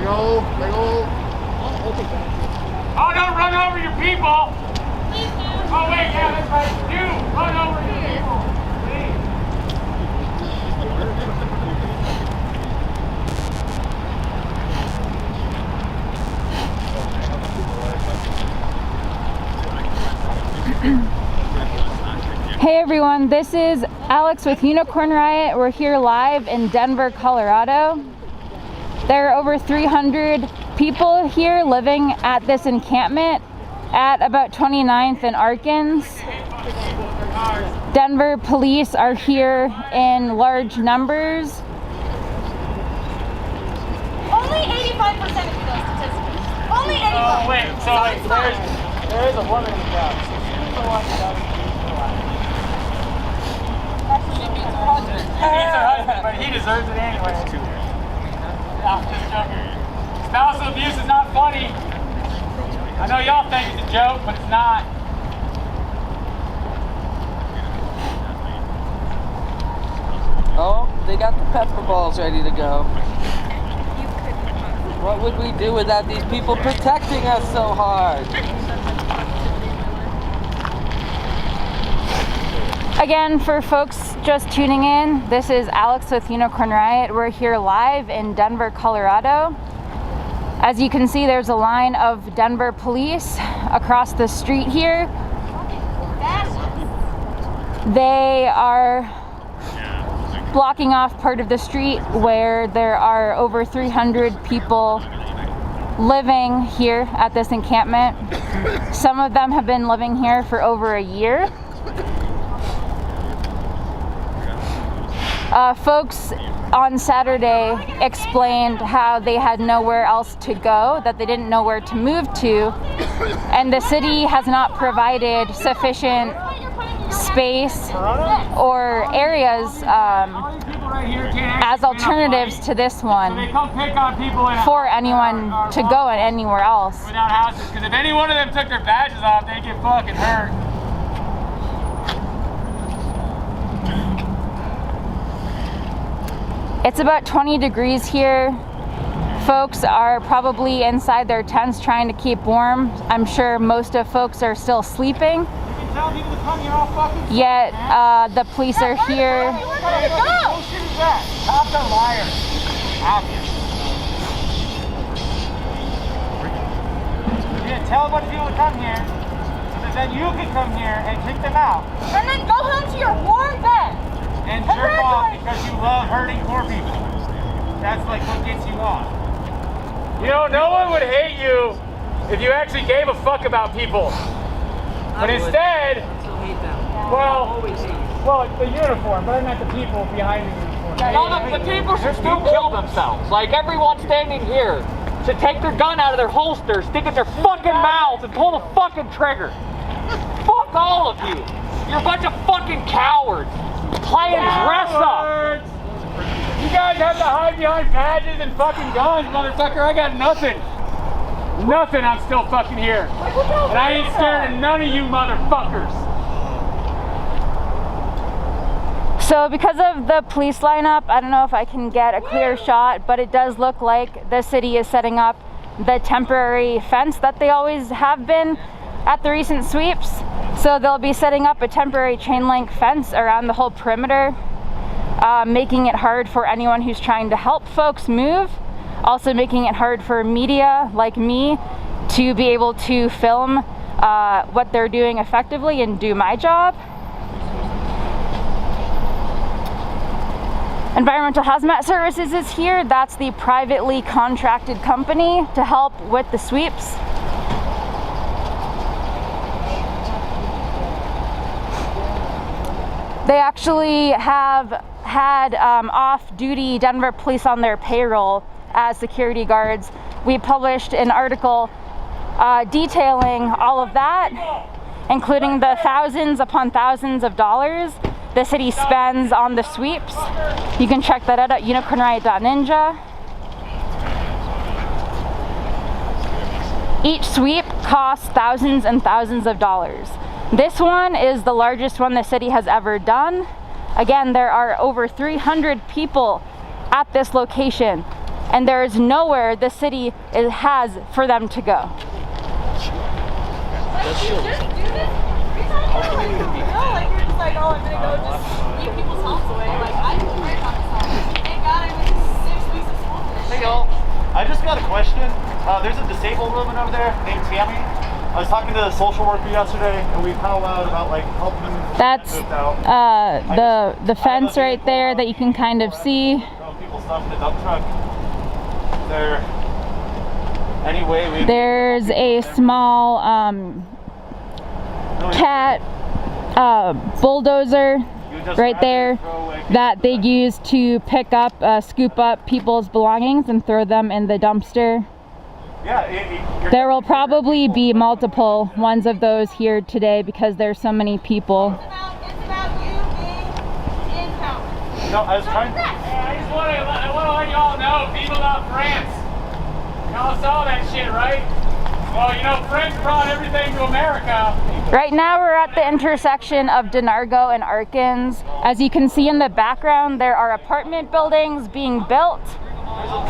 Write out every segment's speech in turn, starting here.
go. Let go. Oh, don't run over your people. Oh, wait, yeah, that's right. Do run over your people. Hey everyone, this is Alex with Unicorn Riot. We're here live in Denver, Colorado. There are over 300 people here living at this encampment at about 29th and Arkins. Denver police are here in large numbers. Only 85% of those statistics. Only 85%. Oh, wait, so like, there is a woman in the crowd. So she's the one who does She beats her husband. He needs her husband, but he deserves it anyway. I'm just joking. Spousal abuse is not funny. I know y'all think it's a joke, but it's not. Oh, they got the pepper balls ready to go. What would we do without these people protecting us so hard? Again, for folks just tuning in, this is Alex with Unicorn Riot. We're here live in Denver, Colorado. As you can see, there's a line of Denver police across the street here. They are blocking off part of the street where there are over 300 people living here at this encampment. Some of them have been living here for over a year. Folks on Saturday explained how they had nowhere else to go, that they didn't know where to move to, and the city has not provided sufficient space or areas as alternatives to this one for anyone to go anywhere else. Without houses, because if any one of them took their badges off, they'd get fucking hurt. It's about 20 degrees here. Folks are probably inside their tents trying to keep warm. I'm sure most of folks are still sleeping. Yet the police are here. Bullshit is that? Cops are liars. Obvious. Yeah, tell a bunch of people to come here, so that then you can come here and kick them out. And then go home to your warm bed. And jerk off because you love hurting poor people. That's like what gets you off. You know, no one would hate you if you actually gave a fuck about people. But instead, well, the uniform, but I meant the people behind the uniform. No, the people should still kill themselves. Like everyone standing here should take their gun out of their holster, stick it in their fucking mouth, and pull the fucking trigger. Fuck all of you. You're a bunch of fucking cowards. Playing dress up. You guys have to hide behind badges and fucking guns, motherfucker. I got nothing. Nothing. I'm still fucking here. And I ain't scared of none of you motherfuckers. So because of the police lineup, I don't know if I can get a clear shot, but it does look like the city is setting up the temporary fence that they always have been at the recent sweeps. So they'll be setting up a temporary chain link fence around the whole perimeter, making it hard for anyone who's trying to help folks move. Also making it hard for media like me to be able to film what they're doing effectively and do my job. Environmental Hazmat Services is here. That's the privately contracted company to help with the sweeps. They actually have had off-duty Denver police on their payroll as security guards. We published an article detailing all of that, including the thousands upon thousands of dollars the city spends on the sweeps. You can check that out at unicornriot.ninja. Each sweep costs thousands and thousands of dollars. This one is the largest one the city has ever done. Again, there are over 300 people at this location. and there is nowhere the city has for them to go. Like, you just do this? No, like you're just like, oh, I'm gonna go just keep people's homes away. Like, I do great about this house. Thank God I went 6 weeks of school for this. Hey y'all, I just got a question. There's a disabled woman over there named Tammy. I was talking to the social worker yesterday, and we powwowed about like helping them. That's the fence right there that you can kind of see. People stuff in the dump truck. There. Anyway, there's a small cat bulldozer right there that they use to pick up, scoop up people's belongings and throw them in the dumpster. Yeah, there will probably be multiple ones of those here today because there's so many people. It's about you being Encampment. No, I was trying to... I just want to let y'all know, people love France. Y'all saw that shit, right? Well, you know, France brought everything to America. Right now we're at the intersection of Denargo and Arkins. As you can see in the background, there are apartment buildings being built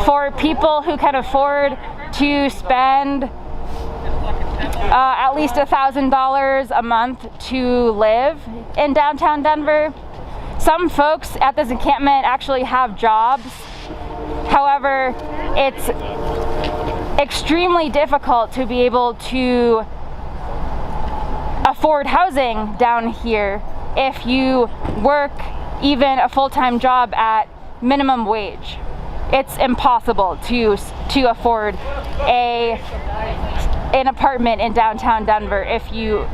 for people who can afford to spend at least $1,000 a month to live in downtown Denver. Some folks at this encampment actually have jobs. However, it's extremely difficult to be able to afford housing down here if you work even a full-time job at minimum wage. It's impossible to afford an apartment in downtown Denver if you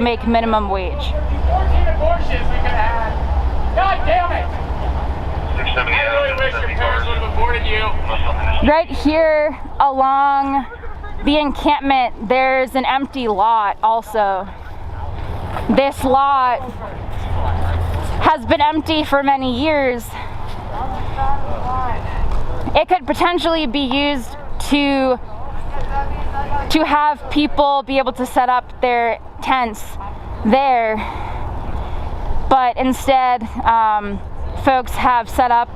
make minimum wage. 14 abortions we could have had. God damn it! I really wish your parents would have aborted you. Right here along the encampment, there's an empty lot also. This lot has been empty for many years. It could potentially be used to have people be able to set up their tents there, but instead folks have set up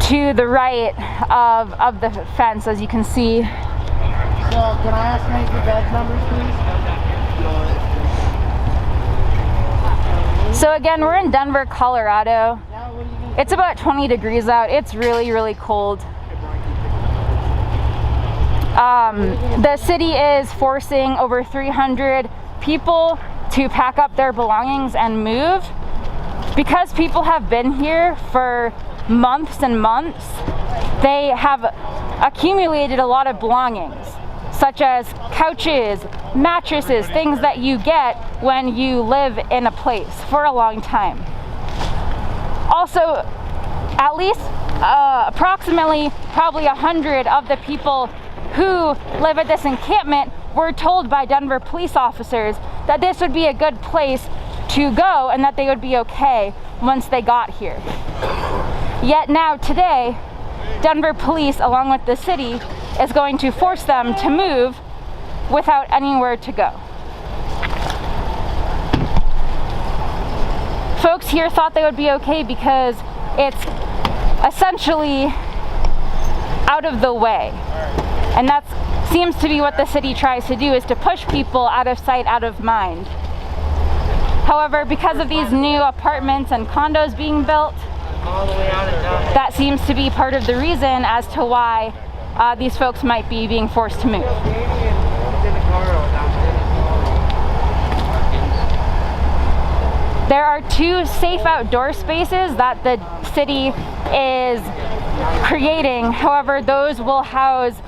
to the right of the fence, as you can see. So, can I ask how you get badge numbers, please? So again, we're in Denver, Colorado. It's about 20 degrees out. It's really, really cold. The city is forcing over 300 people to pack up their belongings and move. Because people have been here for months and months, they have accumulated a lot of belongings, such as couches, mattresses, things that you get when you live in a place for a long time. Also, at least approximately probably 100 of the people who live at this encampment were told by Denver police officers that this would be a good place to go and that they would be okay once they got here. Yet now today, Denver police, along with the city, is going to force them to move without anywhere to go. Folks here thought they would be okay because it's essentially out of the way. And that seems to be what the city tries to do, is to push people out of sight, out of mind. However, because of these new apartments and condos being built, that seems to be part of the reason as to why these folks might be being forced to move. There are 2 safe outdoor spaces that the city is creating. However, those will house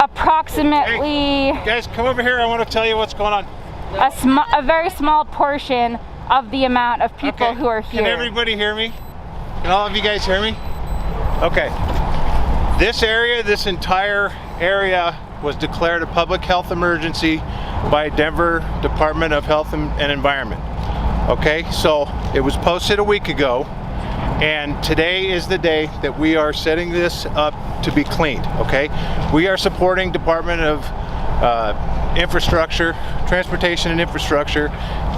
approximately... Hey, guys, come over here. I want to tell you what's going on. A very small portion of the amount of people who are here. Can everybody hear me? Can all of you guys hear me? Okay. This area, this entire area was declared a public health emergency by Denver Department of Health and Environment. Okay, so it was posted a week ago, and today is the day that we are setting this up to be cleaned. Okay, we are supporting Department of Infrastructure, Transportation and Infrastructure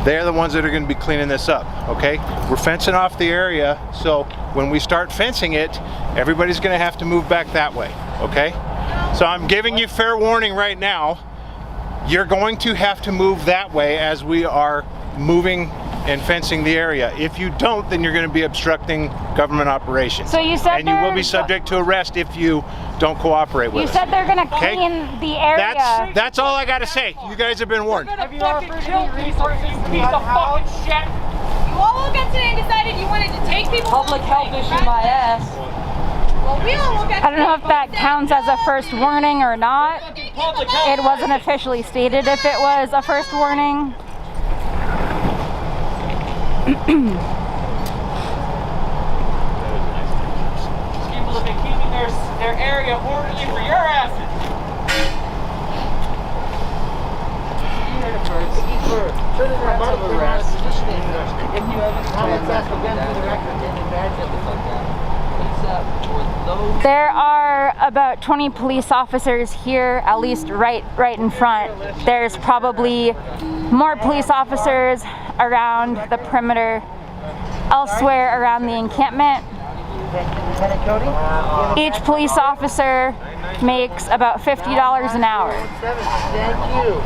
They're the ones that are going to be cleaning this up, okay? We're fencing off the area, so when we start fencing it, everybody's going to have to move back that way, okay? So I'm giving you fair warning right now. You're going to have to move that way as we are moving and fencing the area. If you don't, then you're going to be obstructing government operations. So you said and you will be subject to arrest if you don't cooperate with us. You said they're going to clean the area. That's all I got to say. You guys have been warned. Have you fucking killed resources, you piece of fucking shit? You all woke up today and decided you wanted to take people. Public health issue my ass. Well, we all woke up. I don't know if that counts as a first warning or not. It wasn't officially stated if it was a first warning. People have been keeping their area orderly for your asses. If you haven't There are about 20 police officers here, at least right in front. There's probably more police officers around the perimeter, elsewhere around the encampment. Each police officer makes about $50 an hour. Thank you.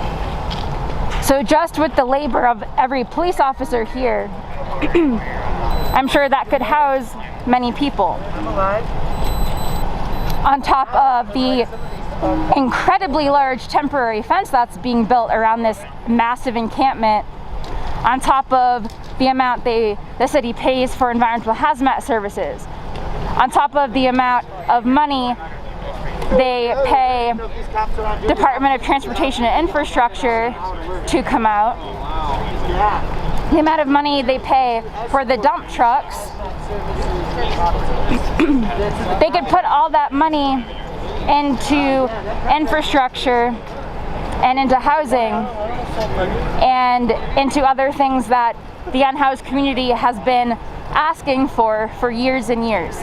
So just with the labor of every police officer here, I'm sure that could house many people. I'm alive. On top of the incredibly large temporary fence that's being built around this massive encampment, on top of the amount the city pays for environmental hazmat services, on top of the amount of money they pay Department of Transportation and Infrastructure to come out, the amount of money they pay for the dump trucks. They could put all that money into infrastructure and into housing and into other things that the unhoused community has been asking for years and years.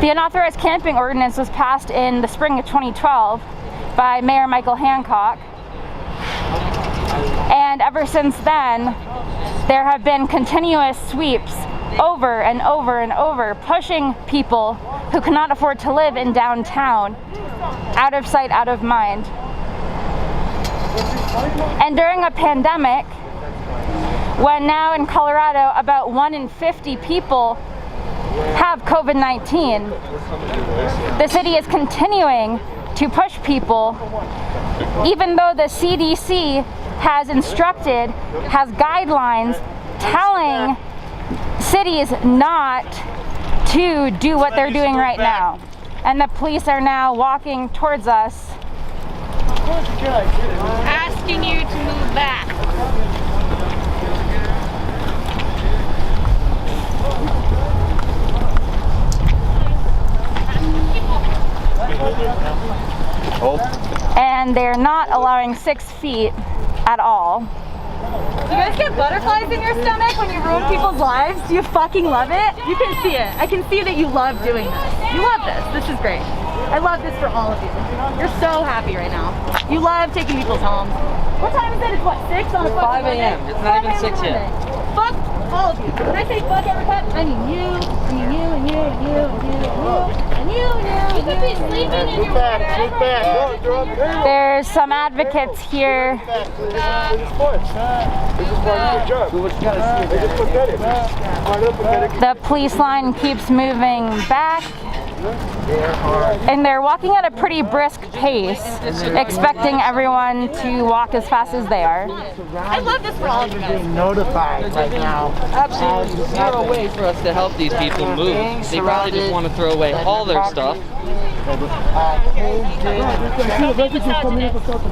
The Unauthorized Camping Ordinance was passed in the spring of 2012 by Mayor Michael Hancock. And ever since then, there have been continuous sweeps over and over and over, pushing people who cannot afford to live in downtown out of sight, out of mind. And during a pandemic, when now in Colorado about 1 in 50 people have COVID-19, the city is continuing to push people, even though the CDC has instructed, has guidelines telling cities not to do what they're doing right now. And the police are now walking towards us, Asking you to move back. and they're not allowing 6 feet at all. You guys get butterflies in your stomach when you ruin people's lives? Do you fucking love it? You can see it. I can see that you love doing this. You love this. This is great. I love this for all of you. You're so happy right now. You love taking people's homes. What time is it? It's what, 6 on a fucking 5 a.m. Monday? It's not even 5 a.m. 6 yet. Monday. Fuck all of you. When I say fuck everyone, I mean you, and you, and you, and you, and you, and you, and you, and you. You could be sleeping in your bed. There's some advocates here. The police line keeps moving back, and they're walking at a pretty brisk pace, expecting everyone to walk as fast as they are. I love this for all of you guys. Being notified right now. Absolutely zero way for us to help these people move. They probably just want to throw away all their stuff.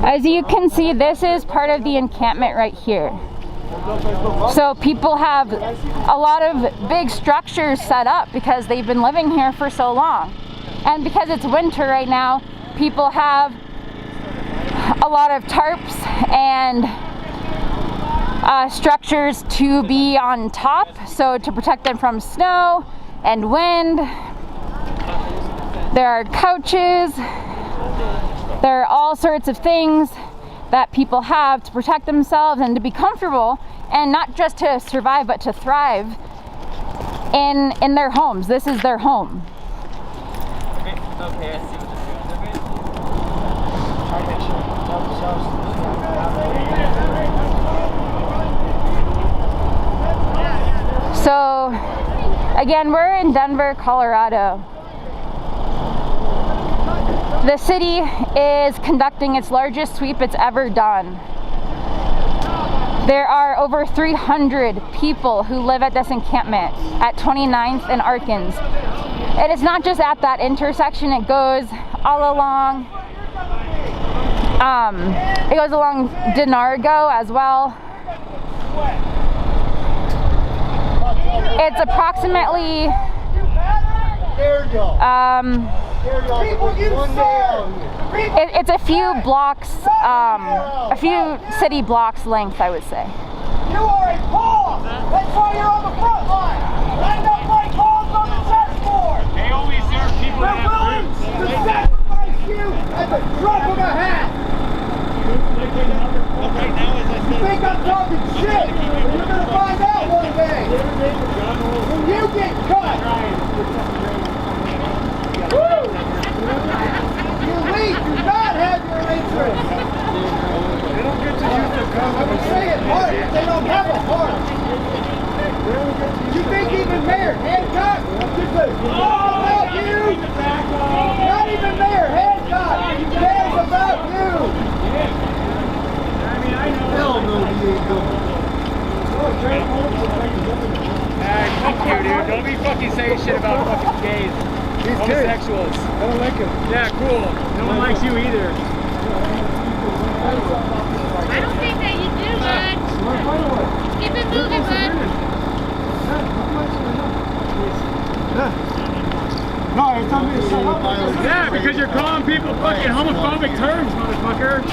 As you can see, this is part of the encampment right here. So people have a lot of big structures set up because they've been living here for so long. And because it's winter right now, people have a lot of tarps and structures to be on top, so to protect them from snow and wind. There are couches. There are all sorts of things that people have to protect themselves and to be comfortable, and not just to survive but to thrive in their homes. This is their home. Okay, I see what So again, we're in Denver, Colorado. The city is conducting its largest sweep it's ever done. There are over 300 people who live at this encampment at 29th and Arkins. And it's not just at that intersection, it goes all along. It goes along Denargo as well. It's approximately it's a few blocks, a few city blocks length, I would say. You are a pawn! That's why you're on the front line! Line up like pawns on the chessboard! They only serve people that They're have willing groups. to sacrifice you at the drop of a hat! You think I'm talking shit? You're gonna find out one day! When you get cut! Woo! The elite do not have your interest! They don't get to use their gun. I would say it hard, but they don't have a heart. You think even Mayor Hancock cares about you? Not even Mayor Hancock cares about you! Hell no, he ain't going. Fuck you, dude. Don't be fucking saying shit about fucking gays. Homosexuals. I don't like him. Yeah, cool. No one likes you either. I don't think that you do, bud. Keep it moving, bud. No, it's on me to shut up. Yeah, because you're calling people fucking homophobic terms, motherfucker.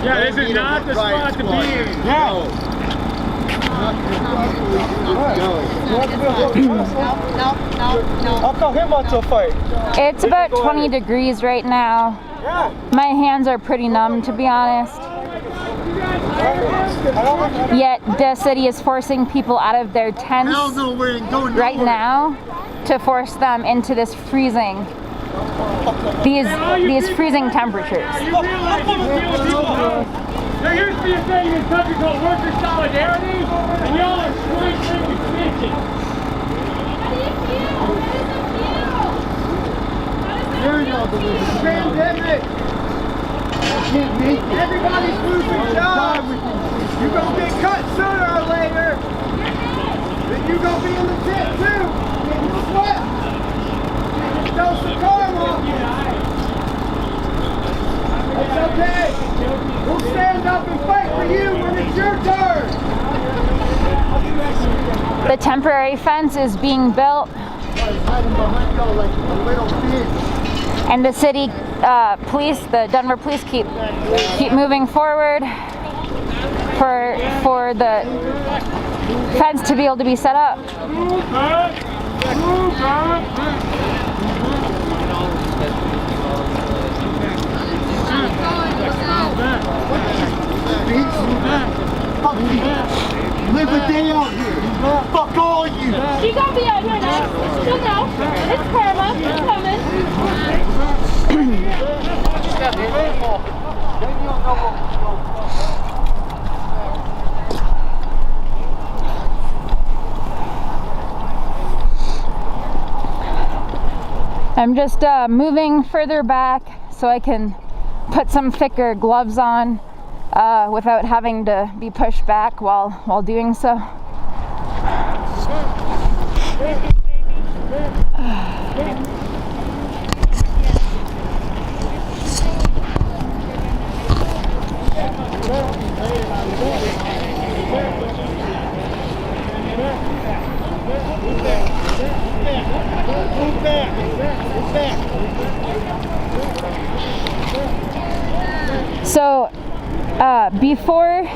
Yeah, this is not the spot to be in. Yeah. No. I'll call him out to a fight. It's about 20 degrees right now. My hands are pretty numb, to be honest. Yet the city is forcing people out of their tents right now to force them into this freezing, these freezing temperatures. You realize you deal with people. There used to be a thing in this country called worker solidarity, and y'all are straight freaking bitches. Pandemic. Everybody's losing jobs. You're gonna get cut sooner or later. Then you're gonna be in the tent too. Getting swept. Getting dose of karma. It's okay. We'll stand up and fight for you when it's your turn. The temporary fence is being built, and the city police, the Denver police, keep moving forward for the fence to be able to be set up. Live a day out here. Fuck all you. She gonna be out here next. She'll know. It's karma. It's coming. I'm just moving further back so I can put some thicker gloves on without having to be pushed back while doing so. So before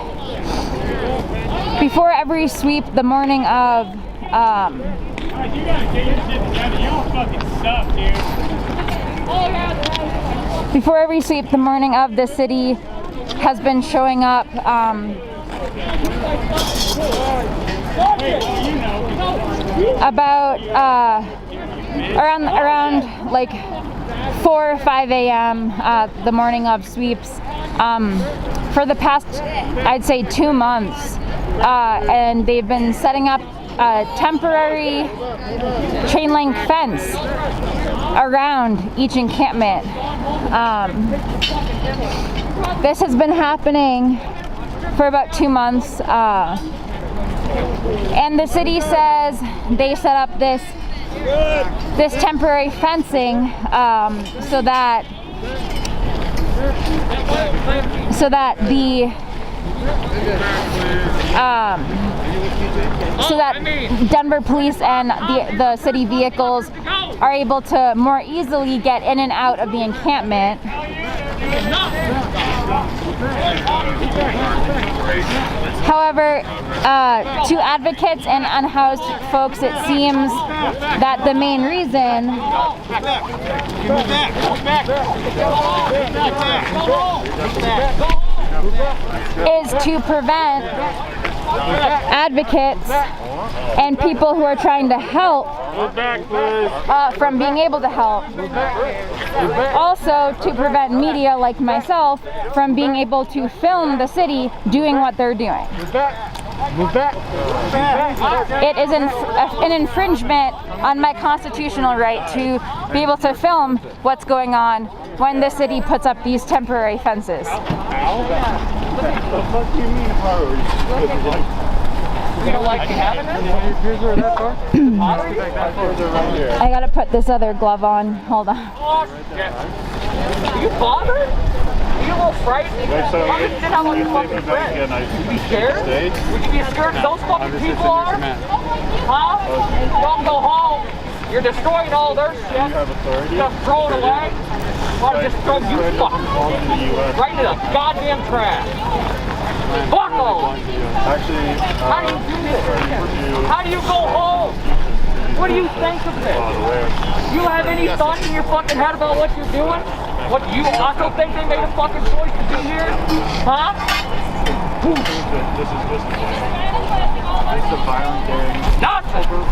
every sweep, the morning of You gotta get your shit together. Y'all fucking suck, dude. before every sweep the morning of, the city has been showing up about around like 4 or 5 a.m. The morning of sweeps for the past, I'd say, 2 months, and they've been setting up a temporary chain link fence around each encampment. This has been happening for about 2 months, and the city says they set up this temporary fencing so that Denver police and the city vehicles are able to more easily get in and out of the encampment. However, to advocates and unhoused folks, it seems that the main reason is to prevent advocates and people who are trying to help from being able to help. Also to prevent media like myself from being able to film the city doing what they're doing. It is an infringement on my constitutional right to be able to film what's going on when the city puts up these temporary fences. I gotta put this other glove on. Hold on. Are you bothered? Are you a little frightened? How did you have all your fucking friends? Would you be scared? Would you be as scared as those fucking people are? Huh? Don't go home. You're destroying all their shit. Just throw it away. Or just throw you fucking right into the goddamn trash. Fuck all. How do you do this? How do you go home? What do you think of this? You have any thoughts in your fucking head about what you're doing? What, you also think they made a fucking choice to be here? Huh?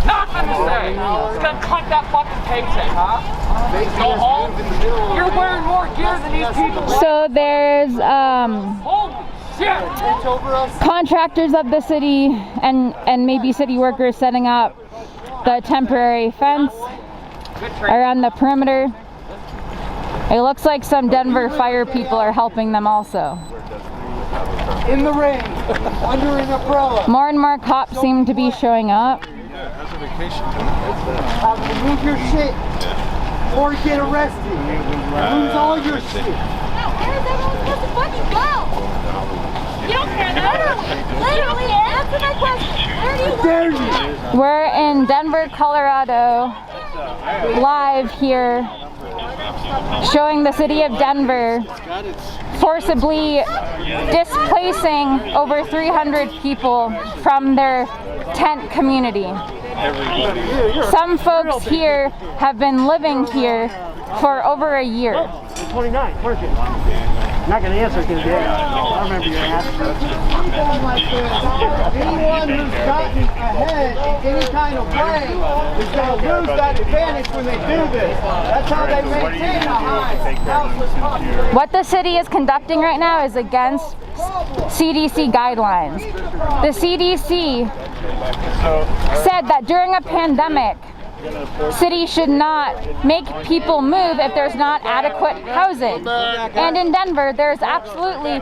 Nothing to say. It's gonna cut that fucking tape in, huh? Go home. You're wearing more gear than these people. So there's Holy shit! contractors of the city and maybe city workers setting up the temporary fence around the perimeter. It looks like some Denver fire people are helping them also. In the rain, under an umbrella. More and more cops seem to be showing up. Move your shit or get arrested. Lose all your shit. Where's everyone supposed to fucking go? You don't care that. Literally, answer my question. Where do you Dare you? We're in Denver, Colorado, live here, showing the city of Denver forcibly displacing over 300 people from their tent community. Some folks here have been living here for over a year. 29, work it. Not going to answer because I remember your ass. Anyone who's gotten ahead in any kind of way is going to lose that advantage when they do this. That's how they maintain a high houseless population. What the city is conducting right now is against CDC guidelines. The CDC said that during a pandemic, cities should not make people move if there's not adequate housing. And in Denver, there's absolutely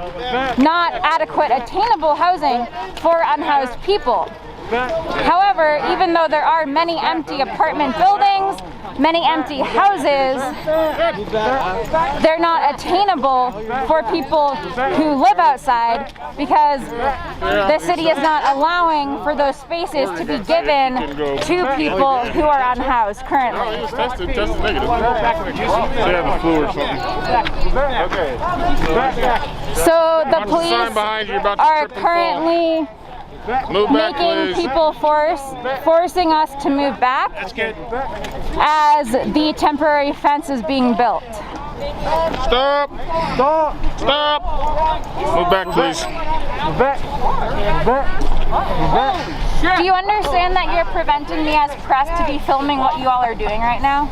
not adequate attainable housing for unhoused people. However, even though there are many empty apartment buildings, many empty houses, they're not attainable for people who live outside because the city is not allowing for those spaces to be given to people who are unhoused currently. Tested negative. They have a flu or something. So the police are currently making people forcing us to move back as the temporary fence is being built. Stop! Stop! Stop! Move back, please. Move back. Move back. Move back. Do you understand that you're preventing me as press to be filming what you all are doing right now?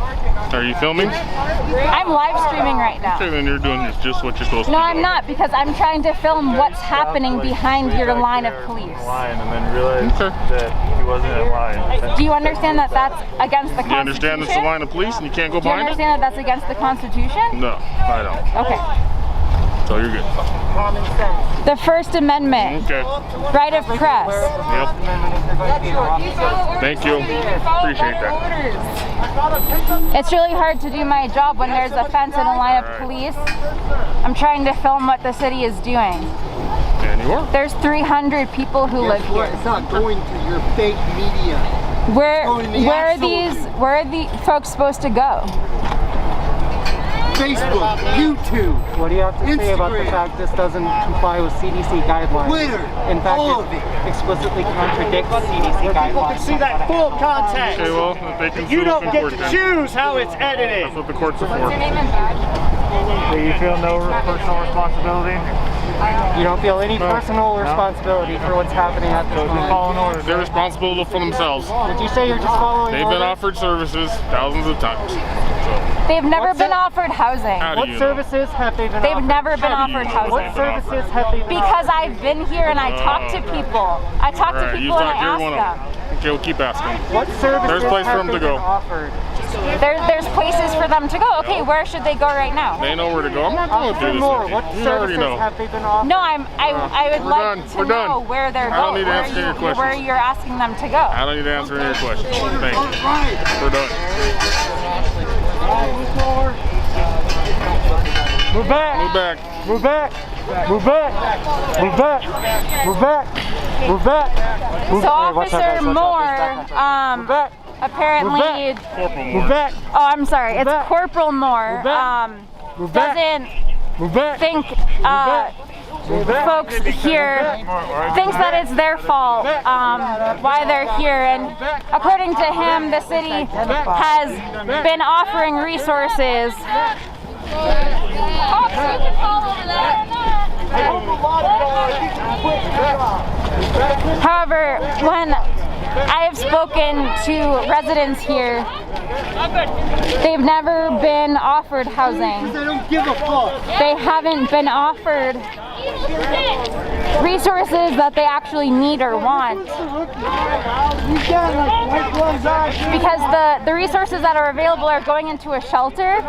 Are you filming? I'm live streaming right now. Okay, then you're doing just what you're supposed to No, do. I'm not, because I'm trying to film what's happening behind your line of police. Line and then realized that he wasn't in line. Do you understand that that's against the You understand Constitution? it's the line of police and you can't go Do you behind it? understand that that's against the Constitution? No, I don't. Okay. So you're good. The First Amendment, Okay. right of press. Yep. Thank you. Appreciate that. It's really hard to do my job when there's a fence and a line of police. I'm trying to film what the city is doing. And you are. There's 300 people who live here. It's not going to your fake media. Where are the folks supposed to go? Facebook, YouTube, What do you have to say about the Instagram. fact this doesn't comply with CDC guidelines? Twitter, In fact, all of it. explicitly contradicts CDC guidelines. People can see that full context. Okay, well, if they can You sue us don't in get court to then. choose how it's That's edited. what the courts are What's your for. name and badge? Do you feel no personal responsibility? You don't feel any personal responsibility for what's happening at this So if you're moment. following orders, They're responsible for themselves. Did you say you're just following They've been orders? offered services thousands of times. So, They've never What's been that? offered housing. how do What you know? services have they been They've offered? never been How do you offered know housing. What services have they been Because offered? I've been here and I talk to people. I talk to Alright, you people and I thought you're ask one of them. them. Okay, we'll keep asking. What services There's a place for have them they to go. been offered? There's places for them to go. Okay, where should they go right now? They know where to go. I'm not going Offer through this more. with you. What You already services know. have they been offered? No, I would We're like done. to We're done. know where they're I don't going. need to answer your questions. Where you're asking them to go. I don't need to answer any of your questions. Thank you. We're done. Move back. Move back. Move back. Move back. Move back. Move back. Move back. So Officer Moore, back. apparently, Move back. oh, I'm sorry, it's back. Corporal Moore, Move back. Move back. doesn't Move back. think Move back. folks here thinks that it's their fault why they're here, and according to him, the city has been offering resources. Cops, you can fall over there. However, when I have spoken to residents here, they've never been offered housing. They don't give a fuck. They haven't been offered resources that they actually need or want. Because the resources that are available are going into a shelter.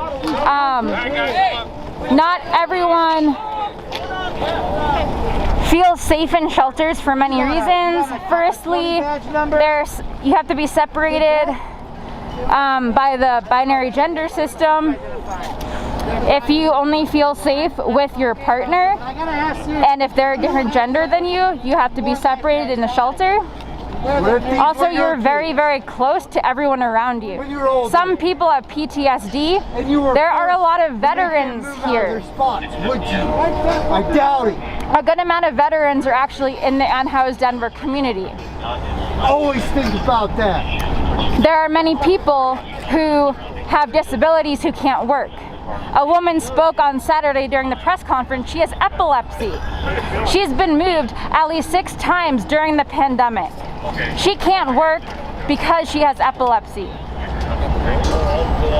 Not everyone feels safe in shelters for many reasons. Firstly, you have to be separated by the binary gender system. If you only feel safe with your partner, and if they're a different gender than you, you have to be separated in a shelter. Also, you're very, very close to everyone around you. Some people have PTSD. There are a lot of veterans here. Would you? I doubt it. A good amount of veterans are actually in the unhoused Denver community. Always think about that. There are many people who have disabilities who can't work. A woman spoke on Saturday during the press conference. She has epilepsy. She's been moved at least 6 times during the pandemic. She can't work because she has epilepsy.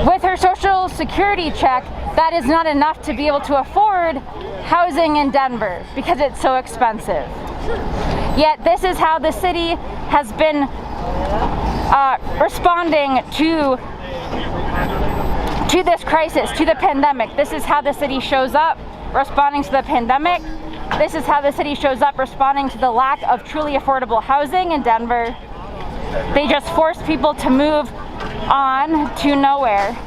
With her Social Security check, that is not enough to be able to afford housing in Denver because it's so expensive. Yet this is how the city has been responding to this crisis, to the pandemic. This is how the city shows up responding to the pandemic. This is how the city shows up responding to the lack of truly affordable housing in Denver. They just force people to move on to nowhere.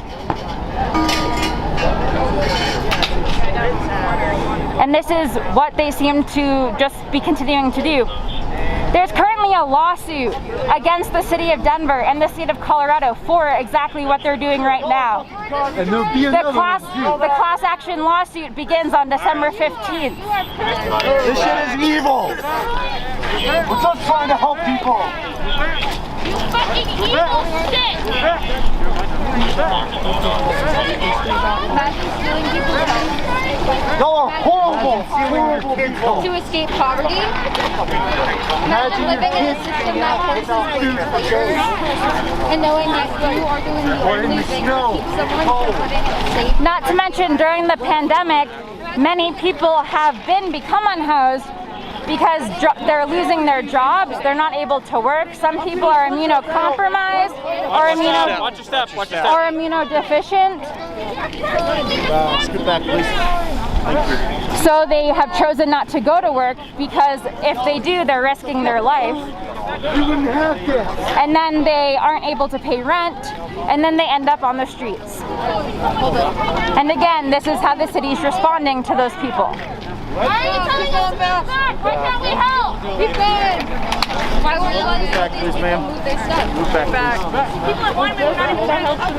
And this is what they seem to just be continuing to do. There's currently a lawsuit against the city of Denver and the state of Colorado for exactly what they're doing right now. And there'll be another one too. The class action lawsuit begins on December 15th. this shit is evil. We're just trying to help people. You fucking evil shit! Imagine stealing people's homes. Y'all are horrible, horrible people. To escape poverty. Imagine living in a system that forces you to labor and knowing that you are doing the only thing to keep someone from living in a safe. Not to mention, during the pandemic, many people have become unhoused because they're losing their jobs, they're not able to work. Some people are immunocompromised or immunodeficient. Scoot back, please. So they have chosen not to go to work because if they do, they're risking their life. You wouldn't have this. And then they aren't able to pay rent, and then they end up on the streets. And again, this is how the city's responding to those people. Why are you telling us to move back? Why can't we help? Keep going. Why won't you let us help these people move their stuff? Move back, please.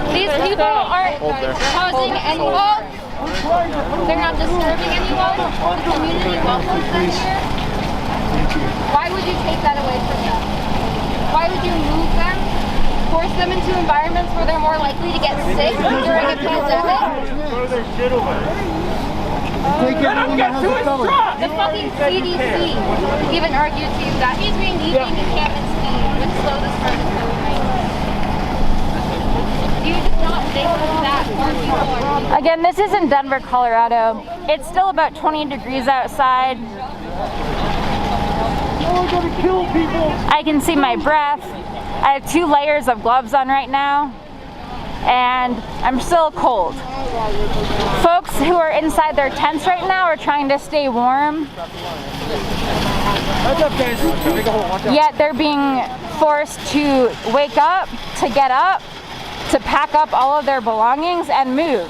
These people aren't causing any harm. They're not disturbing anyone. The community welcomes them here. Why would you take that away from them? Why would you move them? Force them into environments where they're more likely to get sick during a pandemic? Take everyone that has a felony. The fucking CDC even argued to you that he's reneeding encampment speed would slow the spread of COVID-19. Do you just not think that more people are? Again, this is in Denver, Colorado. It's still about 20 degrees outside. You're gonna kill people. I can see my breath. I have 2 layers of gloves on right now, and I'm still cold. Folks who are inside their tents right now are trying to stay warm. Yet they're being forced to wake up, to get up, to pack up all of their belongings and move.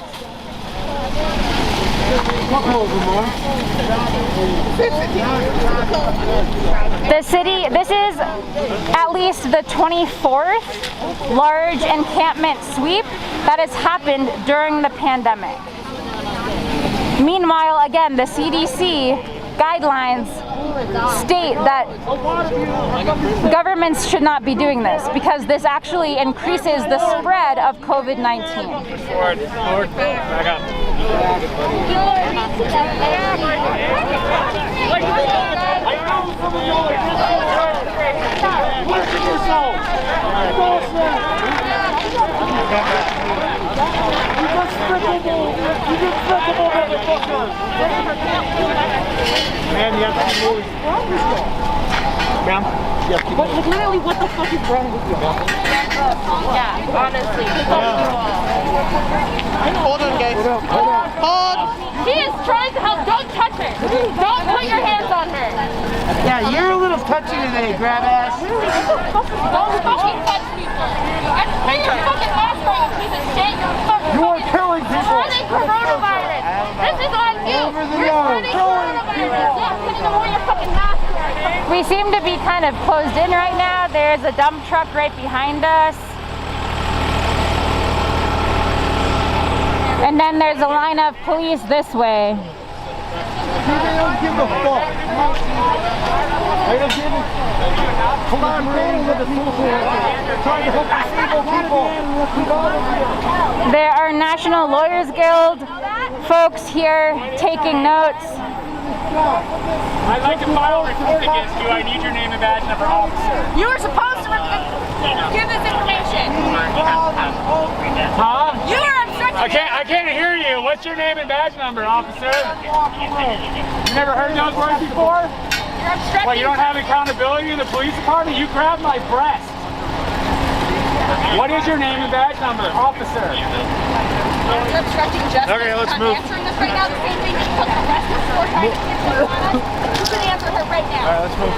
The city, this is at least the 24th large encampment sweep that has happened during the pandemic. Meanwhile, again, the CDC guidelines state that governments should not be doing this because this actually increases the spread of COVID-19. Forward, back up. Man, you have to move. Ma'am? Literally, what the fuck is wrong with you? Yeah, honestly. Hold on, guys. Hold. He is trying to help. Don't touch her. Don't put your hands on her. Yeah, you're a little touchy today, grab ass. Don't fucking touch people. I put your fucking mask on, you piece of shit. You are killing people. Spreading coronavirus. This is on you. Over the You're yard. spreading coronavirus. Yeah, putting them on your fucking mask. We seem to be kind of closed in right now. There's a dump truck right behind us. And then there's a line of police this way. They don't give a fuck. They don't give a fuck. Collaborating with the social worker. Trying to help disabled people. There are National Lawyers Guild folks here taking notes. I'd like to file a report against you. I need your name and badge number, officer. You were supposed to give this information. Huh? You are obstructing. I can't hear you. What's your name and badge number, officer? You never heard those words before? You're obstructing. Well, you don't have accountability in the police department? You grabbed my breast. What is your name and badge number, officer? You're obstructing justice. Okay, let's I'm move. answering this right now. The same thing you took the rest of the store trying to get you on us. You can answer her right now. Alright, let's move.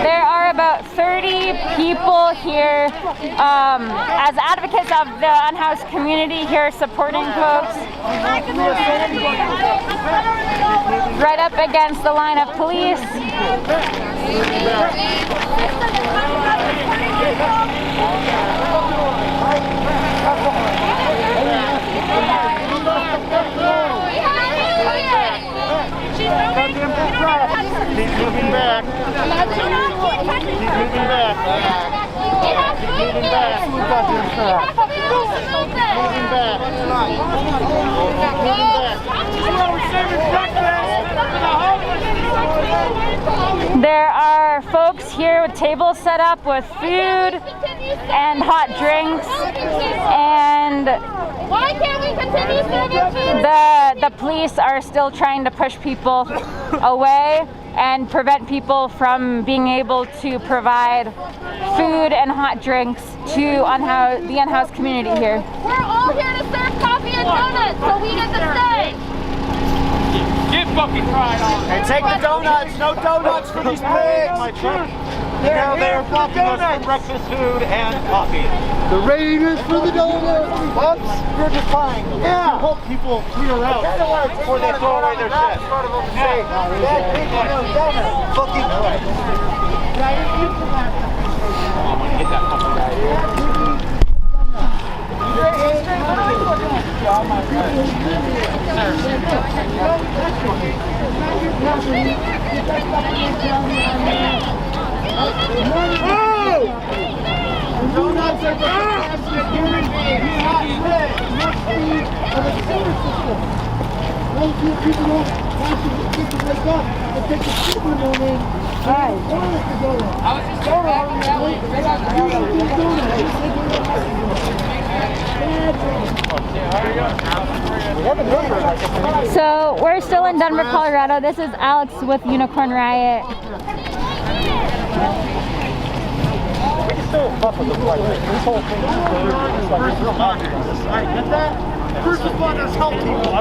There are about 30 people here as advocates of the unhoused community here supporting folks. Right up against the line of police. There are folks here with tables set up with food and hot drinks, and Why can't we continue serving food? the police are still trying to push people away and prevent people from being able to provide food and hot drinks to the unhoused community here. We're all here to serve coffee and donuts, so we get to stay. Get fucking fried on. Hey, take the donuts. No donuts for these pigs. My truck. They're blocking us from breakfast food and coffee. The rating is for the donuts. Oops, we're just trying to help people clear out before they throw away their shit. Fucking Get that fucking guy here. Donuts are the fastest human being. He has speed of a solar system. Those two people don't have to get to wake up and take the shit in the morning. Right. So we're still in Denver, Colorado. This is Alex with Unicorn Riot. We can still fuck with the flight. This whole thing is real nonsense. Alright, get that? First responders help people.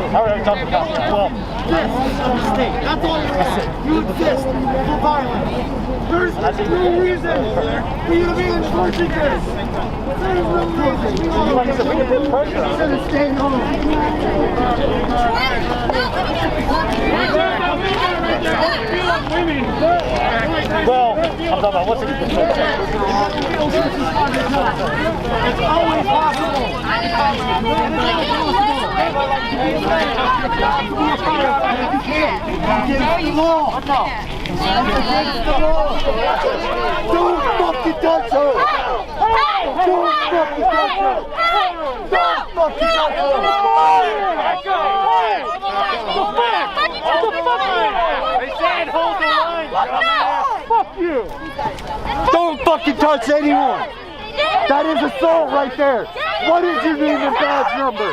How are you talking about? Well, this is a mistake. That's all you're saying. You exist for violence. There's no reason for you to be enforcing this. There's no reason. like I said, we can put pressure on Instead of staying home. Well, I'm talking about what's it? It's always possible. You can't. Against the law. Against the law. Don't fucking touch her. Don't fucking touch her. Don't fucking touch her. They said hold the line. Fuck you. Don't fucking touch anyone. That is assault right there. What is your name and badge number?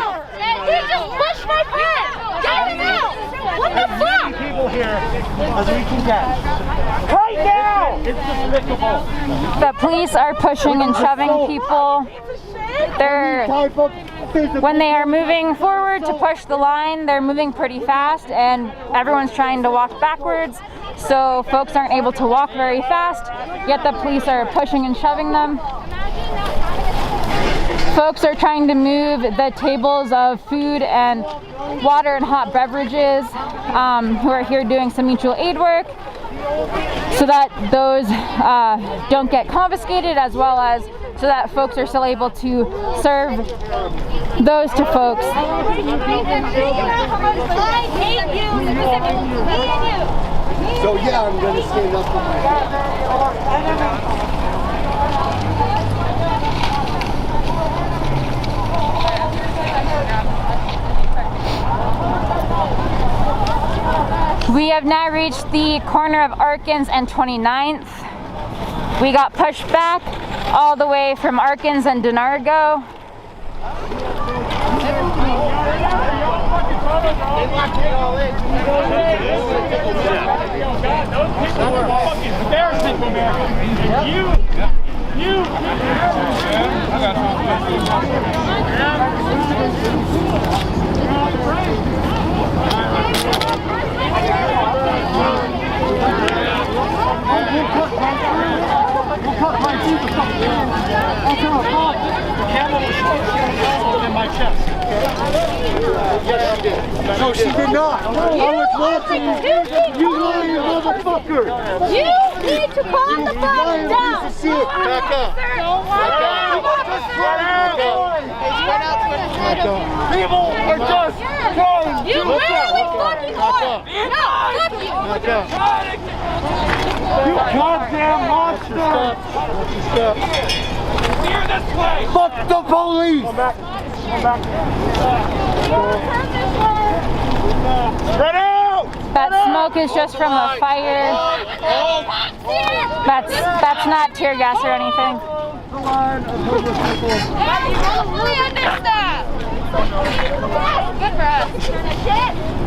You just pushed my friend! Get him out! What the fuck? People here as we can get. Right now! It's despicable. The police are pushing and shoving people. When they are moving forward to push the line, they're moving pretty fast and everyone's trying to walk backwards. So folks aren't able to walk very fast, yet the police are pushing and shoving them. Folks are trying to move the tables of food and water and hot beverages who are here doing some mutual aid work so that those don't get confiscated, as well as so that folks are still able to serve those to folks. I hate you specifically. Me and you. So yeah, I'm going to stand up for my We have now reached the corner of Arkins and 29th. We got pushed back all the way from Arkins and Denargo. Embarrassment for America. You. In my chest. Yes, she did. No, she did not. I was watching you. You lying motherfucker. You need to calm the fuck down. Piece of shit. Back up. People are just trying. You literally fucking are. No, fuck you. Back up. You goddamn monster. Steer this way. Fuck Fuck the police! Spread out! That smoke is just from a fire. That's not tear gas or anything. The line of homeless people. Good for us.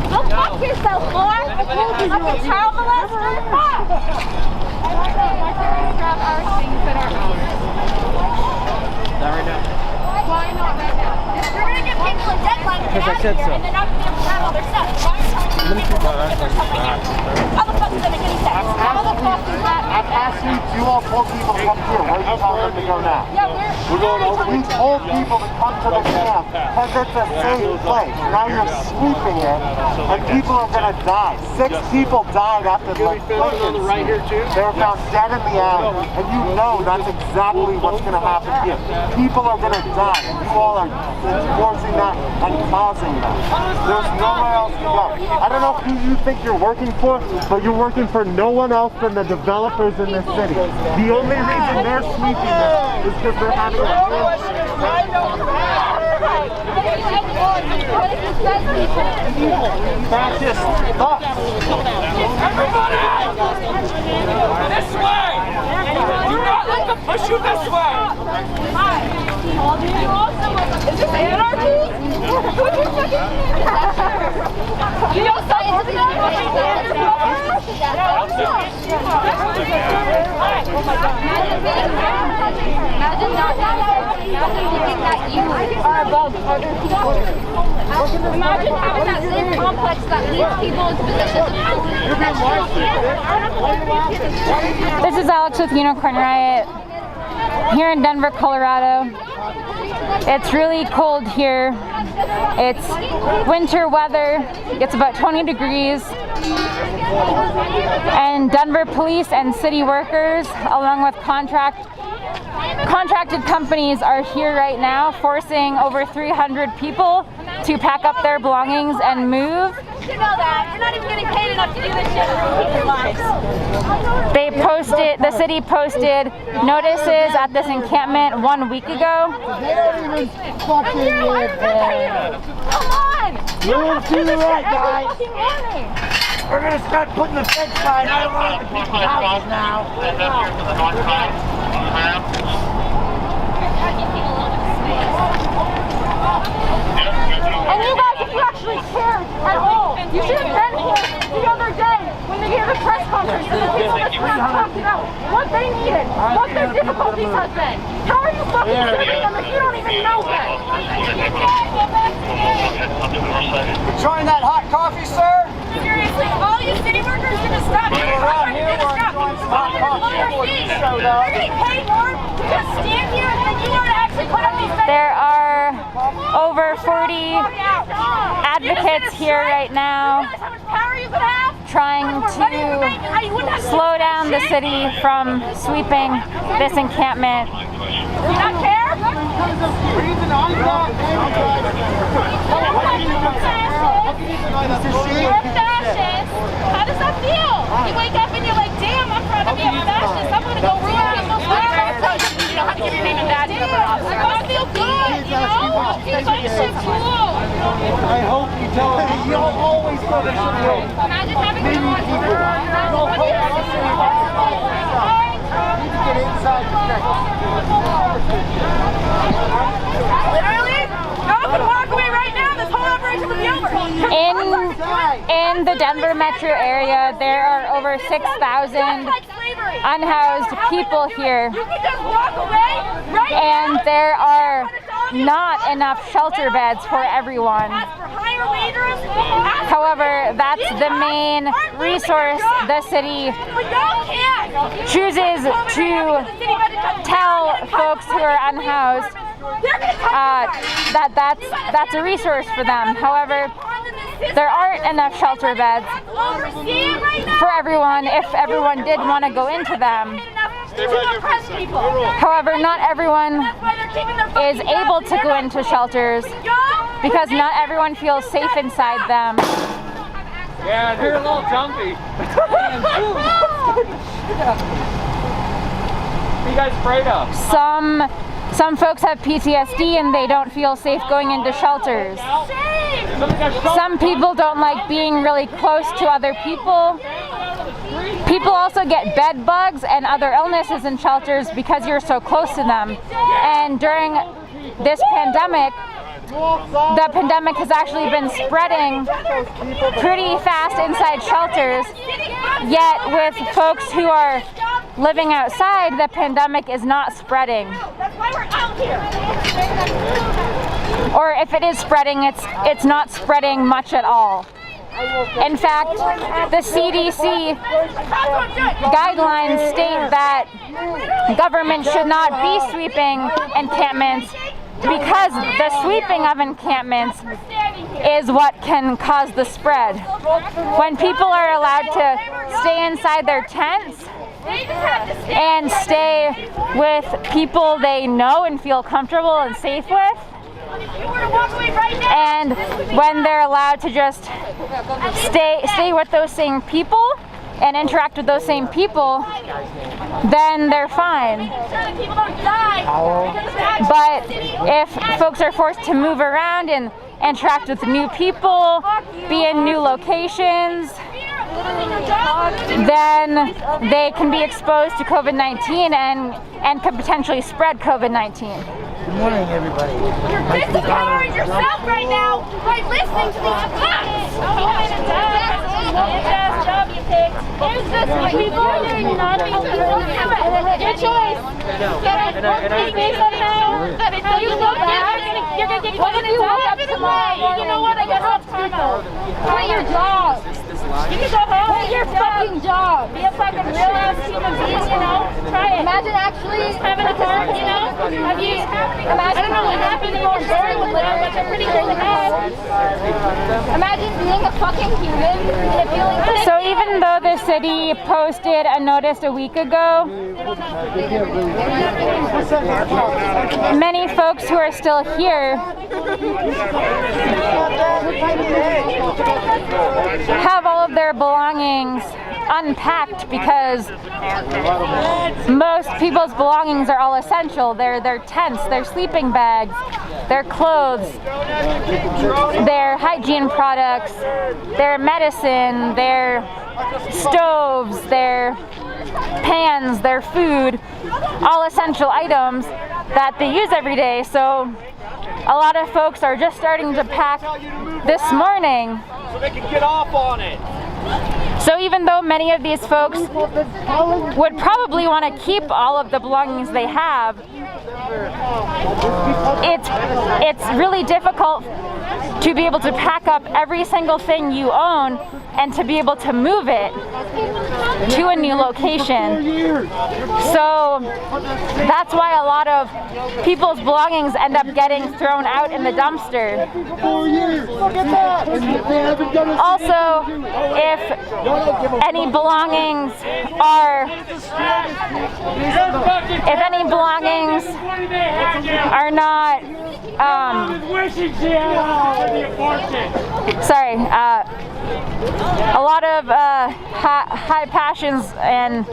Go fuck yourself, Lord. I'm a child molester. Fuck. Grab our things that are ours. Not right now. Why not right now? You're gonna give people a deadline to get out of here, and they're not gonna be able to grab all their stuff. Why are you telling me to make sure there's something in? How the fuck does that make any sense? How the fuck does that make I've asked you all told people to come here. Where are you telling them to go now? Yeah, we're going over. We told people to come to the camp because it's a safe place. Now you're sweeping it, and people are gonna die. 6 people died after the Lincoln on the right here too. They were found dead in the alley, and you know that's exactly what's gonna happen here. People are gonna die, and you all are enforcing that and causing that. There's nowhere else to go. I don't know who you think you're working for, but you're working for no one else than the developers in this city. The only reason they're sweeping this is because they're having a fascist thoughts. Everybody! This way! Do not let them push you this way! Is this anarchy? You know science is not Imagine thinking that you are above other people. Imagine having that same complex that leads people into positions of power. This is Alex with Unicorn Riot here in Denver, Colorado. It's really cold here. It's winter weather. It's about 20 degrees. And Denver police and city workers, along with contracted companies, are here right now forcing over 300 people to pack up their belongings and move. You know that. You're not even getting paid enough to do this shit for people's lives. The city posted notices at this encampment 1 week ago. They don't even fucking live there. Come on! You don't do the right, guys. Fucking warning. We're gonna start putting the fence sign right around the people's houses now. And you guys, if you actually cared at all, you should have been here the other day when they gave a press conference to the people that talked about what they needed, what their difficulties have been. How are you fucking serving them if you don't even know that? Enjoying that hot coffee, sir? Seriously, all you city workers are gonna stop. People around here are enjoying some hot coffee before you showed up. You're getting paid more to just stand here than you are to actually put up these fences. There are over 40 advocates here right now trying to slow down the city from sweeping this encampment. Do you not care? You're a fascist. How does that feel? You wake up and you're like, damn, I'm proud to be a fascist. I'm gonna go ruin people's lives. You don't have to give your name and badge number off. I want to feel good, you know? I feel like shit cool. I hope you tell them you don't always go to shit. Imagine having your own Get inside the neck. Literally, go up and walk away right now. This whole operation will be over. In the Denver metro area, there are over 6,000 unhoused people here, You can just walk away right and now. there are not enough shelter beds for everyone. Ask for higher wages. However, that's the main resource the city chooses to tell folks who are unhoused that's a resource for them. However, there aren't enough shelter beds for everyone if everyone did want to go into them. However, not everyone is able to go into shelters because not everyone feels safe inside them. Yeah, they're a little jumpy. What are you guys afraid of? Some Some folks have PTSD and they don't feel safe going into shelters. Some people don't like being really close to other people. People also get bed bugs and other illnesses in shelters because you're so close to them. And during this pandemic, the pandemic has actually been spreading pretty fast inside shelters, yet with folks who are living outside, the pandemic is not spreading. That's why we're out here. Or if it is spreading, it's not spreading much at all. In fact, the CDC guidelines state that government should not be sweeping encampments because the sweeping of encampments is what can cause the spread. When people are allowed to stay inside their tents and stay with people they know and feel comfortable and safe with, and when they're allowed to just stay with those same people and interact with those same people, then they're fine. But if folks are forced to move around and interact with new people, be in new locations, then they can be exposed to COVID-19 and could potentially spread COVID-19. Good morning, everybody. You're disempowering yourself right now by listening to these facts. Your choice. You're gonna get what if you woke up tomorrow? You know what? I guess that's karma. Quit your job. You can go home. Quit your fucking job. Be a fucking real ass human being, you know? Try it. Imagine actually having a car, you know? Have you? Imagine I don't know what happened in your story with it, but you're pretty cool to have. Imagine being a fucking human and feeling. So even though the city posted a notice a week ago, many folks who are still here have all of their belongings unpacked because most people's belongings are all essential. They're their tents, their sleeping bags, their clothes, their hygiene products, their medicine, their stoves, their pans, their food, all essential items that they use every day. So a lot of folks are just starting to pack this morning. So they can get off on it. So even though many of these folks would probably want to keep all of the belongings they have, it's really difficult to be able to pack up every single thing you own and to be able to move it to a new location. So that's why a lot of people's belongings end up getting thrown out in the dumpster. Also, if any belongings are not a lot of high passions and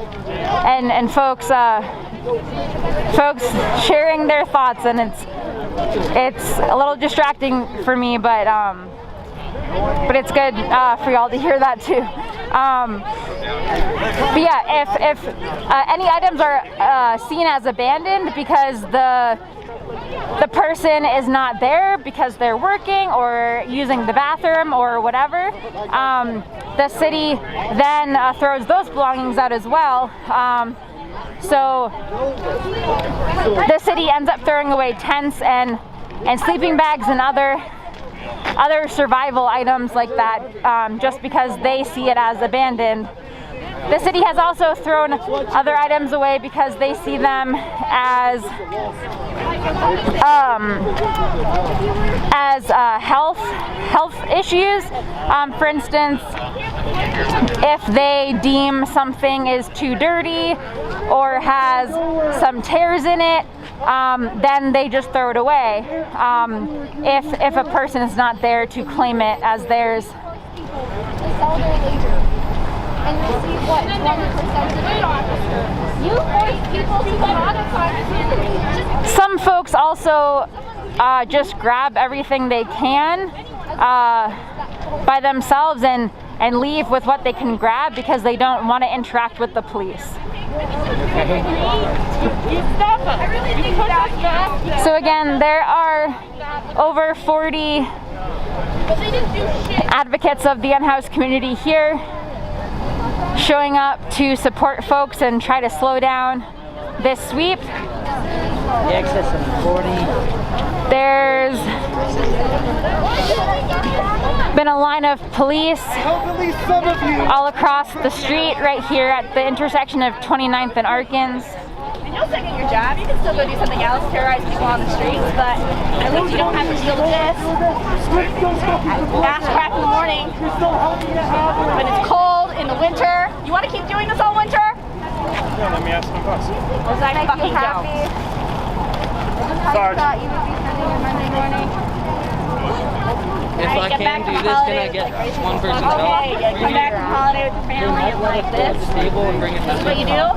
folks sharing their thoughts, and it's a little distracting for me, but it's good for y'all to hear that too. But yeah, if any items are seen as abandoned because the person is not there because they're working or using the bathroom or whatever, the city then throws those belongings out as well. So the city ends up throwing away tents and sleeping bags and other survival items like that, just because they see it as abandoned. The city has also thrown other items away because they see them as health issues. For instance, if they deem something is too dirty or has some tears in it, then they just throw it away if a person is not there to claim it as theirs. and receive what, 20% of it? You force people to modify the Some folks also just grab everything they can by themselves and leave with what they can grab because they don't want to interact with the police. So again, there are over 40 advocates of the unhoused community here showing up to support folks and try to slow down this sweep. There's been a line of police all across the street right here at the intersection of 29th and Arkins. And you'll still get your job. You can still go do something else, terrorize people on the streets, but at least you don't have to deal with this. Fast crack in the morning, when it's cold in the winter. You want to keep doing this all winter? Yeah, let me ask my boss. Because I fucking don't. Sarge. thought you would be spending your Monday morning. If I can do this, can I get one person's help? Okay, you come back from holiday with your family and like this. Table and bring it This is what you do?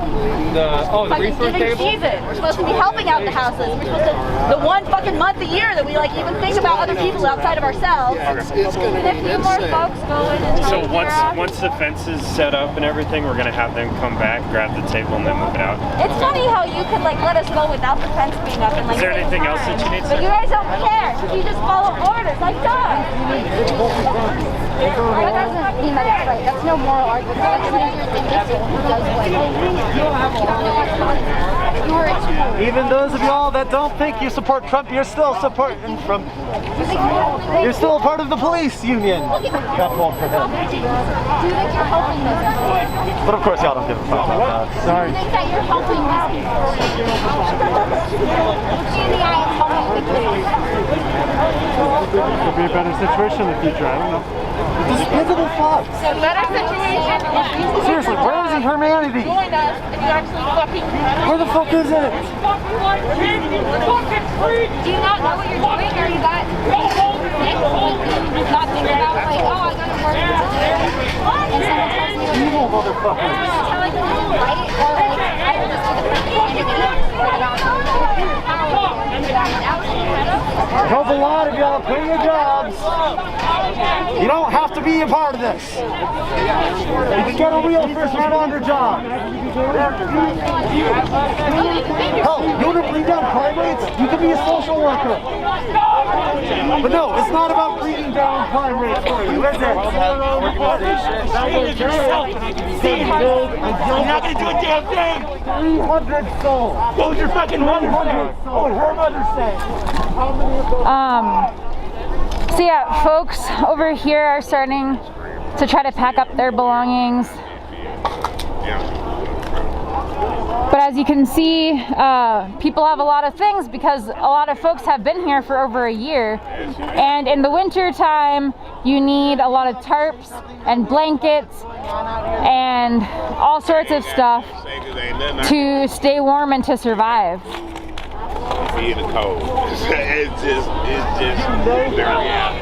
the Fucking resource giving table? season. We're supposed to be helping out the houseless. We're supposed to, the one fucking month a year that we like even think about other people outside of ourselves. If a few more folks go in and So take care of. once the fence is set up and everything, we're gonna have them come back, grab the table, and then move it out. It's funny how you could like let us go without the fence being up and like. Is there take anything else time. that you need, But sir? you guys don't care. You just follow orders like dogs. That doesn't mean that it's right. That's no moral argument. That's easier than this who does what. Even those of y'all that don't think you support Trump, you're still supporting Trump. You're still a part of the police union. Got one for him. Do you think you're helping those people? But of course y'all don't give a fuck about that. Sorry. Do you think that you're helping these people? Look me in the eye and tell me you think you're helping. Could be a better situation in the future. I don't know. Despicable fuck. So better situation. Seriously, where is the humanity? Join us if you actually fucking. Where the fuck is it? Do you not know what you're doing, or you got not thinking about like, oh, I gotta work today, and someone tells me to Evil motherfuckers. tell like right, or like I will just do the Help a lot of y'all quit your jobs. You don't have to be a part of this. You can get a real first responder job. Hell, you want to bring down crime rates? You can be a social worker. But no, it's not about bringing down crime rates for you, is it? You're not going to do a damn thing. 300 souls. What was your fucking mother say? What would her mother say? So yeah, folks over here are starting to try to pack up their belongings. But as you can see, people have a lot of things because a lot of folks have been here for over a year. And in the winter time, you need a lot of tarps and blankets and all sorts of stuff to stay warm and to survive. Be in the cold. It's just very out.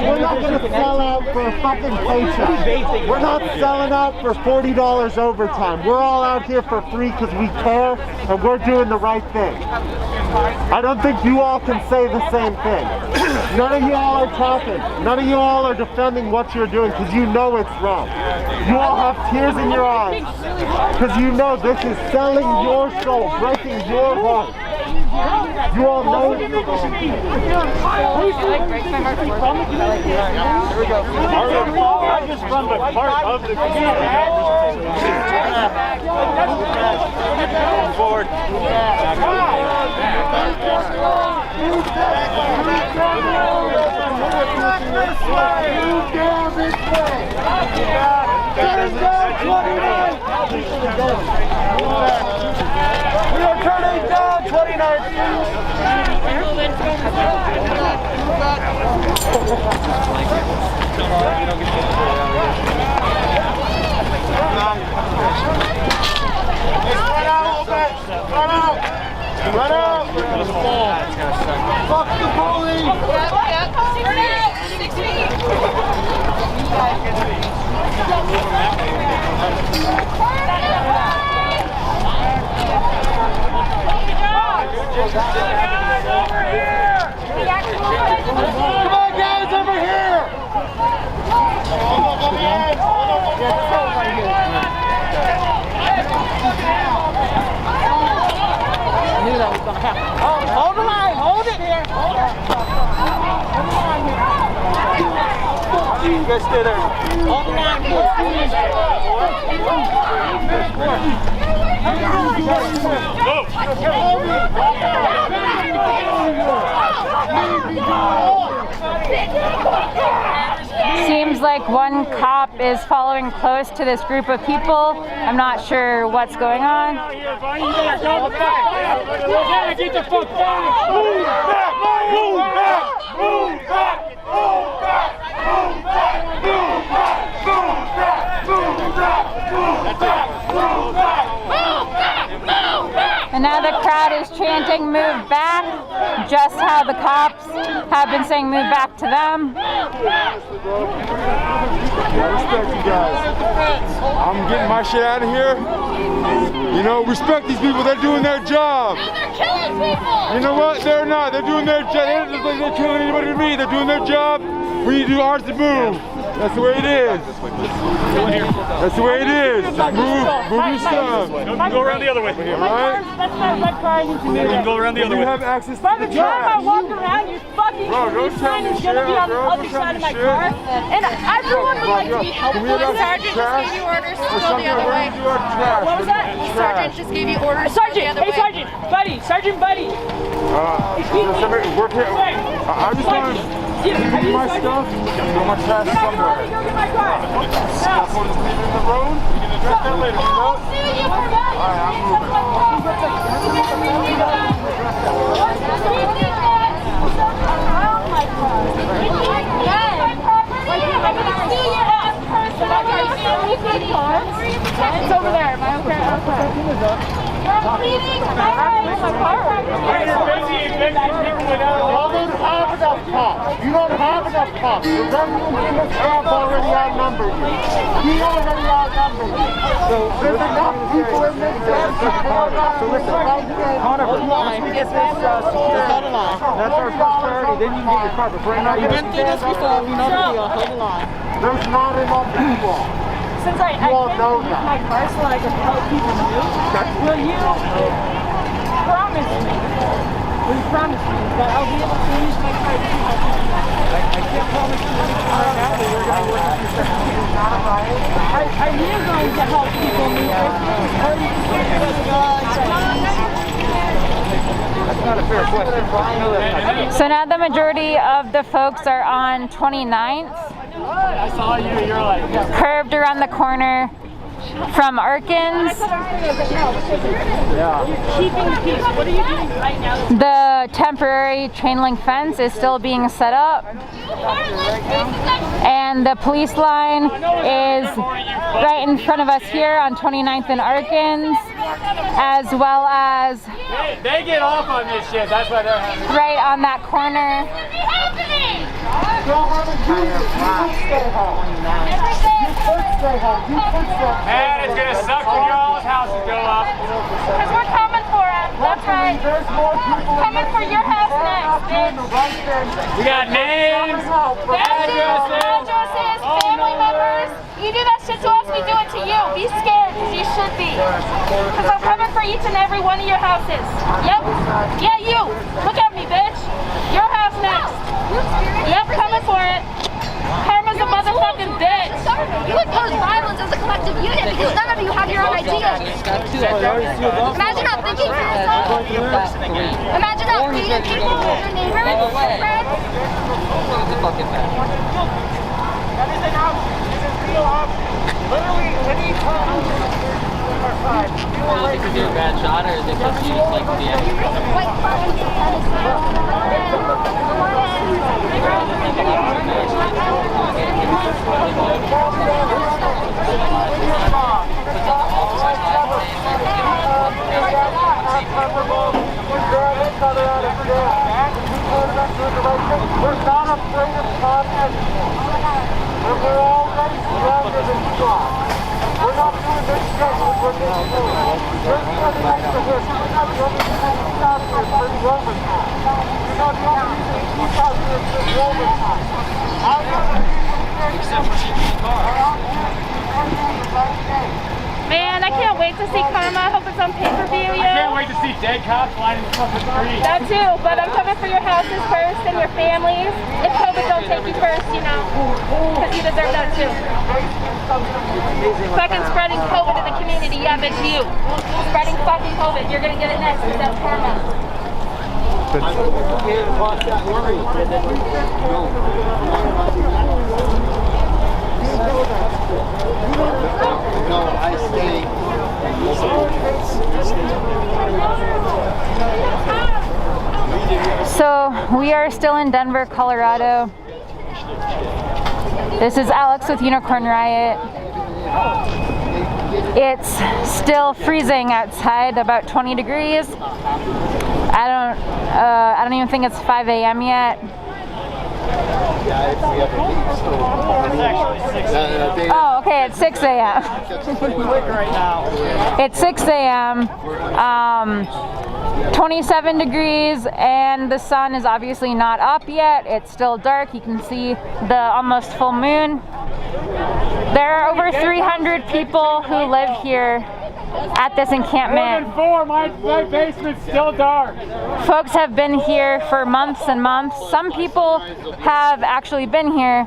We're not going to sell out for a fucking paycheck. We're not selling out for $40 overtime. We're all out here for free because we care and we're doing the right thing. I don't think you all can say the same thing. None of you all are talking. None of you all are defending what you're doing because you know it's wrong. You all have tears in your eyes because you know this is selling your soul, breaking your heart. You all know it's wrong. I just run the part of the community. Forward. We are turning down 29th. Run out a little bit. Run out. Run out. Fuck the bully. Turn out! 6 feet! Come on, guys, over here! I knew that was going to happen. Hold the line. Hold it here. Hold it. You guys stay there. Hold the line. Seems like one cop is following close to this group of people. I'm not sure what's going on. Get the fuck back! Move back! Move back! Move back! Move back! Move back! Move back! Move back! Move back! Move back! Move back! Move back! Move back! And now the crowd is chanting, "Move back," just how the cops have been saying, "Move back" to them. Respect you guys. I'm getting my shit out of here. You know, respect these people. They're doing their job. They're killing people! You know what? They're not. They're doing their job. They don't look like they're killing anybody to me. They're doing their job. We need to do ours to move. That's the way it is. That's the way it is. Move your stuff. Go around the other way. Alright? That's my car. I need to move You can go around the other You way. have access to By the the time I trash. walk around, your fucking Bro, don't police tell sign me is gonna be shit, on the bro. other Don't tell side me of my shit. car. And everyone would like to be helpful. Can we have access to Sergeant trash? just gave you orders to Or go the something? other We're way. gonna do our trash. What was that? Sergeant just gave you orders to go the Sergeant, other hey way. Sergeant, buddy, Sergeant Buddy. Somebody work here. I just want to Have you my Sergeant? stuff. Throw my trash Get out of somewhere. here, go get my car. Want to leave it in the road? We can address that later. You know? I'll sue you for that. Alright, I'm moving. It's over there, my own car. You don't have enough cops. The government in this camp already outnumbered you. He already outnumbered you. So there's enough people in this camp to pull up. So listen, once we get this secured, that's our first priority. Then you can get your car. But right now, you've been through this before. We know the deal. Hold the line. There's not enough people. Since I all can't know use that. my car so I can help people move, will you promise me? Will you promise me that I'll be able to use my car to help people? I can't promise you anything right now, but we're going to work with you. Are you going to help people move? Or are you That's not a fair question. So now the majority of the folks are on 29th, I saw you, you're like, curved around the corner from Arkins. keeping the peace? What are you doing right now? The temporary chain link fence is still being set up, and the police line is right in front of us here on 29th and Arkins, as well as they get off on this shit, that's why they're having. right on that corner. Man, it's gonna suck when your all's houses go up. Because we're coming for it. That's right. Coming for your house next, bitch. We got names, Addresses, family members. You do that shit to us, we do it to you. Be scared, because you should be. Because I'm coming for each and every one of your houses. Yep. Yeah, you. Look at me, bitch. Your house next. Yep, coming for it. Karma's a motherfucking bitch. You oppose violence as a collective unit because none of you have your own ideas. Imagine not thinking for yourself. Imagine not feeding people, your neighbors, your friends. Everything else is real up. Literally, any time our side. If you do a bad shot, or is it just you like the White flags, Comfortable. We're not afraid of combat. And we're already stronger than you are. We're not doing this stuff with what they're doing. They're spreading extra risk. We're not the only people who keep out here for the overtime. We're not the only people who keep out here for the overtime. I'm not the Except for the car. Man, I can't wait to see Karma. I hope it's on pay-per-view, I can't wait to see dead cops lying in the fucking street. That too, but I'm coming for your houses first and your families. If COVID don't take you first, you know, because you deserve that too. Fucking spreading COVID in the community, yeah, bitch, you. Spreading fucking COVID, you're gonna get it next, because that's Karma. No, I stay. So we are still in Denver, Colorado. This is Alex with Unicorn Riot. It's still freezing outside, about 20 degrees. I don't even think it's 5 a.m. yet. Oh, okay, it's 6 a.m. It's 6 a.m. 27 degrees, and the sun is obviously not up yet. It's still dark. You can see the almost full moon. There are over 300 people who live here at this encampment. More than 4, my basement's still dark. Folks have been here for months and months. Some people have actually been here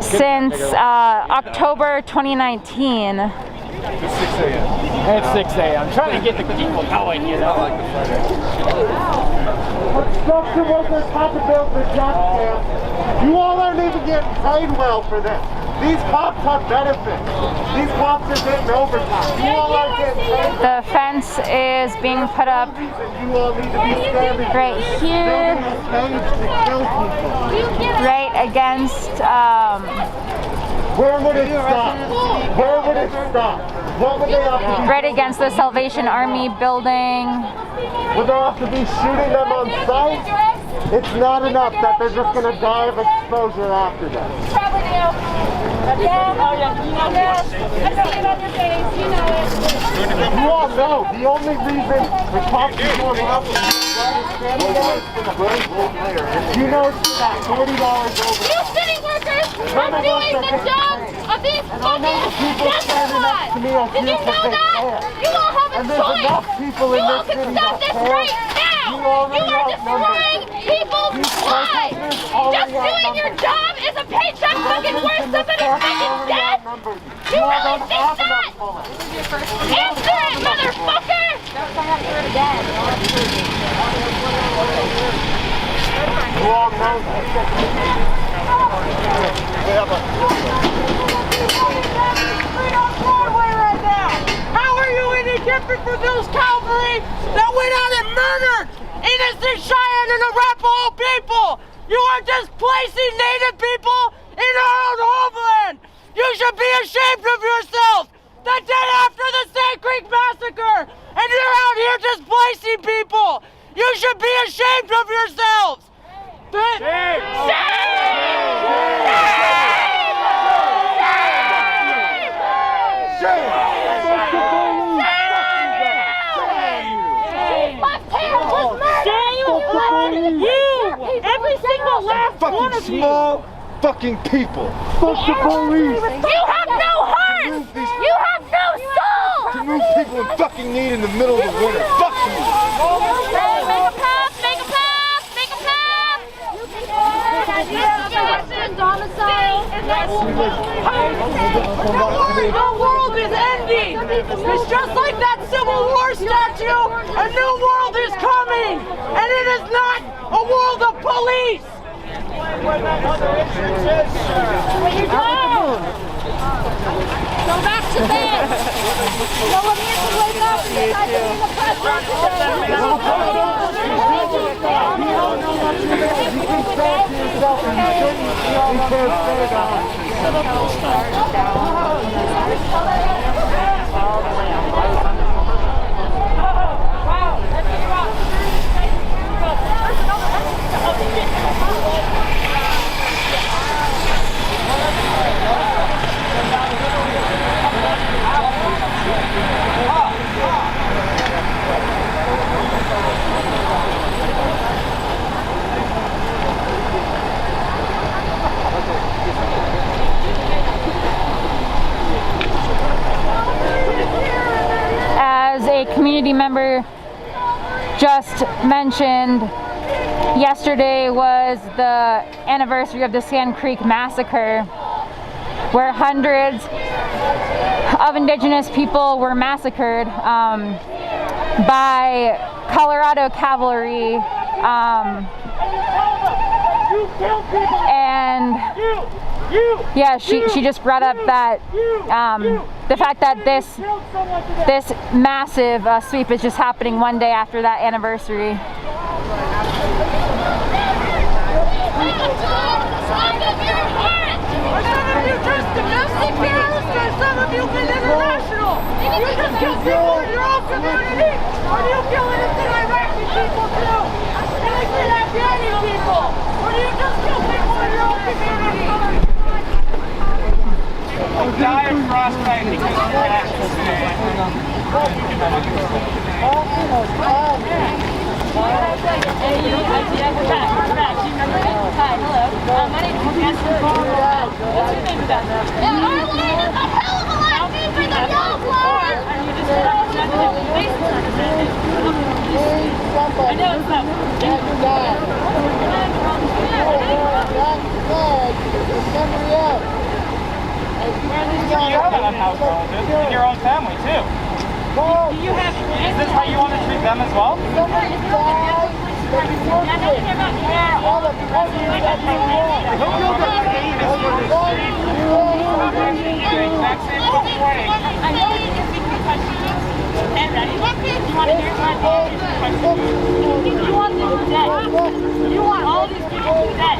since October 2019. It's 6 a.m. It's 6 a.m. I'm trying to get the people going, you know. Construction workers have to build the job camp. You all aren't even getting paid well for this. These cops have benefits. These cops are getting overtime. You all aren't getting paid. The fence is being put up You all need to be standing right here, building a stage to kill people. right against Where would it stop? Where would it stop? What would they have to be? right against the Salvation Army building. Would they have to be shooting them on sight? It's not enough that they're just going to die of exposure after that. Probably do. Yeah, oh yeah, you know this. I see it on your face, you know it. You all know the only reason the cops are doing help is standing there for the break. You know it's that $40 over. You city workers are doing the job of these fucking Denver squads. Did you know that? You all have a choice. You all can stop this right now. You are destroying people's lives. Just doing your job is a paycheck fucking worth somebody's fucking dead. You really think that? Answer it, motherfucker! You all know How are you any different from those cavalry that went out and murdered innocent Cheyenne and Arapaho people? You are displacing Native people in our own homeland. You should be ashamed of yourself. The day after the Sand Creek Massacre, and you're out here displacing people. You should be ashamed of yourselves. Every single last one of you. Small fucking people. Fuck the police. You have no heart. You have no soul. To move people in fucking need in the middle of the winter. Fuck you. Make a path. Make a path. Make a path. The world is ending. It's just like that Civil War statue. A new world is coming, and it is not a world of police. Where you go? Go back to bed. No one needs to wake up because I've been in the press. just mentioned, yesterday was the anniversary of the Sand Creek Massacre, where hundreds of indigenous people were massacred by Colorado cavalry. And yeah, she just brought up that the fact that this massive sweep is just happening one day after that anniversary. Domestic terrorists or some of you been international? You just kill people in your own community, or do you kill innocent Iraqi people too? Innocent Afghani people, or do you just kill people in your own community? People die of frostbite because of your actions today. We're back. Do you remember me? Hi, hello. My name is Jessica. What's your name again? Our land is a hell of a lot deeper than y'all's land! Are you just representing the base representative? I know it's not. You have a house relative in your own family too. Do you have? Is this how you want to treat them as well? You want them dead. You want all these people dead.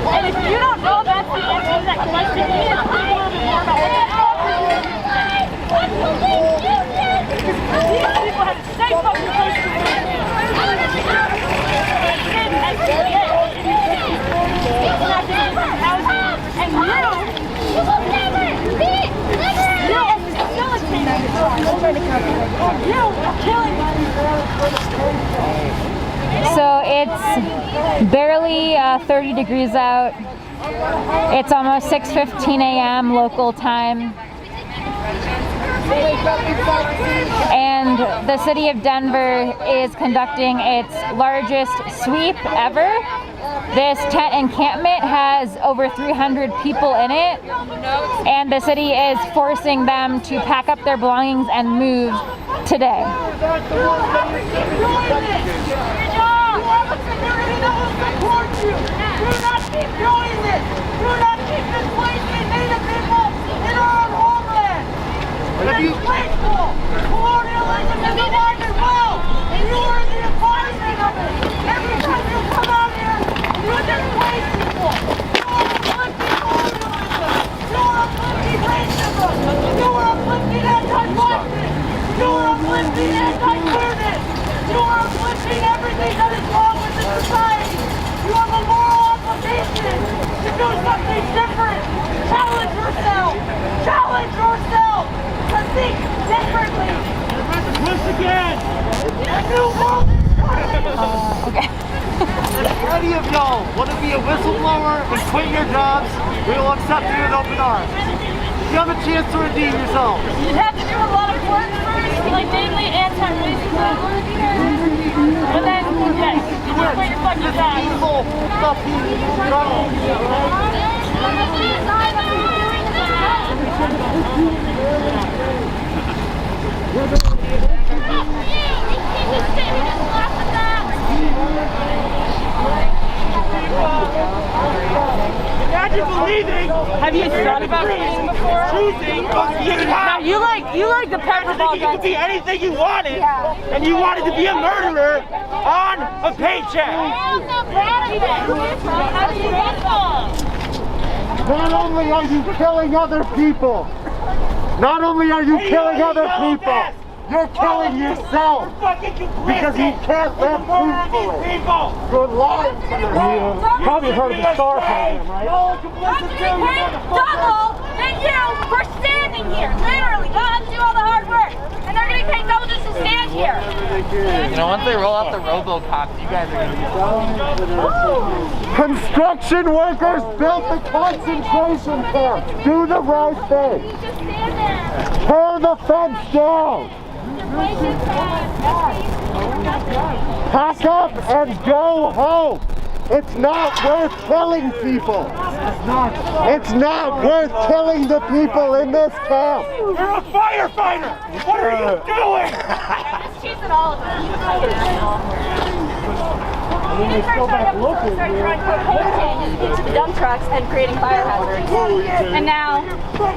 And if you don't know that's the answer to that question, you need to think a little bit more about these people have a safe fucking place to live. It's not giving them housing. And you are facilitating you are killing So it's barely 30 degrees out. It's almost 6:15 a.m. local time. And the city of Denver is conducting its largest sweep ever. This tent encampment has over 300 people in it, and the city is forcing them to pack up their belongings and move today. If you wasteful, colonialism is alive and well, and you are the embodiment of it. Every time you come out here, you just waste people. You are uplifting colonialism. You are uplifting racism. You are uplifting anti-blackness. You are uplifting anti-queerness. You are uplifting everything that is wrong with this society. You have a moral obligation to do something different. Challenge yourself. Challenge yourself. To think differently. Once again, a new world is coming. Okay. If any of y'all want to be a whistleblower and quit your jobs, we will accept you with open arms. You have a chance to redeem yourself. You'd have to do a lot of work first, like mainly anti-racism. And then, yes, you just quit your fucking job. Evil stuff Imagine believing. Have you thought about quitting before? Choosing. Now you like the pepper ball You could guns. be anything you wanted, and you wanted to be a murderer on a paycheck. Not only are you killing other people, not only are you killing other people, you're killing yourself because you can't live peacefully. You're lying to yourself. You probably heard of the STAR program, right? Double than you for standing here. Literally, go ahead and do all the hard work. And they're going to pay double just to stand here. You know, once they roll out the RoboCops, you guys are going to be Construction workers built the concentration camp. Do the right thing. Just stand there. Tear the fence down! Pack up and go home! It's not worth killing people! It's not worth killing the people in this camp! You're a firefighter! What are you doing? Just chasing all of them. And then they go back looking. Into the dump trucks and creating fire hazards. And now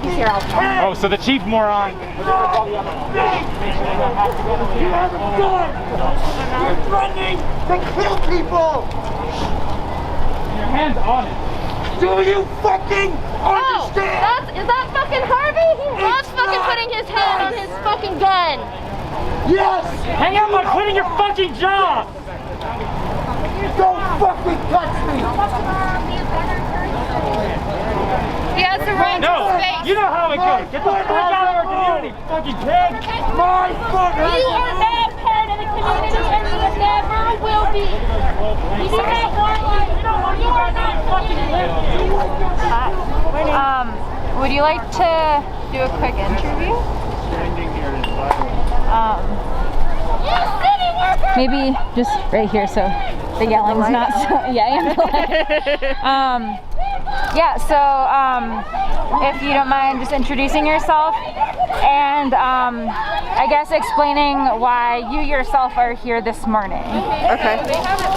he's here all the time. Oh, so the chief moron. You're threatening to kill people! Your hand's on it. Do you fucking understand? Is that fucking Harvey? He loves fucking putting his hand on his fucking gun. Yes! Hang up on quitting your fucking job! Don't fucking touch me! He has the right No! to space. You know how it goes! Get the fuck out of our community, fucking pig! My fucking... You are not part of the community and you never will be. You do not want one. You are not fucking living. Would you like to do a quick interview? Maybe just right here so the yelling's not so, yeah, yeah, so if you don't mind just introducing yourself and I guess explaining why you yourself are here this morning. Okay,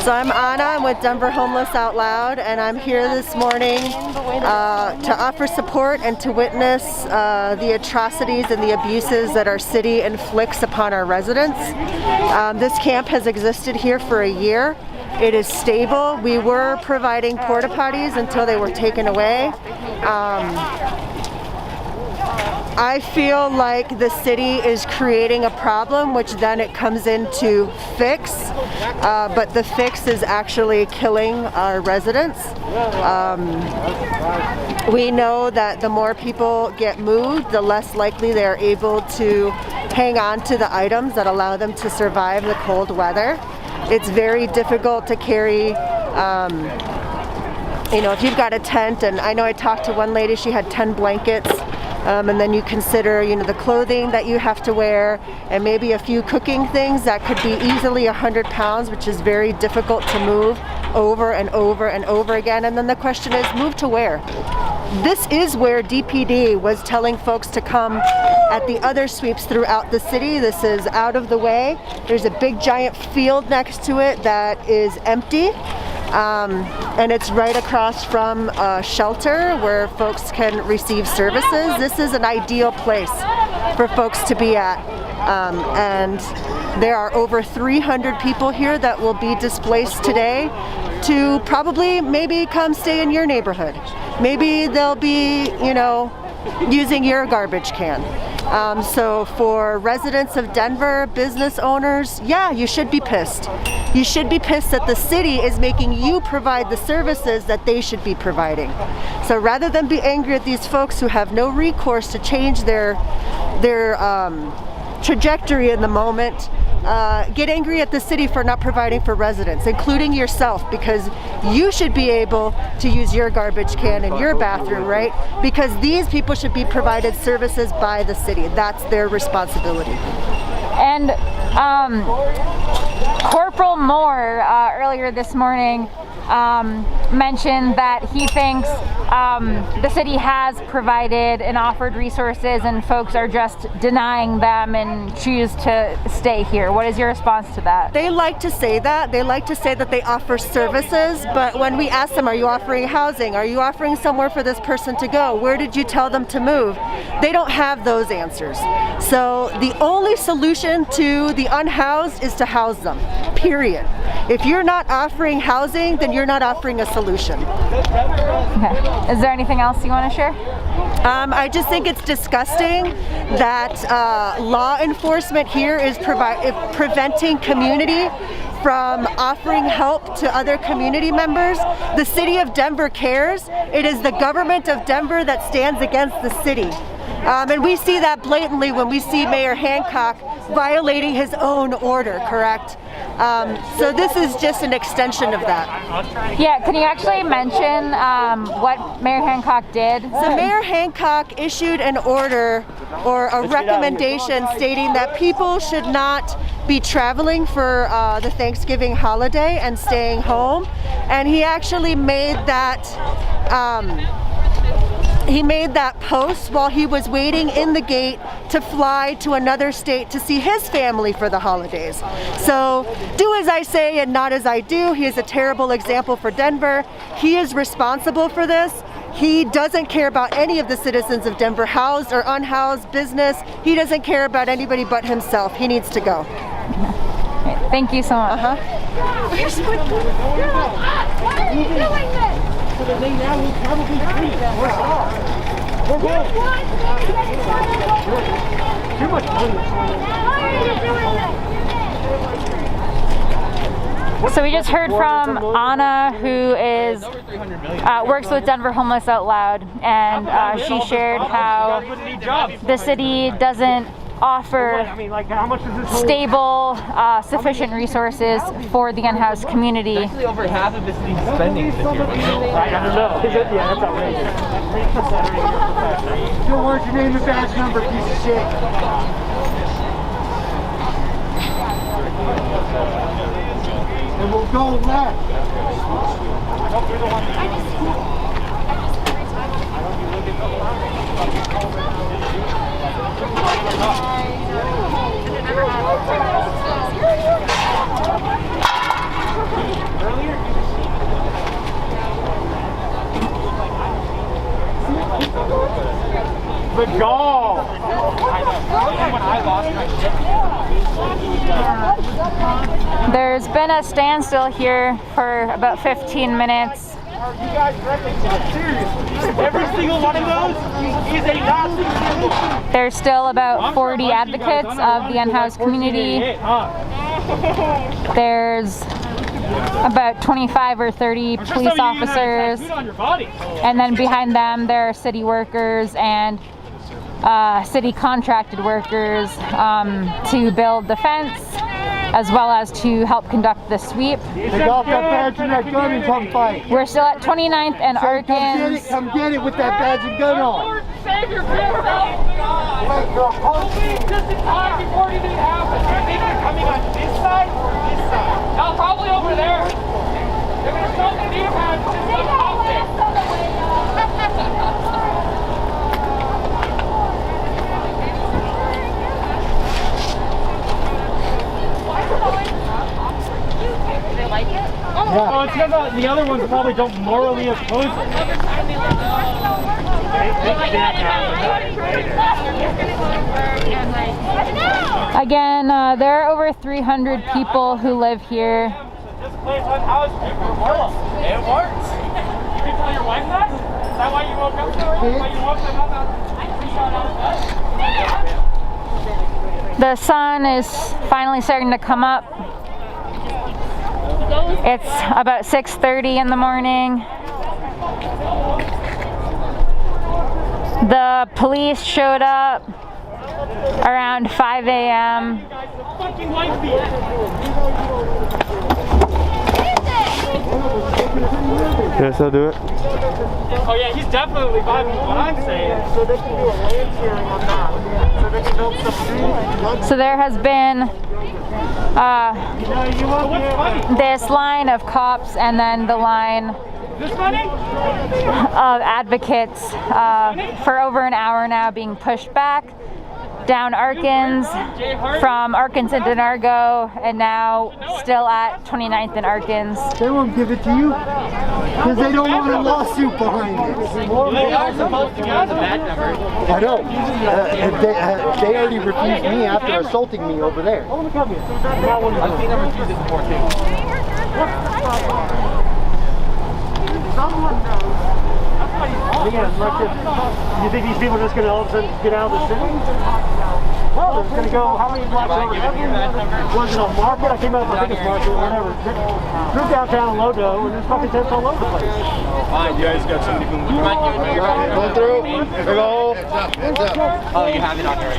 so I'm Anna, I'm with Denver Homeless Out Loud, and I'm here this morning to offer support and to witness the atrocities and the abuses that our city inflicts upon our residents. This camp has existed here for a year. It is stable. We were providing porta potties until they were taken away. I feel like the city is creating a problem, which then it comes in to fix, but the fix is actually killing our residents. We know that the more people get moved, the less likely they're able to hang on to the items that allow them to survive the cold weather. It's very difficult to carry, if you've got a tent, and I know I talked to one lady, she had 10 blankets, and then you consider, the clothing that you have to wear, and maybe a few cooking things that could be easily 100 pounds, which is very difficult to move over and over and over again. And then the question is, move to where? This is where DPD was telling folks to come at the other sweeps throughout the city. This is out of the way. There's a big giant field next to it that is empty. And it's right across from a shelter where folks can receive services. This is an ideal place for folks to be at. And there are over 300 people here that will be displaced today to probably maybe come stay in your neighborhood. Maybe they'll be, using your garbage can. So for residents of Denver, business owners, yeah, you should be pissed. You should be pissed that the city is making you provide the services that they should be providing. So rather than be angry at these folks who have no recourse to change their trajectory in the moment, get angry at the city for not providing for residents, including yourself, because you should be able to use your garbage can in your bathroom, right? Because these people should be provided services by the city. That's their responsibility. And Corporal Moore earlier this morning mentioned that he thinks the city has provided and offered resources and folks are just denying them and choose to stay here. What is your response to that? They like to say that. They like to say that they offer services, but when we ask them, are you offering housing? Are you offering somewhere for this person to go? Where did you tell them to move? They don't have those answers. So the only solution to the unhoused is to house them, period. If you're not offering housing, then you're not offering a solution. Okay. Is there anything else you want to share? I just think it's disgusting that law enforcement here is preventing community from offering help to other community members. The city of Denver cares. It is the government of Denver that stands against the city. And we see that blatantly when we see Mayor Hancock violating his own order, correct? So this is just an extension of that. Yeah, can you actually mention what Mayor Hancock did? So Mayor Hancock issued an order or a recommendation stating that people should not be traveling for the Thanksgiving holiday and staying home. And he actually made that post while he was waiting in the gate to fly to another state to see his family for the holidays. So do as I say and not as I do. He is a terrible example for Denver. He is responsible for this. He doesn't care about any of the citizens of Denver, housed or unhoused, business. He doesn't care about anybody but himself. He needs to go. Thank you so much. Why are you doing this? So that now we probably free. We're good. Too much money. Why are you doing this? So we just heard from Anna, who is works with Denver Homeless Out Loud, and she shared how the city doesn't offer stable, sufficient resources for the unhoused community. Actually, over half of the city's spending this year. I don't know. Yeah, that's outrageous. Don't worry, your name and badge number, piece of shit. And we'll go left. The goal! There's been a standstill here for about 15 minutes. You guys reckon seriously? Every single one of those is a Nazi symbol. There's still about 40 advocates of the unhoused community. There's about 25 or 30 police officers, and then behind them there are city workers and city contracted workers to build the fence, as well as to help conduct the sweep. Take off that badge and that gun and come fight. We're still at 29th and Arkins. Come get it with that badge and gun on. Save your kids out! Just in time before anything happens. You think they're coming on this side or this side? No, probably over there. They're going to show the new pads just to pop it. They like it? Oh, it's because the other ones probably don't morally oppose it. Again, there are over 300 people who live here. This place unhoused people. It works. You can tell your wife that? Is that why you woke up so early? Why you woke them up out of bed? The sun is finally starting to come up. It's about 6:30 in the morning. The police showed up around 5 a.m. Yes, I'll do it. Oh yeah, he's definitely vibing with what I'm saying. So they can do a land sharing on that. So they can build some food. So there has been this line of cops and then the line of advocates for over an hour now being pushed back down Arkins, from Arkins into Nargo, and now still at 29th and Arkins. They won't give it to you because they don't want a lawsuit behind it. They are supposed to give us a badge number. I know. They already refused me after assaulting me over there. I've seen them refuse it before too. Someone knows. You think these people are just going to all of a sudden get out of the city? Well, it's going to go, how many blocks over? Was it a market? I came out of the biggest market or whatever. Through downtown Lodo, and there's fucking tents all over the place. Fine, you guys got somebody from Going through. Hello. Oh, you have it on there.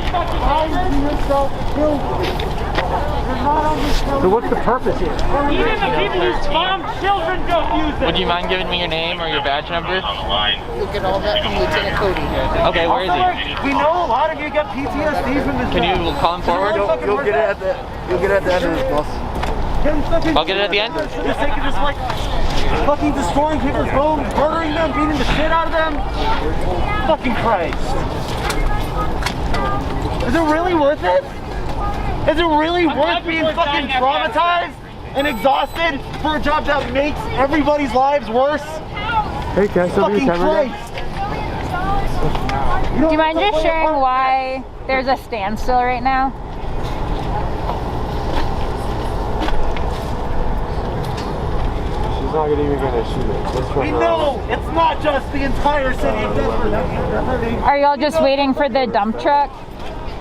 So what's the purpose here? Even the people whose mom children don't use it. Would you mind giving me your name or your badge number? You'll get all that from Lieutenant Cody. Okay, where is he? We know a lot of you get PTSD from this. Can you call him forward? You'll get it at the end of this, boss. I'll get it at the end? For the sake of just like fucking destroying people's homes, murdering them, beating the shit out of them. Fucking Christ. Is it really worth it? Is it really worth being fucking traumatized and exhausted for a job that makes everybody's lives worse? Hey, can I still be Fucking a camera guy? Christ. Do you mind just sharing why there's a standstill right now? She's not even gonna shoot it. Let's We know it's not just the entire city of Denver that they're hurting. Are y'all just waiting for the dump truck?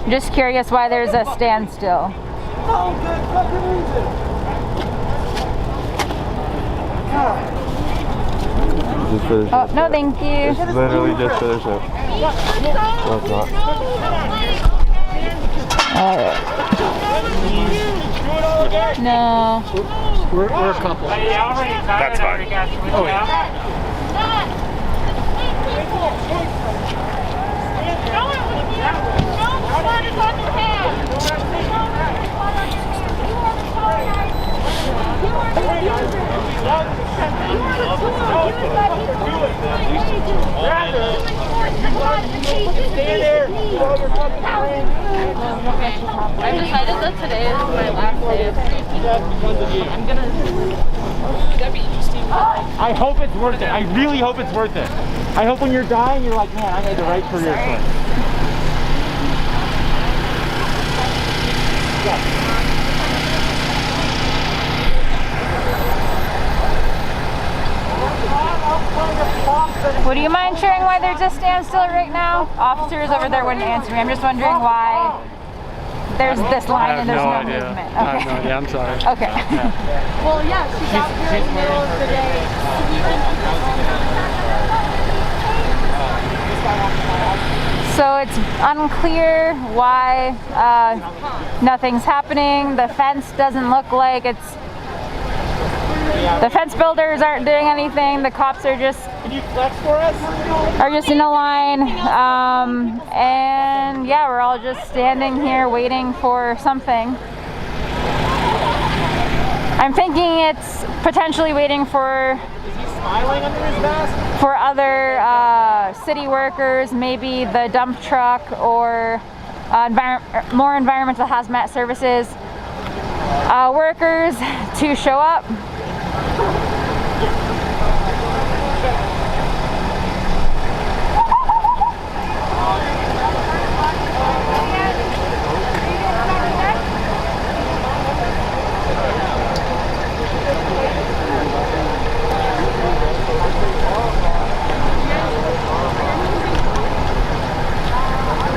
Just curious why there's a standstill. No good fucking reason. God. Just for the show. Oh, no thank you. It's literally just for the show. No, it's not. Alright. No. We're a couple. That's fine. Oh, yeah. I decided that today is my last day of safety. I'm gonna. That'd be interesting. I hope it's worth it. I really hope it's worth it. I hope when you're dying, you're like, man, I made the right career choice. Would you mind sharing why there's a standstill right now? Officers over there wouldn't answer me. I'm just wondering why there's this line and there's no movement. Okay. I have no idea. I'm sorry. Okay. Well, yeah, she's out here in the middle of the day So it's unclear why nothing's happening. The fence doesn't look like it's... The fence builders aren't doing anything. The cops are just... Can you flex for us? Are just in a line. And yeah, we're all just standing here waiting for something. I'm thinking it's potentially waiting for... Smiling under his mask? For other city workers, maybe the dump truck or more environmental hazmat services workers to show up.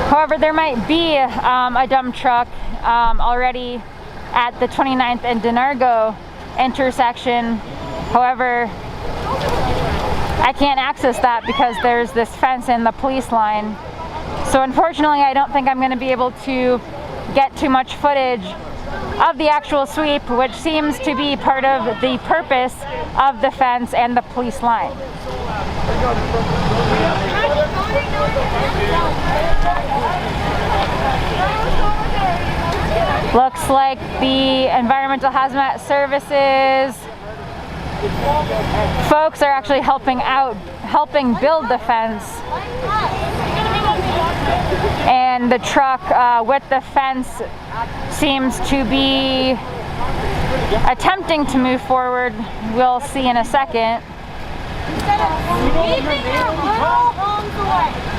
However, there might be a dump truck already at the 29th and Denargo intersection. However, I can't access that because there's this fence in the police line. So unfortunately, I don't think I'm going to be able to get too much footage of the actual sweep, which seems to be part of the purpose of the fence and the police line. Looks like the environmental hazmat services folks are actually helping build the fence. And the truck with the fence seems to be attempting to move forward. We'll see in a second.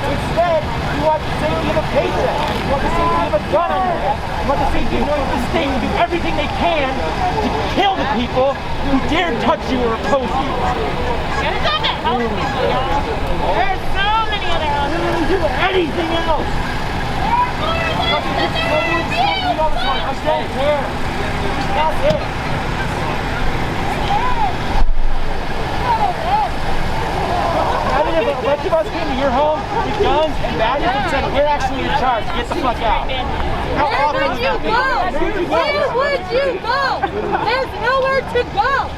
Instead, you want the safety of a patient. You want the safety of a gun owner. You want the safety of knowing the state will do everything they can to kill the people who dare touch you or oppose you. There's so many other Literally do anything else. I don't care. That's it. Imagine if a bunch of us came to your home with guns and badges and said, we're actually in charge, get the fuck out. How awful would that be? you go? There's nowhere to go.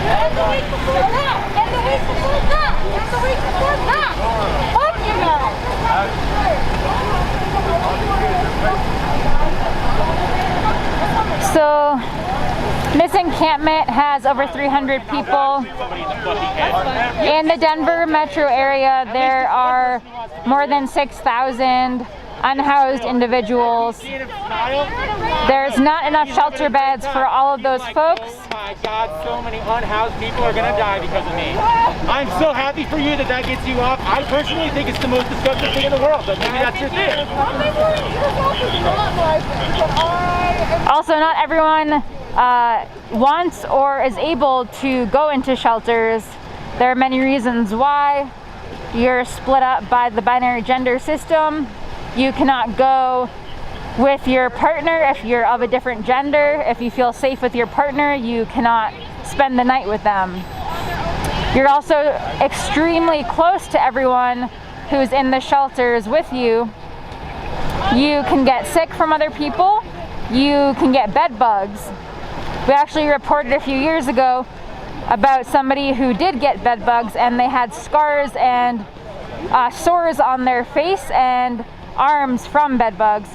And the week before that. And the week before that. And the week before that. Fuck you guys. So this encampment has over 300 people. In the Denver metro area, there are more than 6,000 unhoused individuals. There's not enough shelter beds for all of those folks. Oh my God, so many unhoused people are gonna die because of me. I'm so happy for you that that gets you off. I personally think it's the most disgusting thing in the world, but maybe that's your thing. Also, not everyone wants or is able to go into shelters. There are many reasons why. You're split up by the binary gender system. You cannot go with your partner if you're of a different gender. If you feel safe with your partner, you cannot spend the night with them. You're also extremely close to everyone who's in the shelters with you. You can get sick from other people. You can get bed bugs. We actually reported a few years ago about somebody who did get bed bugs, and they had scars and sores on their face and arms from bed bugs.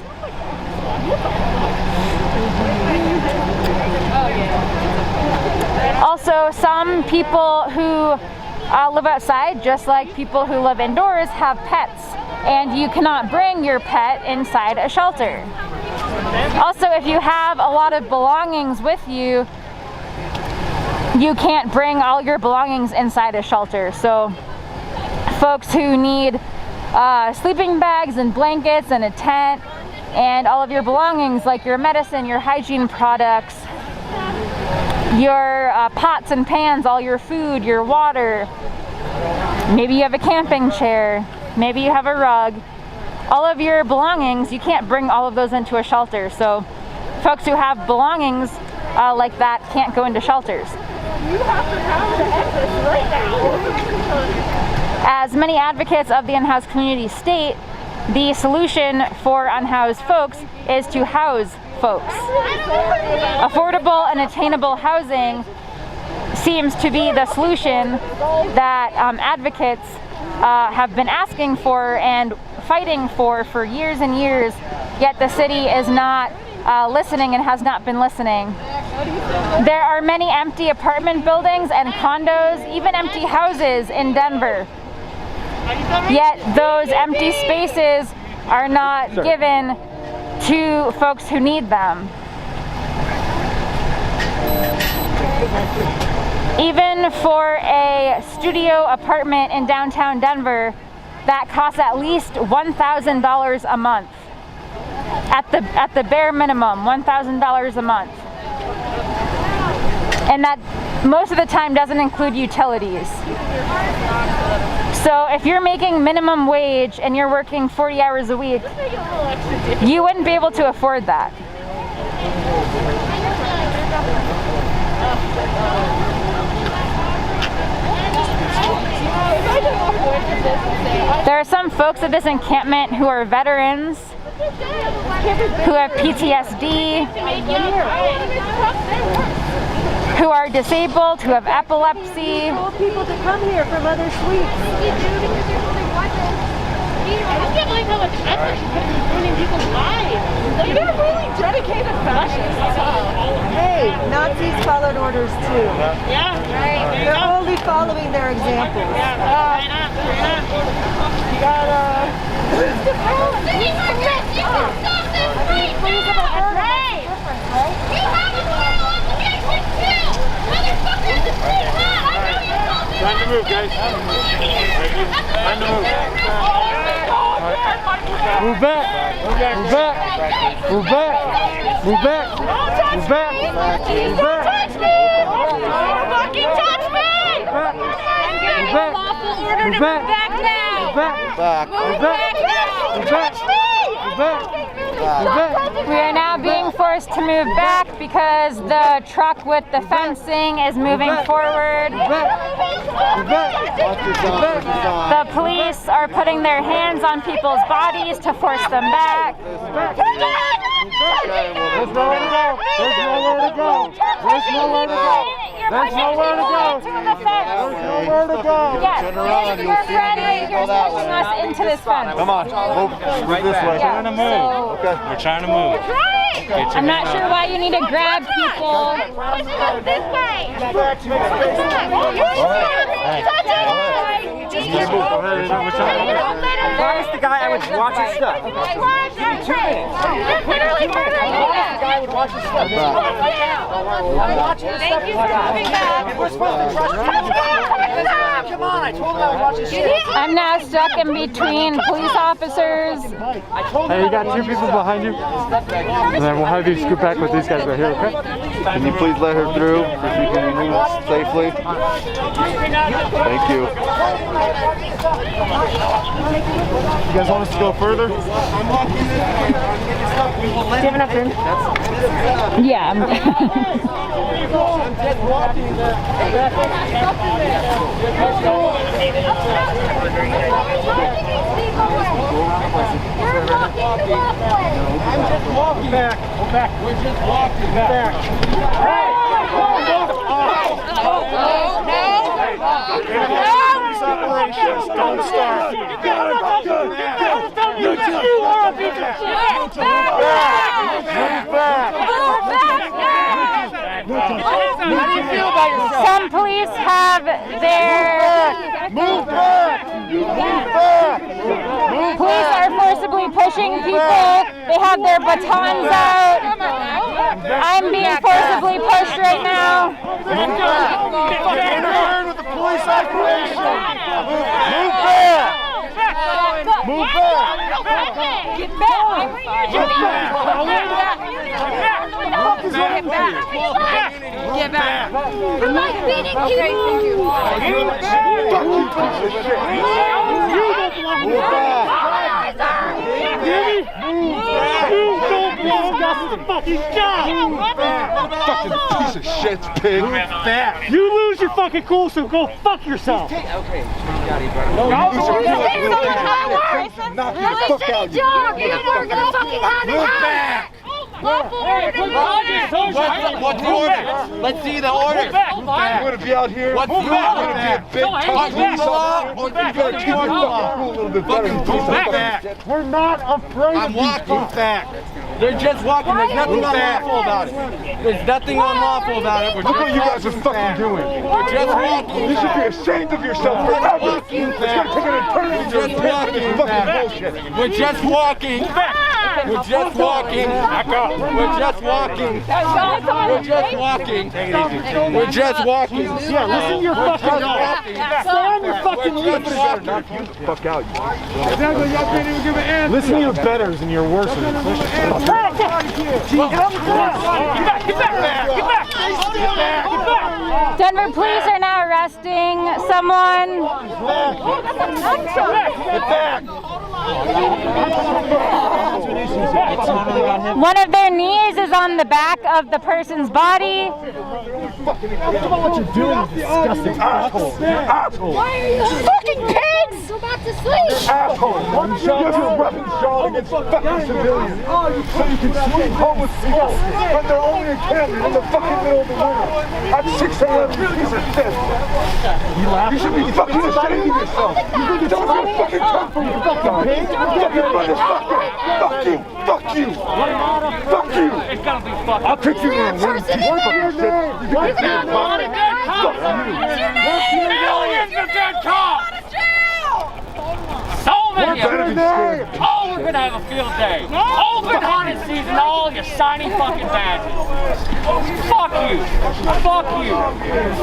Also, some people who live outside, just like people who live indoors, have pets, and you cannot bring your pet inside a shelter. Also, if you have a lot of belongings with you, you can't bring all your belongings inside a shelter. So folks who need sleeping bags and blankets and a tent and all of your belongings like your medicine, your hygiene products, your pots and pans, all your food, your water, maybe you have a camping chair, maybe you have a rug, all of your belongings, you can't bring all of those into a shelter. So folks who have belongings like that can't go into shelters. As many advocates of the unhoused community state, the solution for unhoused folks is to house folks. Affordable and attainable housing seems to be the solution that advocates have been asking for and fighting for years and years, yet the city is not listening and has not been listening. There are many empty apartment buildings and condos, even empty houses in Denver. Yet those empty spaces are not given to folks who need them. Even for a studio apartment in downtown Denver, that costs at least $1,000 a month. At the bare minimum, $1,000 a month. And that most of the time doesn't include utilities. So if you're making minimum wage and you're working 40 hours a week, you wouldn't be able to afford that. There are some folks at this encampment who are veterans, who have PTSD, who are disabled, who have epilepsy. People to come here from other suites. I can't believe how much effort you put into ruining people's lives. You're really dedicated fascists. Hey, Nazis followed orders too. Yeah, right. They're only following their examples. You gotta... City for this! You can stop this right now! Right! We have a moral obligation too! Motherfuckers, it's pretty hot! I know you told me Time to move, guys. Time to move. Move back. Move back. Move back. Move back. Move back. Move back. Don't touch me! Don't fucking touch me! I'm getting a lawful order to move back now! Move back. Move back. Move back now! Don't touch me! We are now being forced to move back because the truck with the fencing is moving forward. The police are putting their hands on people's bodies to force them back. There's nowhere to go. There's nowhere to go. There's nowhere to go. There's nowhere to go. There's nowhere to go. Yes, your friend right here is pushing us into this fence. Come on, move this way. Yeah, We're trying to move. Okay. We're trying to move. I'm not sure why you need to grab people. This way. Promise the guy I would watch his stuff. Literally murdering you. I would watch his stuff. Thank you for coming back. We're supposed to trust you. Come on, I told him I would watch his stuff. I'm now stuck in between police officers. Hey, you got two people behind you. And then we'll have you scoot back with these guys right here, okay? Can you please let her through so she can move safely? Thank you. You guys want us to go further? Do you have enough room? Yeah. I'm just walking back. Go back. We're just walking back. Police operations don't start. Some police have their... Move back! Move back! Police are forcibly pushing people. They have their batons out. I'm being forcibly pushed right now. Interfering with the police operation! Move back! Move back! Get back! Get back. I'm not beating you. Fucking piece of shit, pig! You lose your fucking cool, so go fuck yourself. Knock the fuck out of you! Move back! What's the order? Let's see the order. You want to be out here? What's the order? You want to be a big tough police officer? Or you got to keep your fucking cool a little bit better than police officers? We're not afraid of Walking back. They're just walking. There's nothing unlawful about it. There's nothing unlawful about it. Look what you guys are fucking doing. We're just walking. You should be ashamed of yourself forever. It's going to take an eternity to repent for this fucking bullshit. We're just walking. We're just walking. We're just walking. We're just walking. We're just walking. Yeah, listen to your fucking Stay on your fucking lead. Knock you the fuck out. Listen to your betters and your worsters. Get back! Denver police are now arresting someone. Get back! One of their knees is on the back of the person's body. What you're doing is disgusting. Asshole. Asshole. Why are you fucking pigs? Go back to sleep. Asshole! You have your weapons drawn against fucking civilians so you can sweep homeless people when they're only encamped in the fucking middle of the winter at 6 a.m. You piece of shit! You should be fucking ashamed of yourself! You think it's only a fucking time for you fucking pig? Fucking motherfucker! Fuck you! Fuck you! Fuck you! It's gonna be fucking. I'll pick you in a win. You fucking shit! You What's can a dead cop? Millions of dead cops! So many of them. Oh, we're gonna have a field day. Open hunting season, all your shiny fucking badges. Fuck you. Fuck you.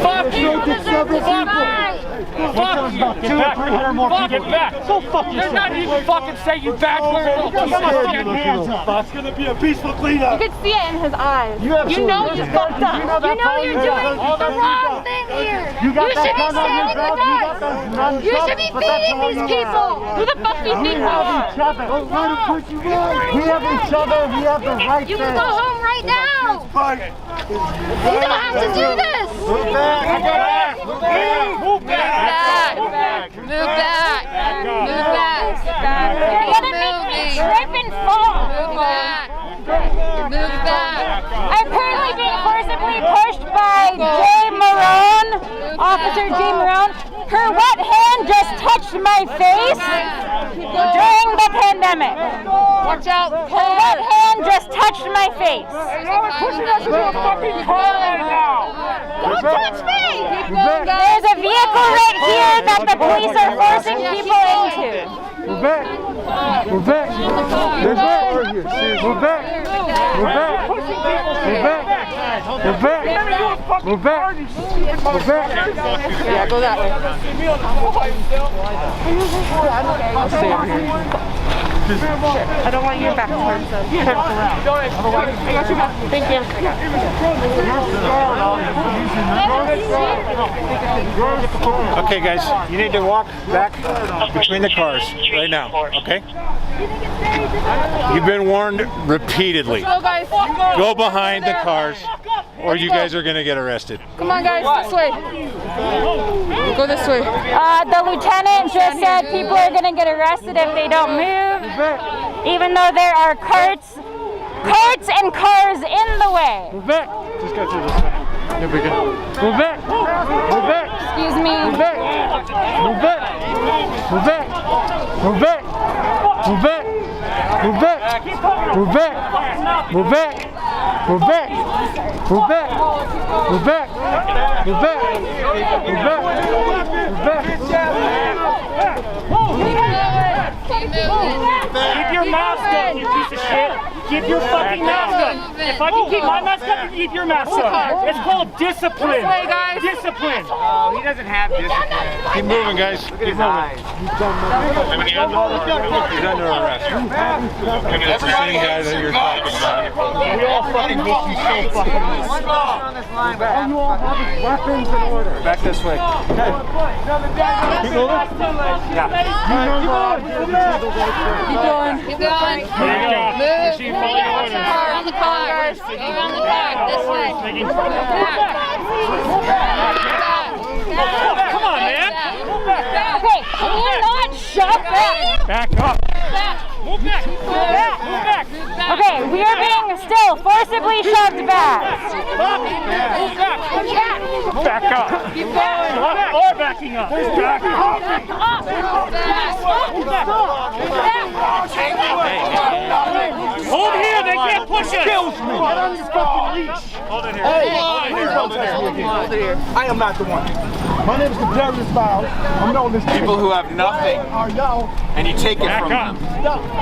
Fuck you. Fuck you. Fuck you. Get back. 300 more people. Get back. Go fuck yourself. They're not even fucking say you back. It's gonna be a peaceful cleanup. You can see it in his eyes. You know you fucked up. You know you're doing the wrong thing here. You got should that be gun on your standing belt, with you got us. those nuns You up, should be but that's feeding all these you people. have. Who the fuck do you think We you have are? each other. We have each other. We have the right You thing. can go home right now. You don't have to do this. Move back. Move back. Move back. Move back. Move back. You're gonna make me trip and fall. Move back. Move back. I'm currently being forcibly pushed by Jay Marone, Officer Jay Marone. Her wet hand just touched my face during the pandemic. Watch out. Her wet hand just touched my face. Pushing us into a fucking car right now. Don't touch me. Keep There's going, guys. a vehicle right here that the police are forcing people into. Move back. Move back. There's back. Move back. Move back. Move back. Move back. Move back. Move back. Yeah, go that way. I'll stay over here. I don't want your back turned, so turn around. I got your back. Thank you. Okay, guys, you need to walk back between the cars right now, okay? You've been warned repeatedly. Go, guys. Go behind the cars or you guys are going to get arrested. Come on, guys. This way. Go this way. The lieutenant just said people are going to get arrested if they don't move, even though there are carts and cars in the way. Move back. Just go through this way. Here we go. Move back. Move back. Excuse me. Move back. Move back. Move back. Move back. Move back. Move back. Move back. Move back. Move back. Move back. Move back. Move back. Move back. Move back. Keep your mask up, you piece of shit. Keep your fucking mask up. If I can keep my mask up, you can keep your mask up. It's called discipline. Discipline. Oh, he doesn't have discipline. Keep moving, guys. Keep moving. He's under arrest. That's the same guy that you're talking about. We all fucking hate you so fucking much. All you all have is weapons and order. Back this way. Keep moving? Yeah. You know the law. Keep going. Keep going. Move. On the car. Go on the car. This way. Come on, man. Okay, can you not shut up? Back up. Move back. Move back. Okay, we are being still forcibly shoved back. Move back. Back up. Keep going. Or backing up. Back up. Hold here. They can't push us. Get on your fucking leash. Hold it here. Hey, please don't touch me again. I am not the one. My name is Darius Miles. I'm known as People who have nothing, and you take it from them.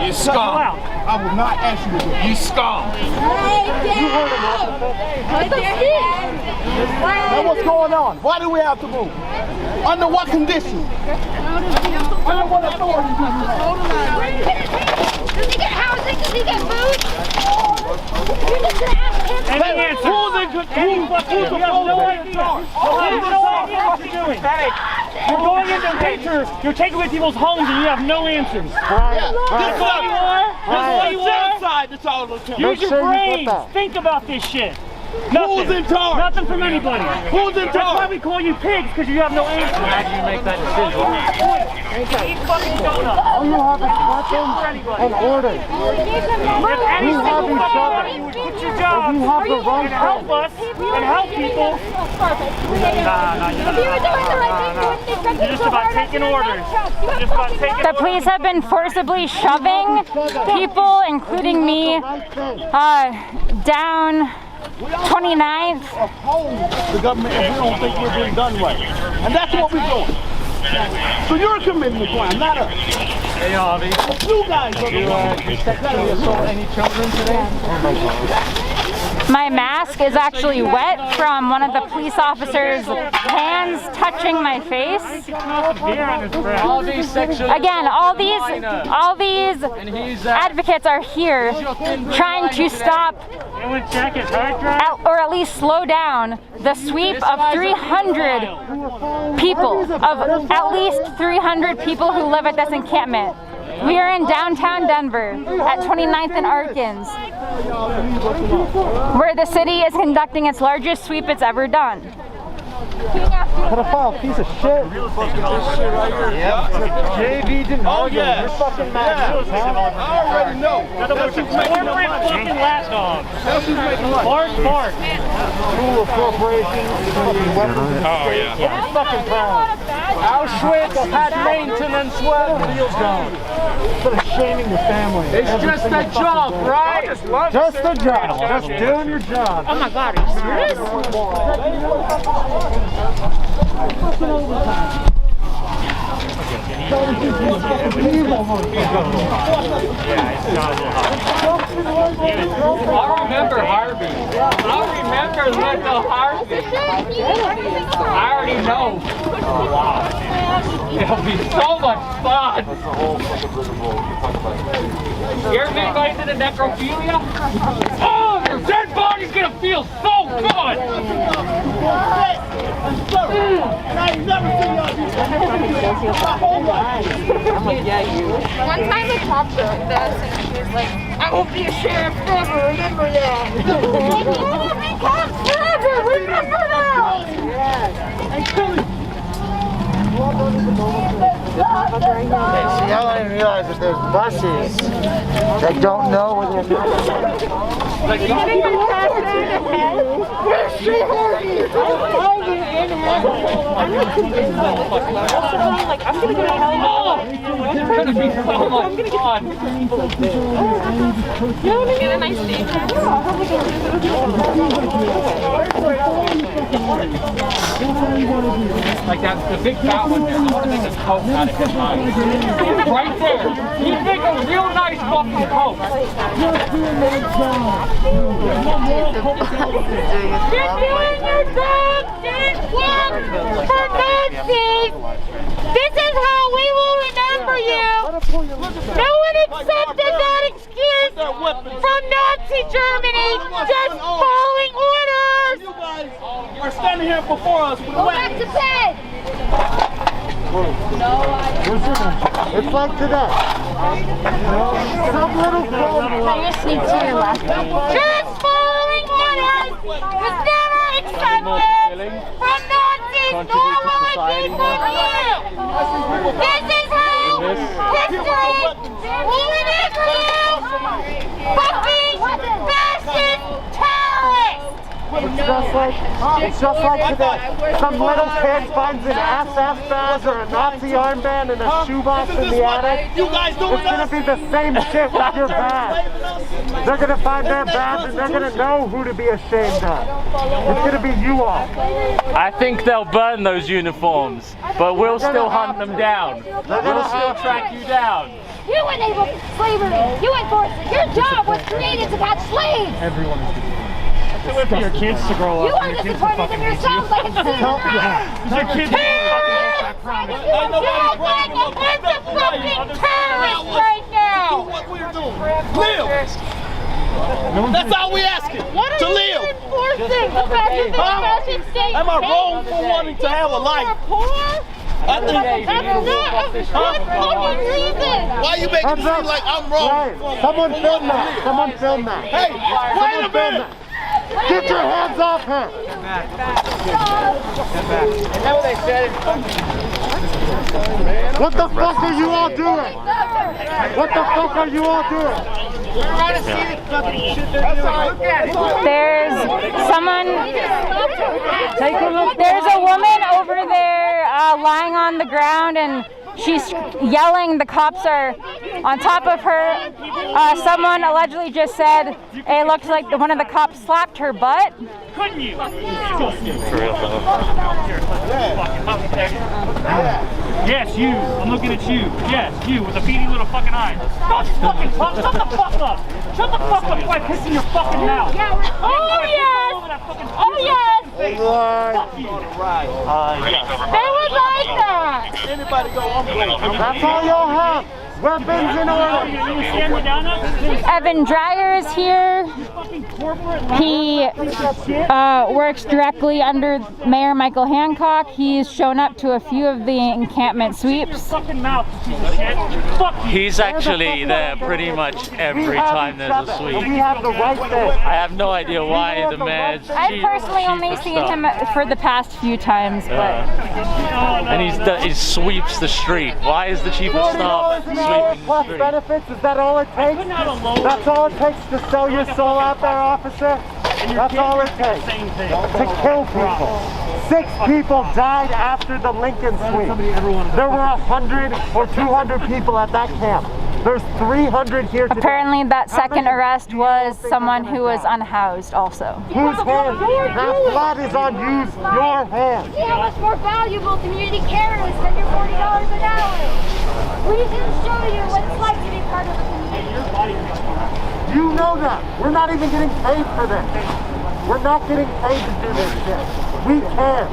You scum. I will not ask you to do it. You scum. You heard him. Now what's going on? Why do we have to move? Under what conditions? Under what authority do you have? Does he get housing? Does he get food? You're just gonna ask him. Any answer? Who's the no idea. What you're doing. You're going into nature. You're taking away people's homes and you have no answers. This is what you are. This is what you are. Use your brain. Think about this shit. Nothing. Who's in charge? Nothing from anybody. Who's in charge? That's why we call you pigs, because you have no answers. How do you make that decision? Eat fucking donuts. All you have is weapons and orders. If any You have single each other. fucking would quit your job You have the right and help us and help people. Nah, you're just about taking orders. You're just about taking The police have been forcibly shoving people, including me, down 29th. Oppose the government if we don't think we're being done right. And that's what we're doing. So you're committing the crime, not us. Hey, Harvey. You guys are the ones. Did you assault any children today? My mask is actually wet from one of the police officers' hands touching my face. All these sexual Again, all these advocates are here trying to stop or at least slow down the sweep of 300 people, of at least 300 people who live at this encampment. We are in downtown Denver at 29th and Arkins, where the city is conducting its largest sweep it's ever done. Pedophile piece of shit. JV didn't argue. You're fucking mad. I already know. Corporate fucking lapdog. Bark. Rule of corporations. Oh, yeah. I'm fucking proud. Auschwitz had maintenance wheels going. Instead of shaming your family. It's just a job, right? Just a job. Just doing your job. Oh my God, are you serious? I remember Harvey. I remember little Harvey. I already know. Wow. It'll be so much fun. You ever been invited to the necrophilia? Oh, your dead body's gonna feel so good. One time I talked to her this and she was like, I won't be a sheriff forever, remember that. You won't be cops forever, remember that. See, I didn't realize that there's buses that don't know where they're going. I'm gonna go to hell. It's gonna be so much fun. You want to get a nice steak? Like that, the big fat one there. I want to make a Coke out of his mind. Right there. He'd make a real nice fucking Coke. You're doing your job, did work for Nazis. This is how we will remember you. No one accepted that excuse from Nazi Germany, just following orders. You guys are standing here before us with a Go back to bed. It's like today. Some little Sneak to your left. Just following orders was never accepted from Nazis, nor will it be from you. This is how history will remember you. Fucking fascist terrorists. It's just like today. Some little kid finds an SS badge or a Nazi armband in a shoebox in the attic. You guys doing It's gonna be the same shit with your badge. They're gonna find their badge and they're gonna know who to be ashamed of. It's gonna be you all. I think they'll burn those uniforms, but we'll still hunt them down. We'll still track you down. You enabled slavery. You enforced it. Your job was created to catch slaves. Everyone is Wait for your kids to grow You are disappointed in yourselves. I can see it in your eyes. Your kids Terrorists! You sound like a bunch of fucking terrorists right now. what we're doing? Live! That's all we asking. What are to you live. enforcing? The fascist state. Am I wrong for wanting to have a life? I think That's not a good fucking reason. Why you making it seem like I'm wrong? Someone film that. Someone film that. Hey, wait a minute. Get your hands off her! Is that what they said? What the fuck are you all doing? What the fuck are you all doing? There's someone, there's a woman over there lying on the ground and She's yelling. The cops are on top of her. Someone allegedly just said it looks like one of the cops slapped her butt. Couldn't you? Yes, you. I'm looking at you. Yes, you with the beady little fucking eyes. Don't fucking talk. Shut the fuck up. Shut the fuck up before I piss in your fucking mouth. Oh yes! Oh yes! Fuck you. They would like that! Anybody go, I'm going. That's all y'all have. Weapons in order. You stand me down now? Evan Dreyer is here. He works directly under Mayor Michael Hancock. He's shown up to a few of the encampment sweeps. He's actually there pretty much every time there's a sweep. We have the right thing. I have no idea why the mayor's I've personally only seen him for the past few times, but and he sweeps the street. Why is the chief of staff sweeping the Plus street? benefits, is that all it takes? That's all it takes to sell your soul out there, officer? That's all it takes. To kill people. 6 people died after the Lincoln sweep. There were 100 or 200 people at that camp. There's 300 here today. apparently that second arrest was someone who was unhoused also. Whose hands? That blood is on your hands. See how much more valuable community care is than your $40 an hour. We can show you what it's like to be part of a community. You know that. We're not even getting paid for this. We're not getting paid to do this shit. We can.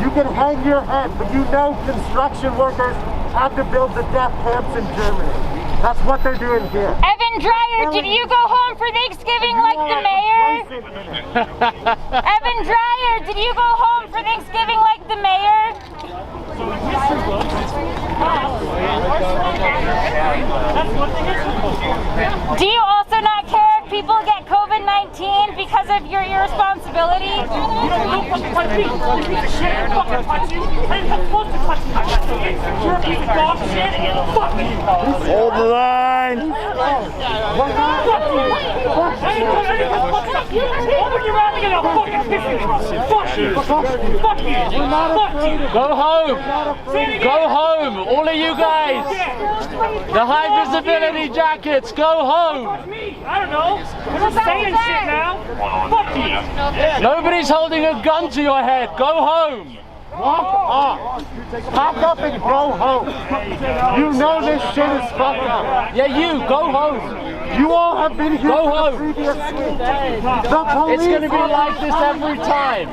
You can hang your head, but you know construction workers had to build the death camps in Germany. That's what they're doing here. Evan Dreyer, did you go home for Thanksgiving like the mayor? Evan Dreyer, did you go home for Thanksgiving like the mayor? Do you also not care if people get COVID-19 because of your irresponsibility? Hold the line. Open your mouth and I'll fucking piss you. Fuck you. Fuck you. Fuck you. Go home. Go home, all of you guys. The high visibility jackets, go home. I don't know. We're saying shit now. Fuck you. Nobody's holding a gun to your head. Go home. Walk off. Pack up and go home. You know this shit is fucked up. Yeah, you, go home. You all have been here Go for home. the previous week. The police It's going to be like this every time.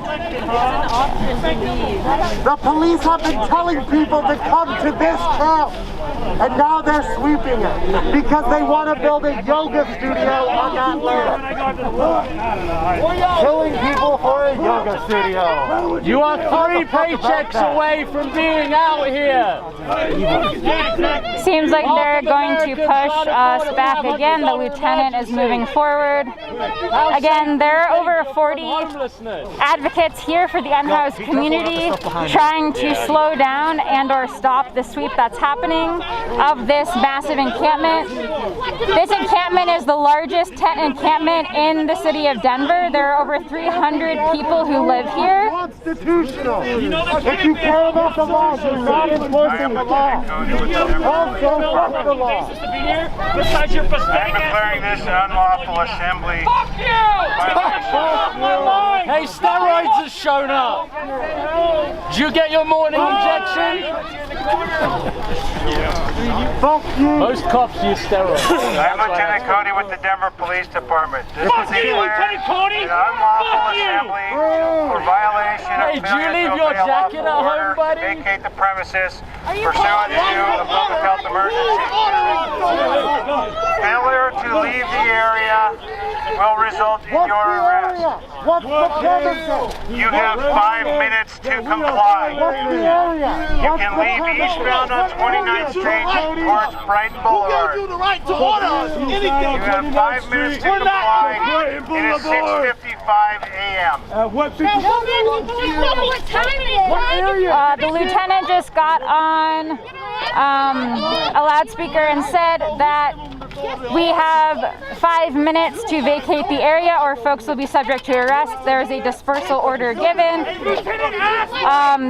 The police have been telling people to come to this camp, and now they're sweeping it because they want to build a yoga studio on that land. Killing people for a yoga studio. You are 3 paychecks away from being out here. Seems like they're going to push us back again. The lieutenant is moving forward. Again, there are over 40 advocates here for the unhoused community trying to slow down and or stop the sweep that's happening of this massive encampment. This encampment is the largest tent encampment in the city of Denver. There are over 300 people who live here. Constitutional. If you care about the law, you're not enforcing the law. Also, fuck the law. Besides your pathetic I'm declaring this an unlawful assembly. Fuck you! Hey, steroids has shown up. Did you get your morning injection? Fuck you. Most cops use steroids. I'm Lieutenant Cody with the Denver Police Department. This Fuck is you, Lieutenant Cody! an unlawful Fuck you! assembly for violation of Hey, do you leave your jacket at home, buddy? Vacate the premises pursuant to a public health emergency. Failure to leave the area will result in What's your the arrest. area? What's the premises? You have 5 minutes to comply. What's the area? You can leave eastbound on 29th Street towards Brighton Boulevard. the right to order us. You have 5 minutes to comply. It is 6:55 a.m. What time it is? The lieutenant just got on a loudspeaker and said that we have 5 minutes to vacate the area or folks will be subject to arrest. There's a dispersal order given.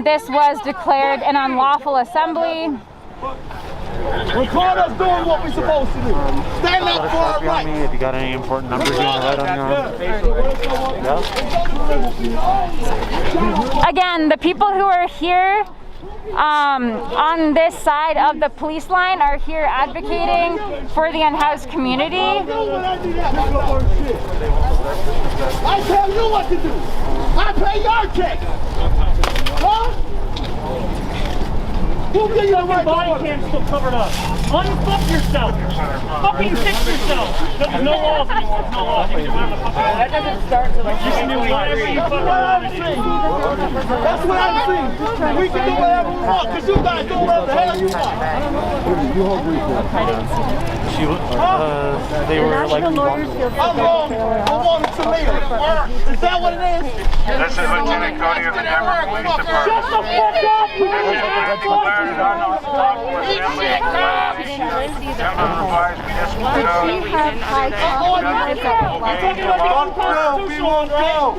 This was declared an unlawful assembly. We're calling us doing what we're supposed to do. Stand up for our rights. If you got any important numbers you want to write on your Again, the people who are here on this side of the police line are here advocating for the unhoused community. I tell you what to do. I pay your check. Huh? Who give you the right body cam's still covered up. Unfuck yourself. Fucking fix yourself. There's no laws anymore. No laws. You can run the fucking that doesn't start to like you can do whatever you fucking want to do. That's what I'm saying. We can do whatever we want because you guys do whatever the hell you want. they were like I'm wrong. I wanted tomatoes. Is that what it is? This is Lieutenant Cody of the Denver Police Department. Shut the fuck up! Unauthorized municipal code.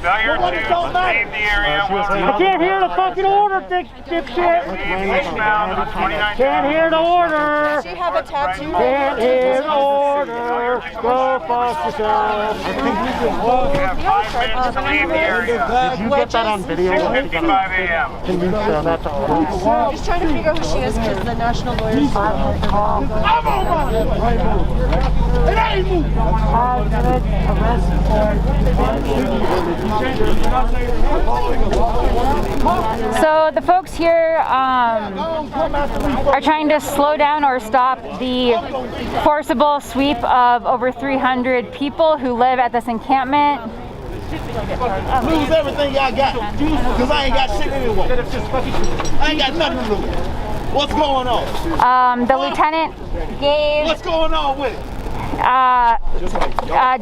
Failure to leave the area will I can't hear the fucking order, dipshit. eastbound on 29th. Can't hear the order. Does she have a tattoo? Can't hear the order. Go fuck yourself. You have 5 minutes to leave the area. Did you get that on video? 6:55 a.m. Can you show that to all? I'm just trying to figure out who she is because the national lawyers. I'm over it. It ain't moving. So the folks here are trying to slow down or stop the forcible sweep of over 300 people who live at this encampment. Lose everything y'all got because I ain't got shit anyway. I ain't got nothing to lose. What's going on? The lieutenant gave What's going on with it?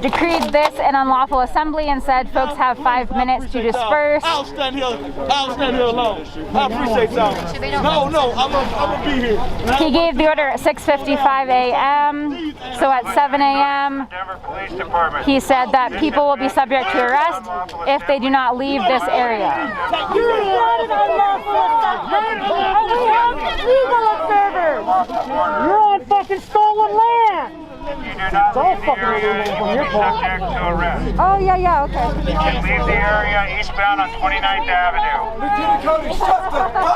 decreed this an unlawful assembly and said folks have 5 minutes to disperse. I'll stand here alone. I appreciate y'all. No, I'm gonna be here. He gave the order at 6:55 a.m. So at 7 a.m. Denver Police Department. he said that people will be subject to arrest if they do not leave this area. You're not an unlawful assembly. We have legal observers. You're on fucking stolen land. You do not leave the area, you will be subject to arrest. Oh, yeah, okay. You can leave the area eastbound on 29th Avenue.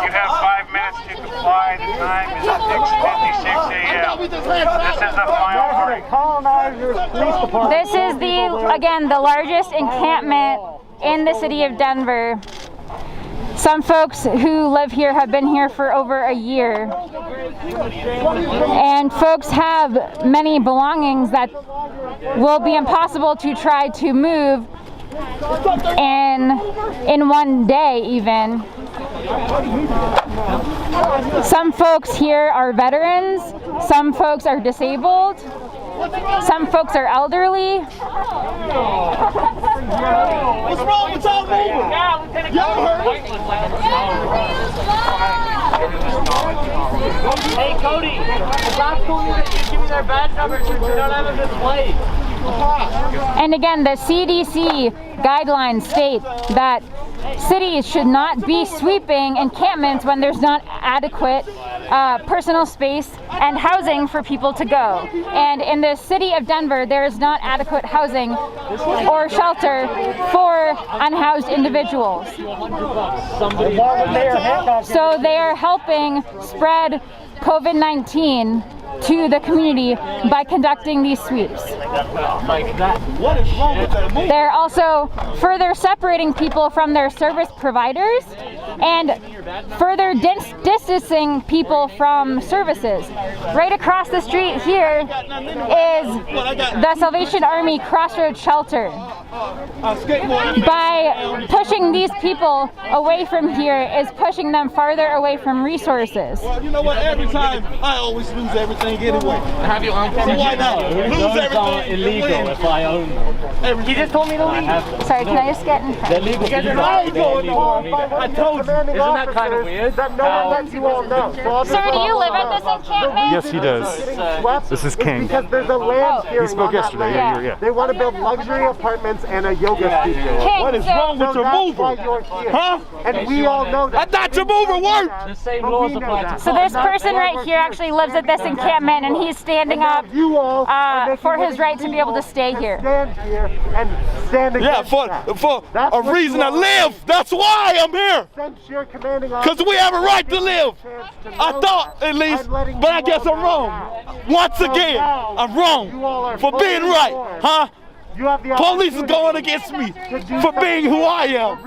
You have 5 minutes to comply. The time is 6:56 a.m. This is the final warning. This is the largest encampment in the city of Denver. Some folks who live here have been here for over a year. And folks have many belongings that will be impossible to try to move in one day even. Some folks here are veterans, some folks are disabled, some folks are elderly. What's wrong with y'all moving? Y'all heard it? Hey Cody, the cops told me that you give me their badge numbers since we don't have them displayed. And again, the CDC guidelines state that cities should not be sweeping encampments when there's not adequate personal space and housing for people to go. And in the city of Denver, there is not adequate housing or shelter for unhoused individuals. So they are helping spread COVID-19 to the community by conducting these sweeps. What is wrong with that move? They're also further separating people from their service providers and further distancing people from services. Right across the street here is the Salvation Army Crossroads shelter. By pushing these people away from here is pushing them farther away from resources. Well, you know what? Every time I always lose everything anyway. Have you owned So why not? Lose everything. illegal if I own them. He just told me to leave. Sorry, can I just get in front? They're legal. I ain't going nowhere. I told you. Isn't that kind of weird? That no one lets you all know. Sir, do you live at this encampment? Yes, he does. This is King. Because there's a land hearing He spoke on that yesterday. land. Yeah. They want to build luxury apartments and a yoga studio. What is wrong with your mover? Huh? And we all know that. I thought your mover worked. The same laws apply to So this person right here actually lives at this encampment, and he's standing up for his right to be able to stay here. Stand here and stand against for a reason to live. That's why I'm here. Because we have a right to live. I thought, at least, but I guess I'm wrong. Once again, I'm wrong for being right, huh? Police is going against me for being who I am.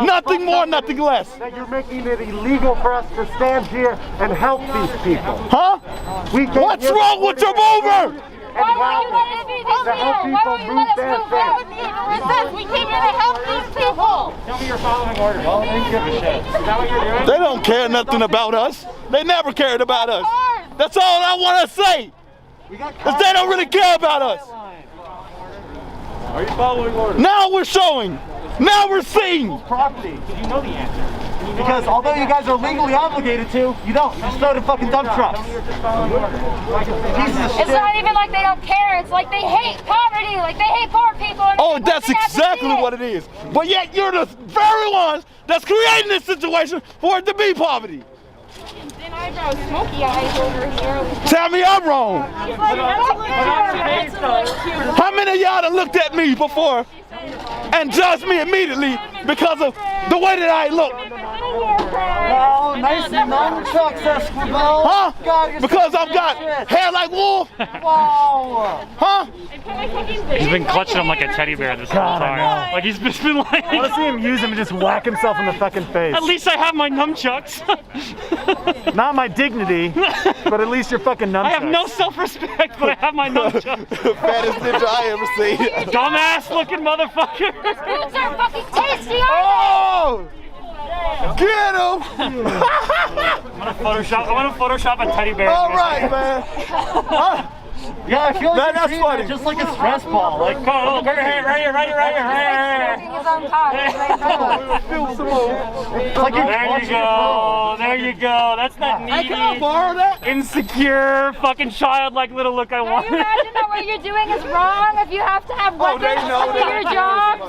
Nothing more, nothing less. That you're making it illegal for us to stand here and help these people. Huh? What's wrong with your mover? Why won't you let us be this here? Why won't you let us move out? We came here to help these people. Tell me you're following orders. Well, they give a shit. Is that what you're doing? They don't care nothing about us. They never cared about us. That's all I want to say. Because they don't really care about us. Are you following orders? Now we're showing. Now we're seeing. Property. You know the answer. Because although you guys are legally obligated to, you don't. You just throw it in fucking dump trucks. It's not even like they don't care. It's like they hate poverty. Like they hate poor people. Oh, that's exactly what it is. But yet you're the very ones that's creating this situation for it to be poverty. Thin eyebrows, smoky eyes over here. Tell me I'm wrong. How many of y'all done looked at me before and judged me immediately because of the way that I look? Wow, nice nunchucks, Escobar. Huh? Because I've got hair like wool? Wow. Huh? He's been clutching him like a teddy bear this whole time. Like he's just been like. I want to see him use him and just whack himself in the fucking face. At least I have my nunchucks. Not my dignity, but at least your fucking nunchucks. I have no self-respect, but I have my nunchucks. Fattest ninja I ever seen. Dumbass looking motherfucker. Spoons are fucking tasty, Oh! Get him! I'm gonna Photoshop a teddy bear. All right, man. Yeah, I feel like that's funny. just like a stress ball. Like, Come on, right here. Feel some more. There you go. That's that needy, Can I borrow that? insecure, fucking childlike little look I Can want. you imagine that what you're doing is wrong if you have to have weapons for your job?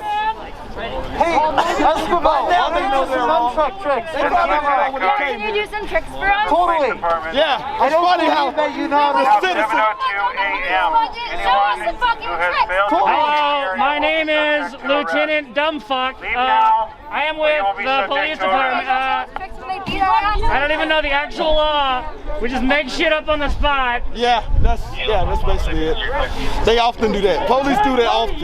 hey, Escobar, now they know their nunchuck tricks. Can you do some tricks for us? Totally. Yeah, I it's don't funny believe how that you know the how to citizen. 7:02 a.m. Show us the fucking tricks. Hello, my name is Lieutenant Dumbfuck. I am with the police department. I don't even know the actual law. We just make shit up on the spot. Yeah, that's basically it. They often do that. Police do that often.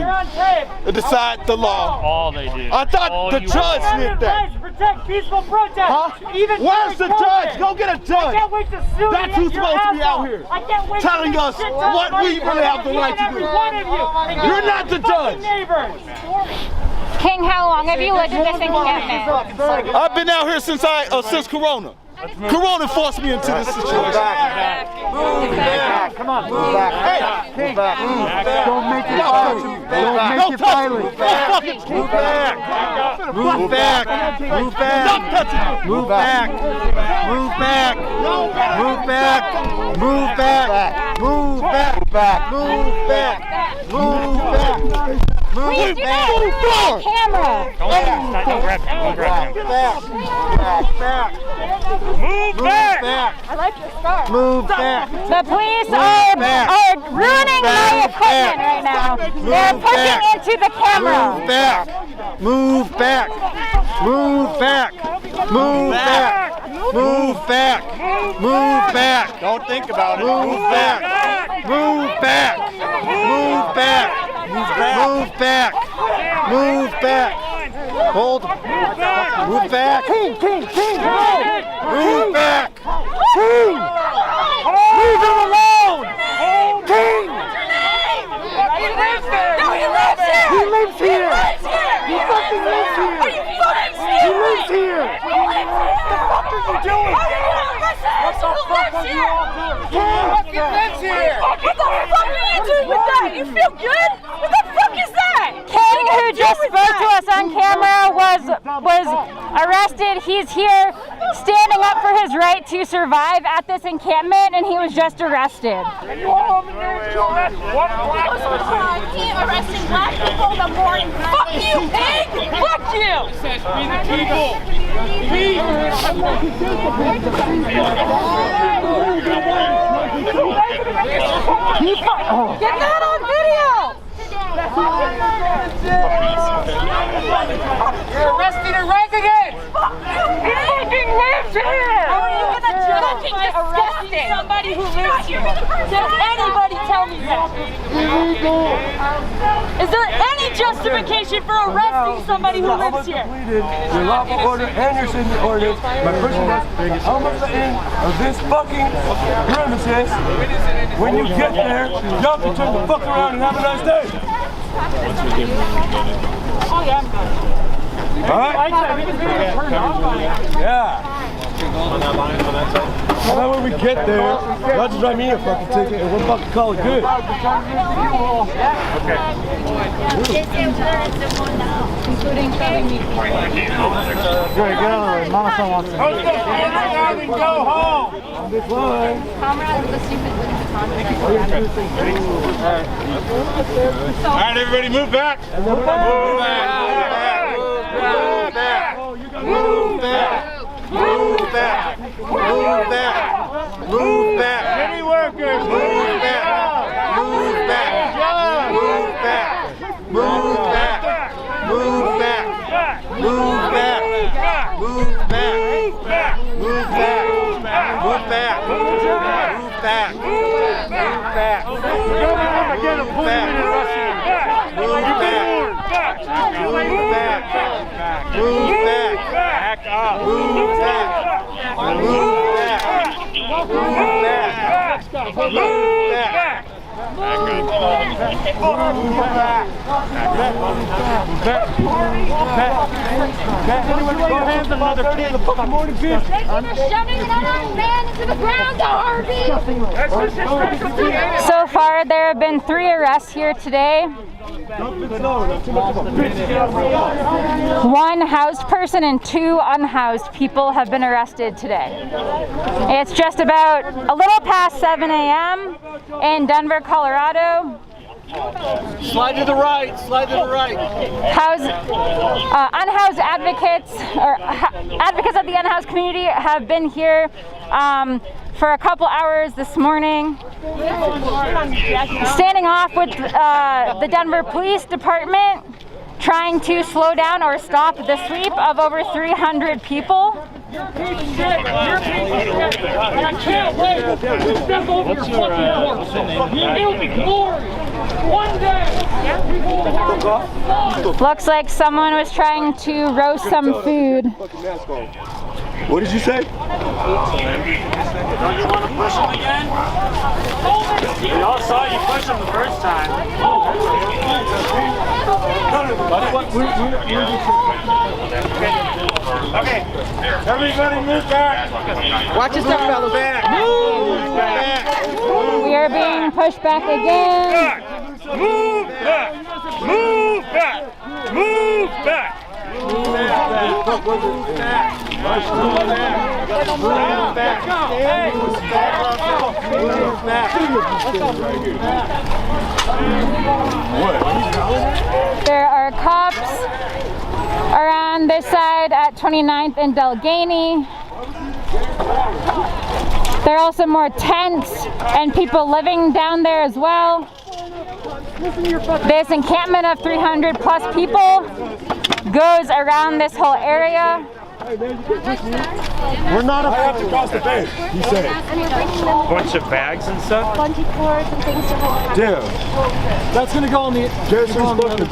They decide the law. All they do. I thought the judge did that. Protect peaceful protest. Huh? Where's the judge? Go get a judge. Wait to sue That's who's supposed to be out here telling us what we really have the right to do. You're not the judge. King, how long have you lived in this encampment? I've been out here since Corona. Corona forced me into this situation. Move back. Come on, move back. Hey, move back. Don't make it violent. Don't make it violent. Move back. Move back. Move back. Move back. Move back. Move back. Move back. Move back. Move back. Move back. Move back. Please do not move the camera. Don't grab him. Back. Move back. I like your scarf. Move back. The police are ruining my equipment right now. They're pushing into the camera. Move back. Move back. Move back. Move back. Move back. Move back. Don't think about it. Move back. Move back. Move back. Move back. Move back. Hold. Move back. King. Move back. King. Leave him alone. King. He lives there. No, he lives here. He lives here. He fucking lives here. Are you fucking serious? He lives here. What the fuck are you doing? What the fuck are you all doing? He lives here. What the fuck are you doing with that? You feel good? What the fuck is that? King, who just spoke to us on camera, was arrested. He's here standing up for his right to to survive at this encampment, and he was just arrested. I can't arresting black people in the morning. Fuck you, pig! Fuck you! Get that on video! You're arresting a resident! He fucking lives here! How are you gonna justify arresting somebody who lives here? Does anybody tell me that? Is there any justification for arresting somebody who lives here? Your lawful order and your city ordinance by pushing us almost the end of this fucking premises. When you get there, y'all can turn the fuck around and have a nice day. Oh yeah, I'm good. Alright? Yeah. How about when we get there, y'all just write me a fucking ticket and we'll fucking call it good. Okay. Including telling me. Get out of there. Mama son wants to. Go home! On this line. Comrades, the stupid Alright, everybody move back. Move back. Move back. Move back. Move back. Move back. City workers, Move back. Move back. Move back. Move back. Move back. Move back. Move back. Move back. Move back. Move back. Move back. Again, a policeman in Russia. Move back. Move back. Move back. Back up. Move back. Move back. Move back. Move back. Shoving another man into the ground, Harvey! So far, there have been 3 arrests here today. 1 housed person and 2 unhoused people have been arrested today. It's just about a little past 7 a.m. in Denver, Colorado. Slide to the right, slide to the right. Unhoused advocates, or advocates of the unhoused community, have been here for a couple hours this morning, standing off with the Denver Police Department, trying to slow down or stop the sweep of over 300 people. You're a piece of shit. You're a piece of shit. And I can't wait to step over your fucking corpse. It'll be glorious. One day. Looks like someone was trying to roast some food. What did you say? Don't you want to push him again? We all saw you push him the first time. Okay, everybody move back. Watch your step, fellas. Move back. We are being pushed back again. Move back! Move back! Move back! Move There are cops around this side at 29th and Delgany. There are also more tents and people living down there as well. This encampment of 300 plus people goes around this whole area. We're not afraid to cross the bay, he said. Bunch of bags and stuff? Bungee cords and things to hold. Damn. That's gonna go on the... Jason's supposed to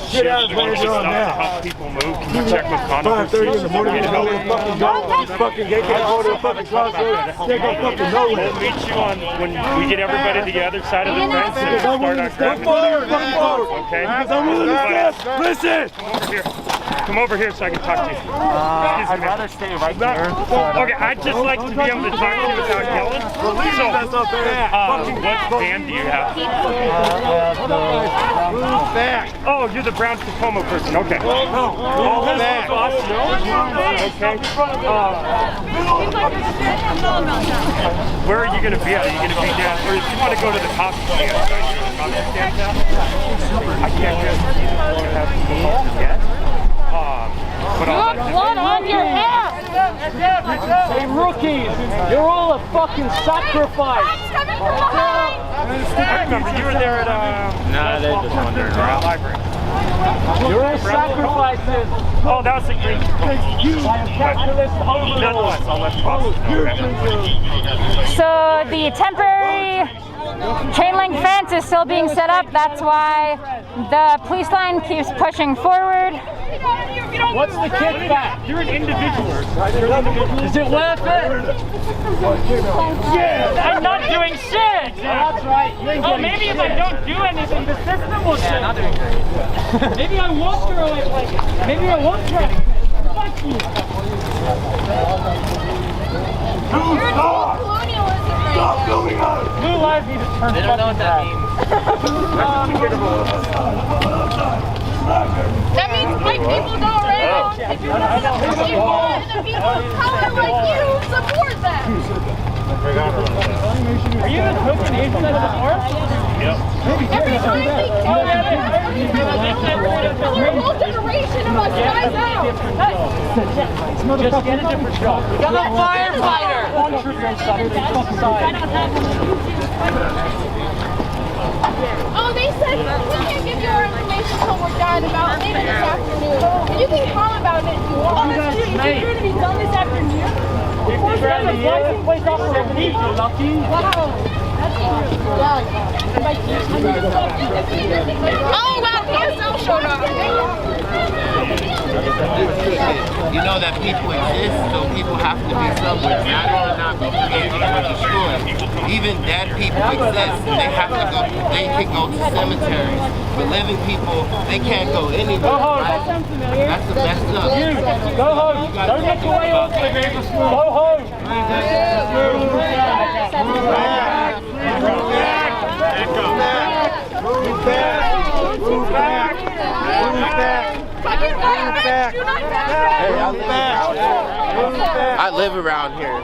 Shit, out of why don't you manager on stop to now. help people move? Can you check with condoms? 5:30 in the morning, you know where the fucking go. These fucking gay can't go to the fucking crossroads. They go fucking nowhere. We'll meet you on when we get everybody to the other side of the fence and start our Step grabbing. forward. Okay? Because I'm willing to this. Listen. Come over here so I can talk to you. I'd rather stay right here. Okay, I'd just like to be able to talk to you without yelling. So, what band do you have? Move back. Oh, you're the Brown Tacoma person. Okay. Move back. Okay. Where are you going to be at? Are you going to be down? Or if you want to go to the coffee stand, I can't just have people yet. You have blood on your hands! Hey, rookies, you're all a fucking sacrifice. I remember you were there at Nah, they're just wondering around. library. You're all sacrifices. Oh, that was the green. Capitalist Nonetheless, I'll let the boss know. So the temporary chain link fence is still being set up. That's why the police line keeps pushing forward. What's the kickback? You're an individual. Is it worth it? Yeah, I'm not doing shit. That's right. Oh, maybe if I don't do anything, the system will change. Maybe I won't throw it like. Maybe I won't throw it. Fuck you. Stop doing that! Blue lives need to turn. They don't know what that means. That means white people go around and do whatever they want, and the people of color like you support them. Are you the cook and agent of the forest? Yep. Every time we kill a whole generation of us dies out. Just get a different job. You're the firefighter! Oh, they said we can't give you our information until we're done about later this afternoon. You can call about it if you want. Oh, that's true. If you're going to be done this afternoon, before you have a license place off for a week, you're lucky. Wow. Oh, wow, PSL showed up. You know that people exist, so people have to be somewhere. Matter or not, be created or destroyed. Even dead people exist, and they have to go. They can go to cemeteries. But living people, they can't go anywhere. Go home. Right? That sounds familiar. That's the best up. You, go home. Don't get your way off. Go home. I live around here.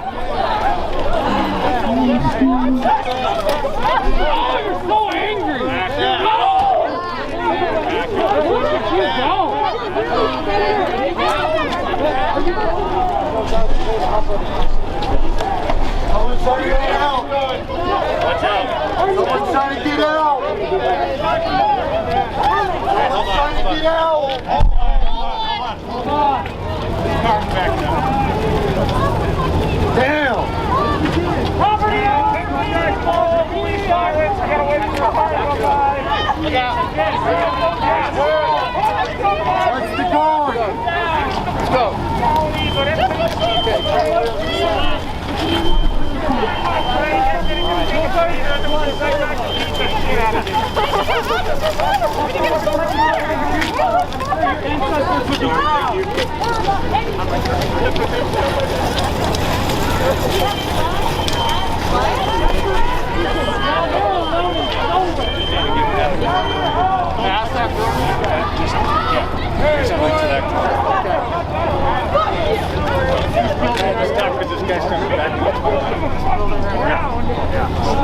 Oh, you're so angry. Look at you go. Someone's trying to get out. Watch out. Someone's trying to get out. Someone's trying to get out. Damn. Property out. Police sirens. I gotta wait for the fire to go by. Look out. What's the going? Let's go.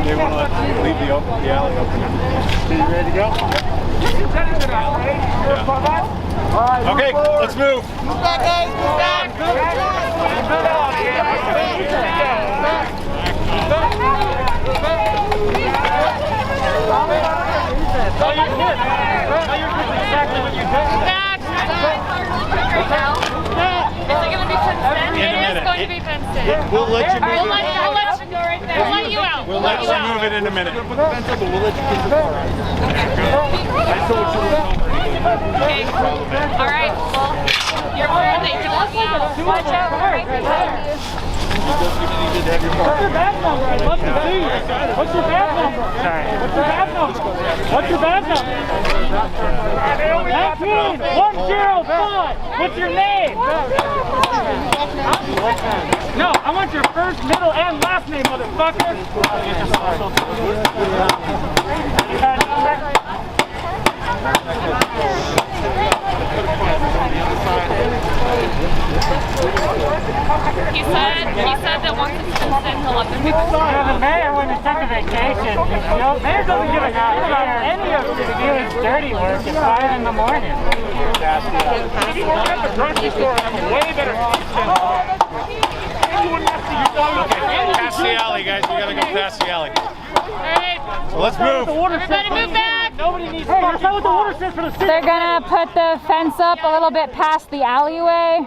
They want to leave the alley open. Are you ready to go? Yeah. Okay, let's move. Move back, guys. Move back. Tell your kids exactly what you did. Is it going to be fenced in? It is going to be fenced in. We'll let you move We'll it. let you go right there. We'll let you out. We'll let you move it in a minute. Okay. All right. Well, you're aware that you're looking out. Watch out. Right there. What's your badge number? I'd love to see you. What's your badge number? What's your badge number? What's your badge number? 10105. What's your name? No, I want your first, middle, and last name, motherfucker. vacation. Mayor doesn't give a shit about any of doing dirty work at 5 in the morning. If you work at the grocery store, I'm way better Past the alley, guys. We gotta go past the alley. So let's move. Everybody move back! Nobody needs to what the order says for the city. They're gonna put the fence up a little bit past the alleyway.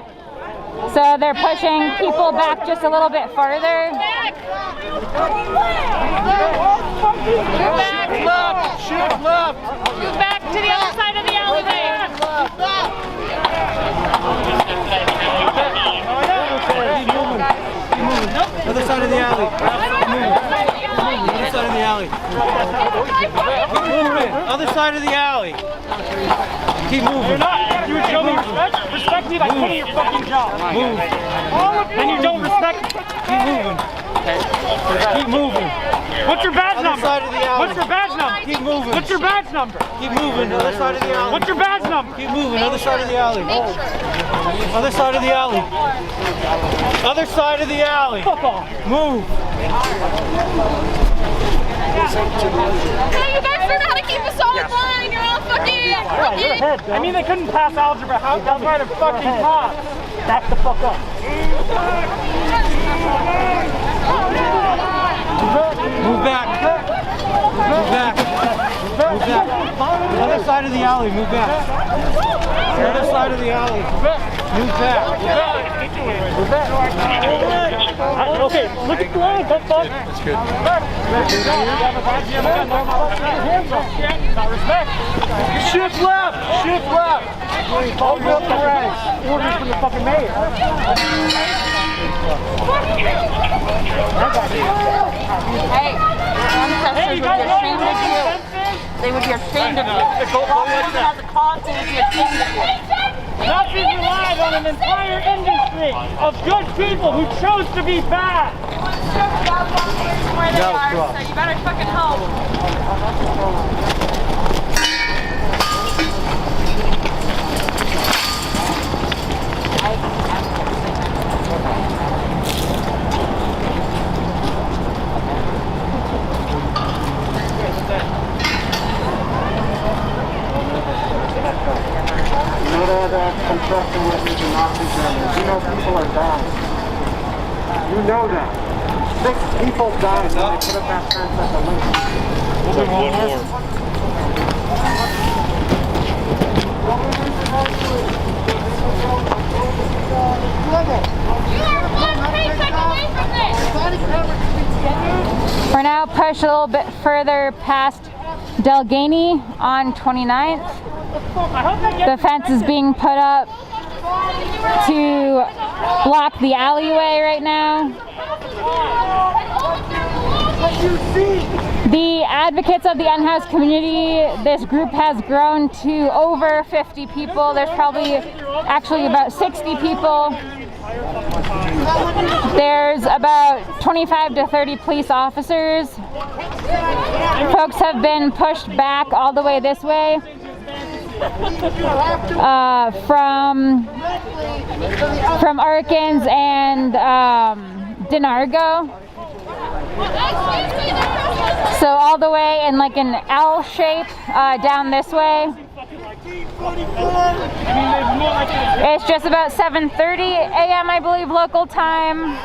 So they're pushing people back just a little bit farther. Move back! Shift left. Move back to the other side of the alleyway! Other side of the alley. Other side of the alley. Keep moving. Other side of the alley. Keep moving. You would show me respect? Respect me by quitting your fucking job. Move. Then you don't respect me. Keep moving. Keep moving. What's your badge Other number? side of the alley. What's your badge number? Keep moving. What's your badge number? Keep moving. Other side of the alley. What's your badge number? Keep moving. Other side of the alley. Other side of the alley. Other side of the alley. Fuck off. Move. Hey, you guys don't know how to keep a solid line! You're all fucking crooked! I mean, they couldn't pass algebra. That's why they're fucking cops. Back the fuck up. Move back. Move back. Move back. Other side of the alley. Move back. Other side of the alley. Move back. Move back. Okay, look at the line. Don't fuck. That's good. Not respect. Shift left. Shift left. Open up the ranks. Orders from the fucking mayor. Hey, ancestors would be ashamed of you. They would be ashamed of you. Crossroads has a cause, they would be ashamed of you. Nazis relied on an entire industry of good people who chose to be bad. Where they are, so you better fucking help. You know that construction workers are Nazi Germans. You know people are dying. You know that. 6 people died when they put up that fence at the link. We're now pushed a little bit further past Delgany on 29th. The fence is being put up to block the alleyway right now. The advocates of the unhoused community, this group has grown to over 50 people. There's probably actually about 60 people. There's about 25 to 30 police officers. Folks have been pushed back all the way this way from Arkins and Denargo. So all the way in like an L shape down this way. It's just about 7:30 a.m. I believe local time.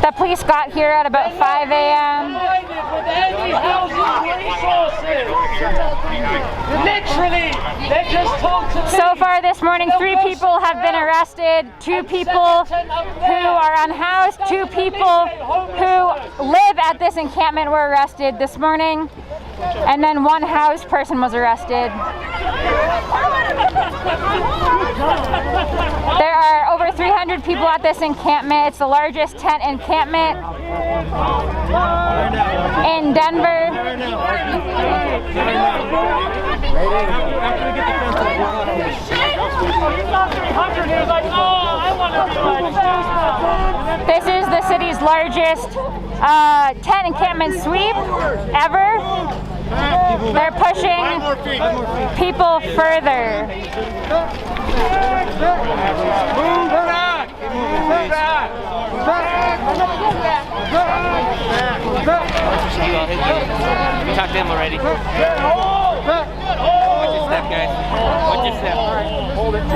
The police got here at about 5 a.m. Literally, they just talked to me. So far this morning, 3 people have been arrested. 2 people who are unhoused. 2 people who live at this encampment were arrested this morning. And then 1 housed person was arrested. There are over 300 people at this encampment. It's the largest tent encampment in Denver. This is the city's largest tent encampment sweep ever. They're pushing people further. Move back. moving, please. We talked to him already. Watch your step, guys. Watch your step. Hold it. You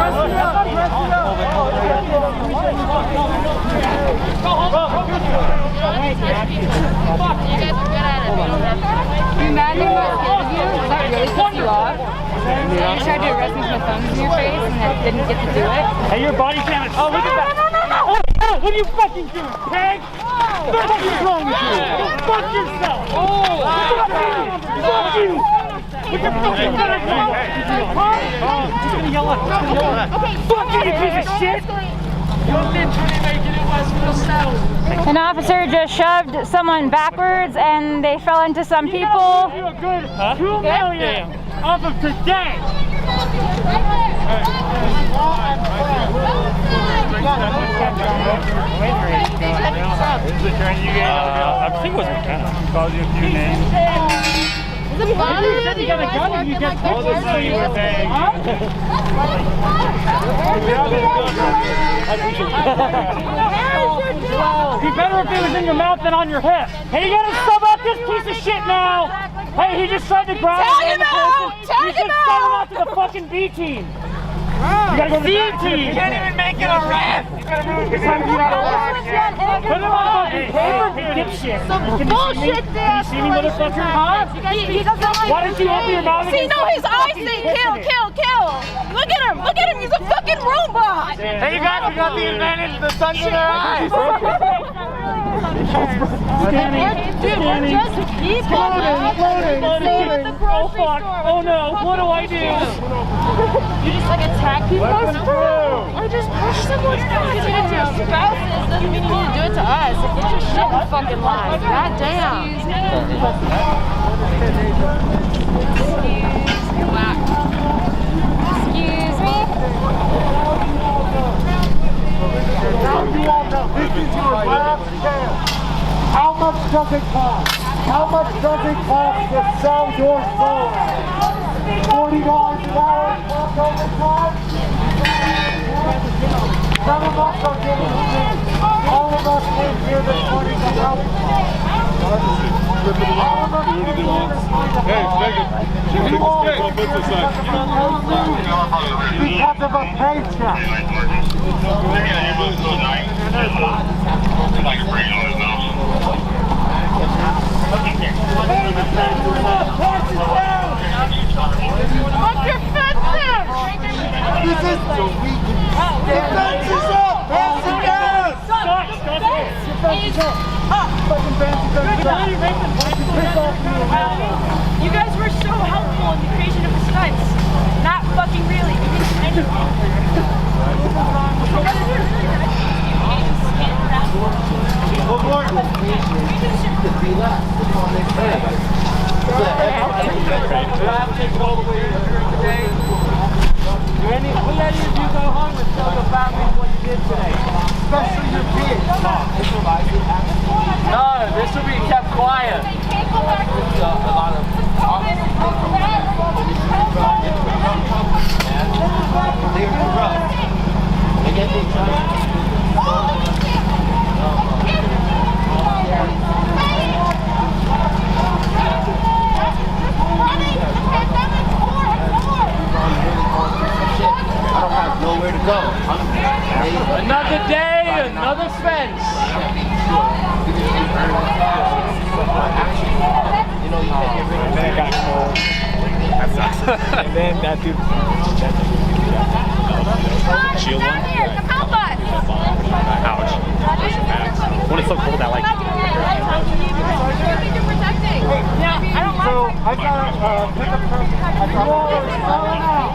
imagine what I scared of you? Does that really piss you off? You tried to arrest me with my thumbs in your face and I didn't get to do it? Hey, your body cam is... Oh, look at that. No. What are you fucking doing, pig? What is wrong with you? Go fuck yourself. Fuck you. Look at fucking better. Just gonna yell at him. Fuck you, you piece of shit. You're literally making it worse for yourself. An officer just shoved someone backwards and they fell into some people. You a good $2 million off of today. I think it was McKenna. Called you a few names. Is it fun? You said you got a gun and you get all this money you were paying. Be better if it was in your mouth than on your hip. Hey, you gotta sub out this piece of shit now. Hey, he just tried to grab him. You should sub him out to the fucking B team. You gotta go to the B team. You can't even make it a ref. It's time to get out of ref. Put him on fucking paper, dipshit. Some bullshit there. Can you see me, motherfucker? Huh? He doesn't like Why didn't you open your mouth? See, no, his eyes say kill, kill, kill. Look at him. Look at him. He's a fucking robot. Hey, you guys, we got the advantage. The sun's in their eyes. Dude, we're just people. Oh, fuck. Oh, no. What do I do? You just like attack people? Or just push someone down. You did it to your spouses. Doesn't mean you need to do it to us. Get your shit in fucking line. God damn. Excuse me. Now you all know this is your last chance. How much does it cost? How much does it cost to sell your soul? $40 an hour plus overtime? Some of us are getting paid. All of us came here this morning to help. All of us came here this morning to help. You all came here because of a paycheck. Fuck your fences! This is the week. The fence is up! Pass it down! Fucking fence is up! You guys were so helpful in the creation of the stunts. Not fucking really. We let you go home and tell your families what you did today. Especially your kids. No, this will be kept quiet. A lot of I don't have nowhere to go. another day, another fence. You know, you can't get rid of Then it got cold. That sucks. And then that dude. Shield one? Help us! Ouch. When it's so cold, I like it. Yeah, I don't like So I got a pickup truck.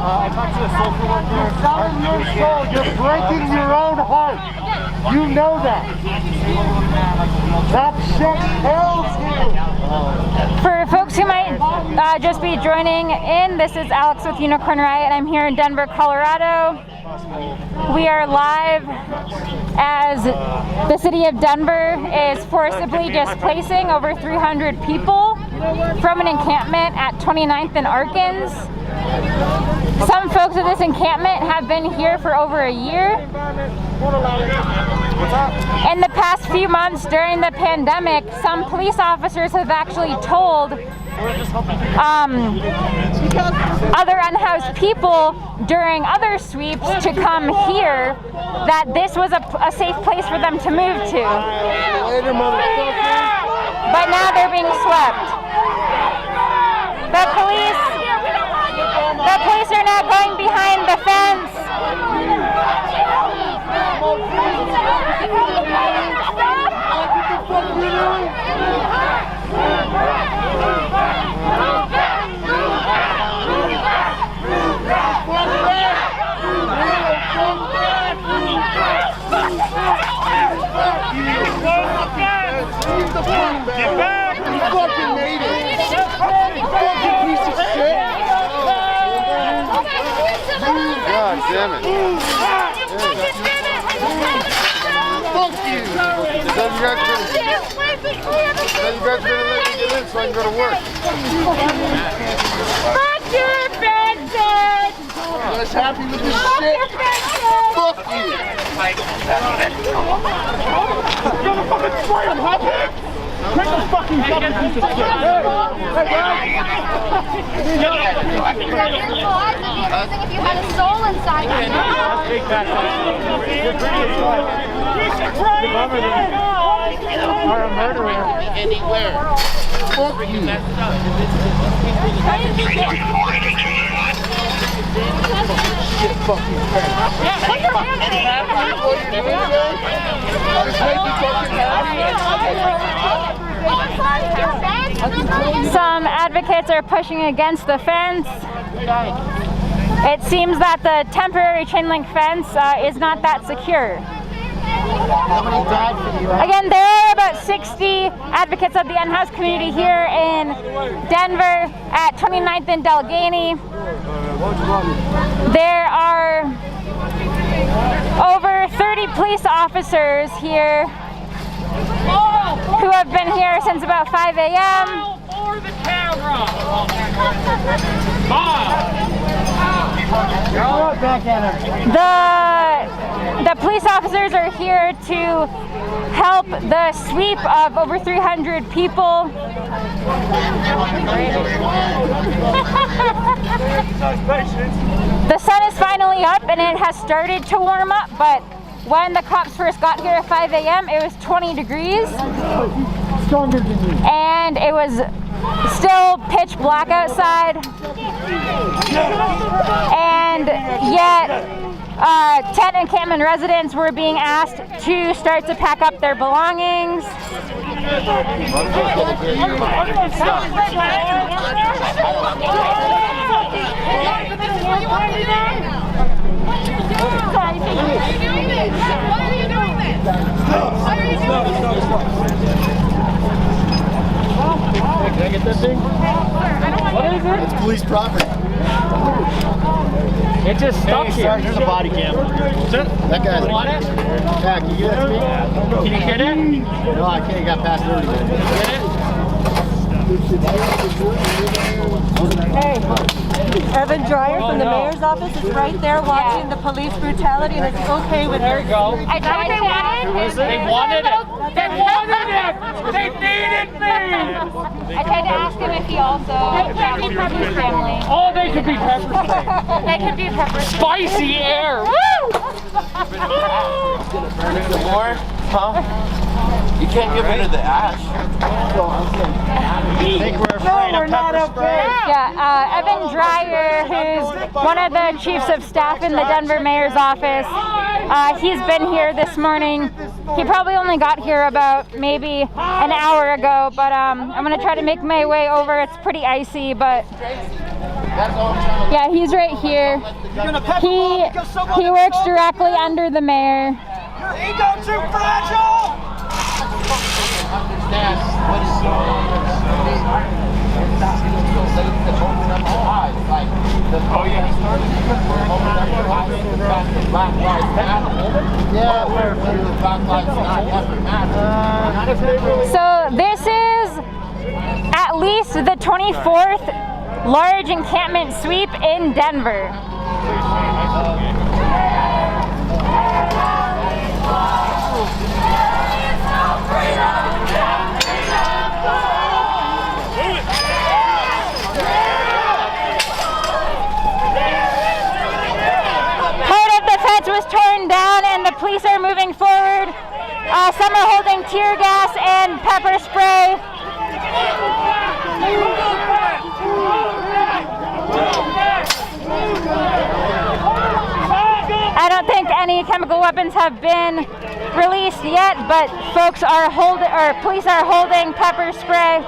I talked to the social worker. You're selling your soul. You're breaking your own heart. You know that. That shit kills you. For folks who might just be joining in, this is Alex with Unicorn Riot. I'm here in Denver, Colorado. We are live as the city of Denver is forcibly displacing over 300 people from an encampment at 29th and Arkins. Some folks at this encampment have been here for over a year. In the past few months during the pandemic, some police officers have actually told other unhoused people during other sweeps to come here that this was a safe place for them to move to. But now they're being swept. The police are now going behind the fence. Get back! You fucking made it! You fucking piece of shit! God damn it. Fuck you! Then you guys better let me get in so I can go to work. Fuck you, Benson! You guys happy with this shit? Fuck you! I'm gonna fucking spray him, huh? Take a fucking piece of shit! Hey guys! If you had a soul inside you. Are a murderer anywhere. Fuck you. Shit fucking crap. Put your hands in Some advocates are pushing against the fence. It seems that the temporary chain link fence is not that secure. Again, there are about 60 advocates of the unhoused community here in Denver at 29th and Delgany. There are over 30 police officers here who have been here since about 5 a.m. For the camera! The police officers are here to help the sweep of over 300 people. The sun is finally up and it has started to warm up, but when the cops first got here at 5 a.m. it was 20 degrees and it was still pitch black outside, and yet tent encampment residents were being asked to start to pack up their belongings. Can I get that thing? What is it? It's police property. It just stuck here. There's a body cam. That guy's want it? Yeah, can you get it to me? Can you get it? No, I can't. Got past 30 minutes. Get it? Hey, Evan Dreyer from the mayor's office is right there watching the police brutality, and it's okay with her. There you go. I tried to They wanted it. They wanted it. They needed me. I tried to ask him if he also travels with his family. Oh, they could be pepper spray. They could be pepper spray. Spicy air. Woo! Some more? Huh? You can't get rid of the ash. I think we're afraid of pepper spray. Yeah, Evan Dreyer, who's one of the chiefs of staff in the Denver mayor's office, he's been here this morning. He probably only got here about maybe an hour ago, but I'm gonna try to make my way over. It's pretty icy, but yeah, he's right here. He works directly under the mayor. Your ego too fragile! Understand what is So this is at least 24th large encampment sweep in Denver. Part of the fence was torn down and the police are moving forward. Some are holding tear gas and pepper spray. I don't think any chemical weapons have been released yet, but police are holding pepper spray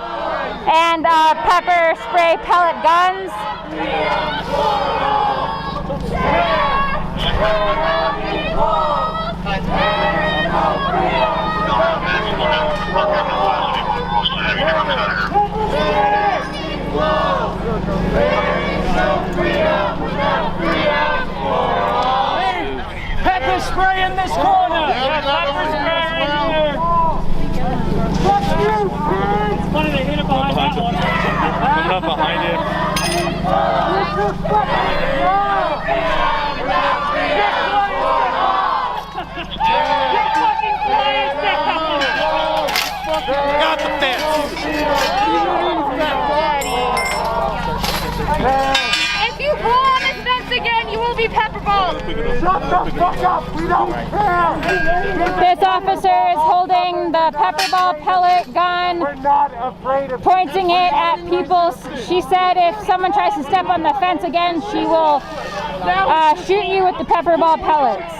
and pepper spray pellet guns. Pepper spray in this corner! Yeah, pepper spray right here! It's funny they hit it behind that one. Coming up behind it. Got the fence! If you pull on this fence again, you will be pepperballed. Shut the fuck up! We don't care! This officer is holding the pepper ball pellet gun, We're not afraid of pointing it at people. She said if someone tries to step on the fence again, she will shoot you with the pepper ball pellets.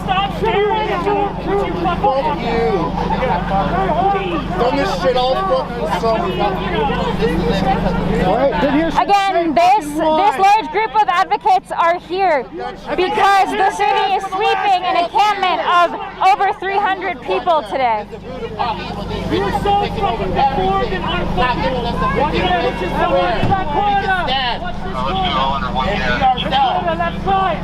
Stop staring at me! Done this shit all fucking summer. Again, this large group of advocates are here because the city is sweeping an encampment of over 300 people today. You're so fucking deformed and unfucking. Why did I hit you so much in that corner? Watch this corner. On the left side.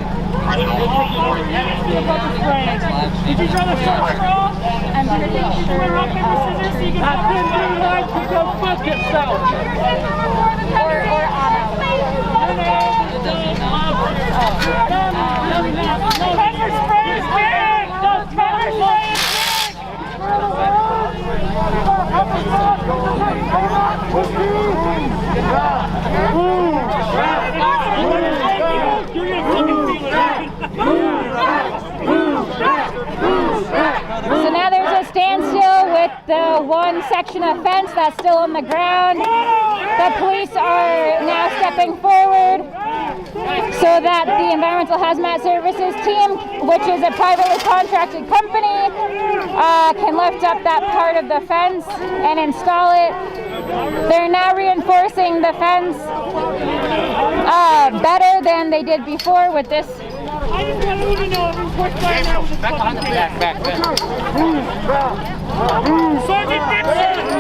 Did you try to start strong? I'm going to take you to rock, paper, scissors so you can have them do like to go fuck yourself. Pepper spray is big! Pepper spray is So now there's a standstill with the one section of fence that's still on the ground. The police are now stepping forward so that the Environmental Hazmat Services team, which is a privately contracted company, can lift up that part of the fence and install it. They're now reinforcing the fence better than they did before with this. I just want you to know it was worth by now. Back. Sergeant Dixon!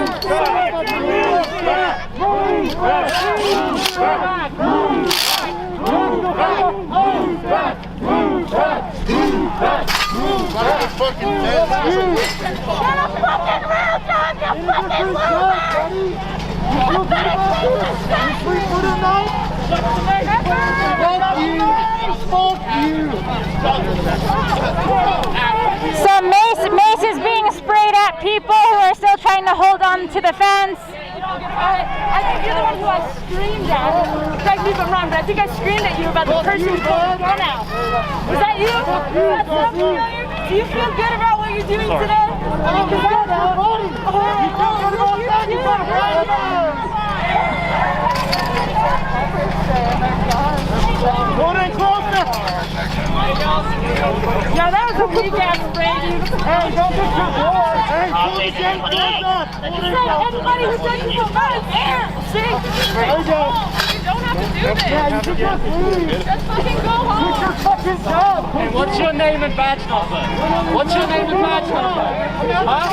So mace is being sprayed at people who are still trying to hold on to the fence. I think you're the one who I screamed at. Correct me if I'm wrong, but I think I screamed at you about the person who pulled the gun out. Was that you? That sound familiar? Do you feel good about what you're doing today? Yeah, that was a weak ass spray, dude. Hey, don't get your board. Hey, Anybody who said you feel bad is air. See? there you go. You don't have to do this. Yeah, you should just leave. Just fucking go home. Get your fucking job. Hey, what's your name and badge number? What's your name and badge number? Huh?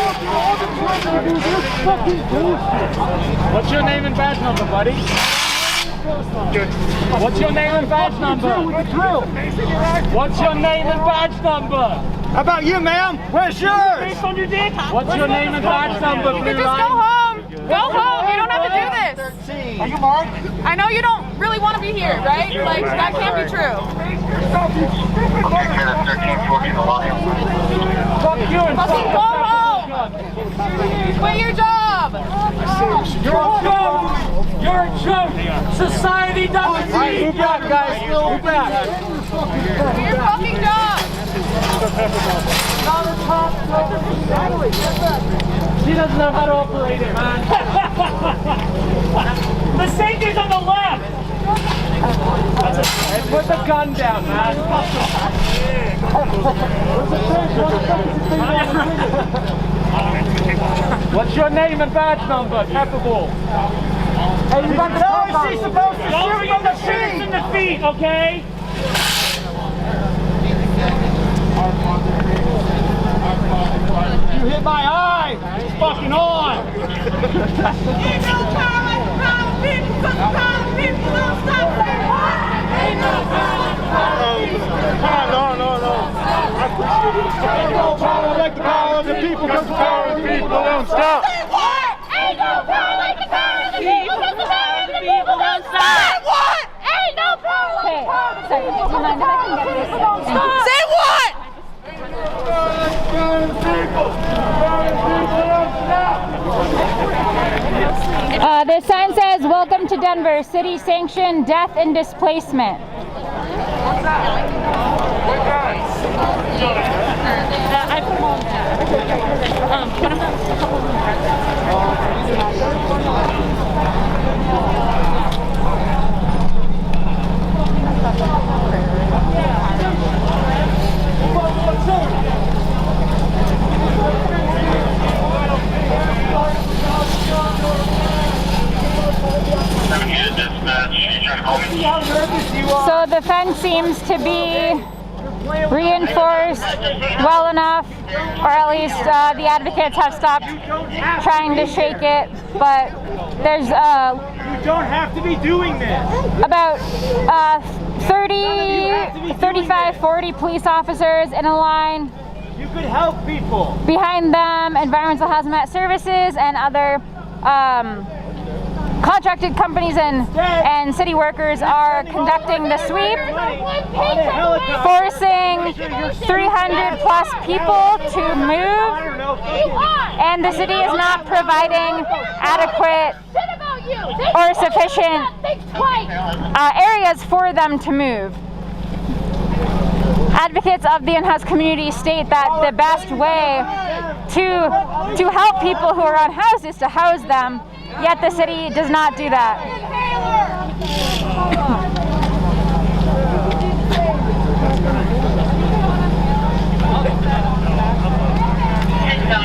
What's your name and badge number, buddy? What's your name and badge number? What's your name and badge number? How about you, ma'am? Where's yours? Based on your dick? What's your name and badge number, You can just go home. Go home. You don't have to do this. Are you marked? I know you don't really want to be here, right? Like, that can't be true. Okay, that's 1314 the line. Fucking go home. Quit your job. You're a joke! You're a joke! Society doesn't see you! Move back, guys! Move back! Quit your fucking job. She doesn't know how to operate it, man. The safety's on the left. Hey, put the gun down, man. What's your name and badge number? Capable. Hey, you got the she's supposed to shoot from the feet. In the feet, okay? You hit my eye! It's fucking on! You know power like the power of people, because the power of people don't stop saying what? Ain't no power like the power of people. No. I appreciate it. Ain't no power like the power of the people, because the power of the people don't stop. Say what? Ain't no power like the power of the people, because the power of the people don't stop. Say what? Ain't no power like the power of the people, because the power of the people don't stop. Say what? This sign says, "Welcome to Denver, city-sanctioned death and displacement." So the fence seems to be reinforced well enough, or at least the advocates have stopped trying to shake it, but there's You don't have to be doing this! about 35, 40 police officers in a line. You could help people! Behind them, environmental hazmat services and other contracted companies and city workers are conducting the sweep, forcing 300 plus people to move, and the city is not providing adequate or sufficient areas for them to move. Advocates of the in-house community state that the best way to help people who are unhoused is to house them, yet the city does not do that.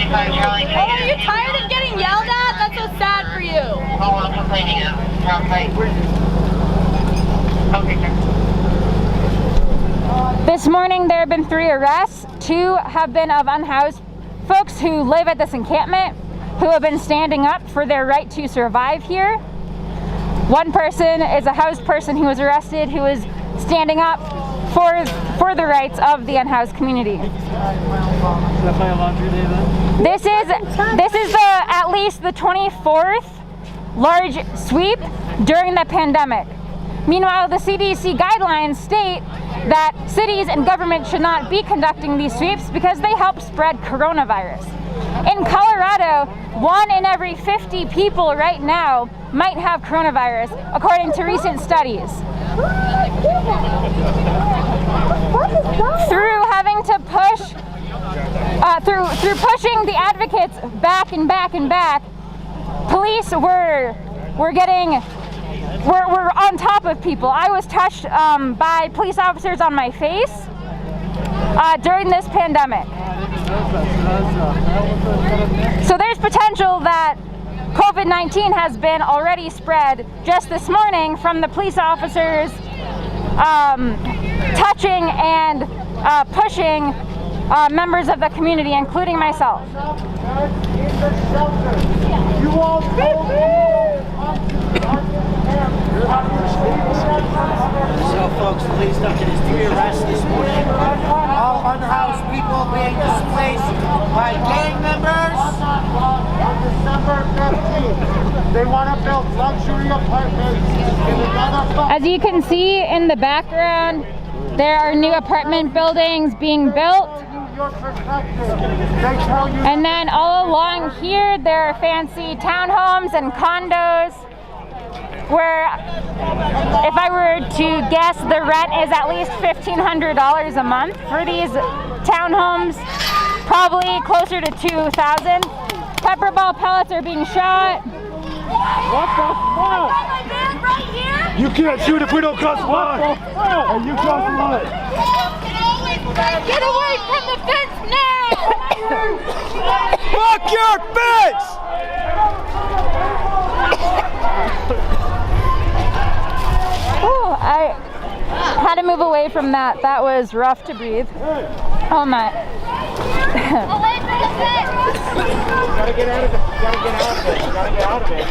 Oh, are you tired of getting yelled at? That's so sad for you. This morning there have been 3 arrests. 2 have been of unhoused folks who live at this encampment, who have been standing up for their right to survive here. 1 person is a housed person who was arrested, who is standing up for the rights of the unhoused community. This is at least the 24th large sweep during the pandemic. Meanwhile, the CDC guidelines state that cities and government should not be conducting these sweeps because they help spread coronavirus. In Colorado, 1 in every 50 people right now might have coronavirus, according to recent studies. Through having to push, through pushing the advocates back and back and back, police were on top of people. I was touched by police officers on my face during this pandemic. So there's potential that COVID-19 has been already spread just this morning from the police officers touching and pushing members of the community, including myself. You won't So folks, please don't get his 3 arrests. press this morning. All unhoused people being displaced by gang members. On December 15th, they want to build luxury apartments in another. As you can see in the background, there are new apartment buildings being built. And then all along here, there are fancy townhomes and condos where, if I were to guess, the rent is at least $1,500 a month for these townhomes, probably closer to $2,000. Pepper ball pellets are being shot. What the fuck? You can't shoot if we don't cross the line. And you cross the line. Get away from the fence now! Fuck your fence! Ooh, I had to move away from that. That was rough to breathe. Oh my. Away from the fence! You gotta get out of it. You gotta get out of it. You gotta get out of it.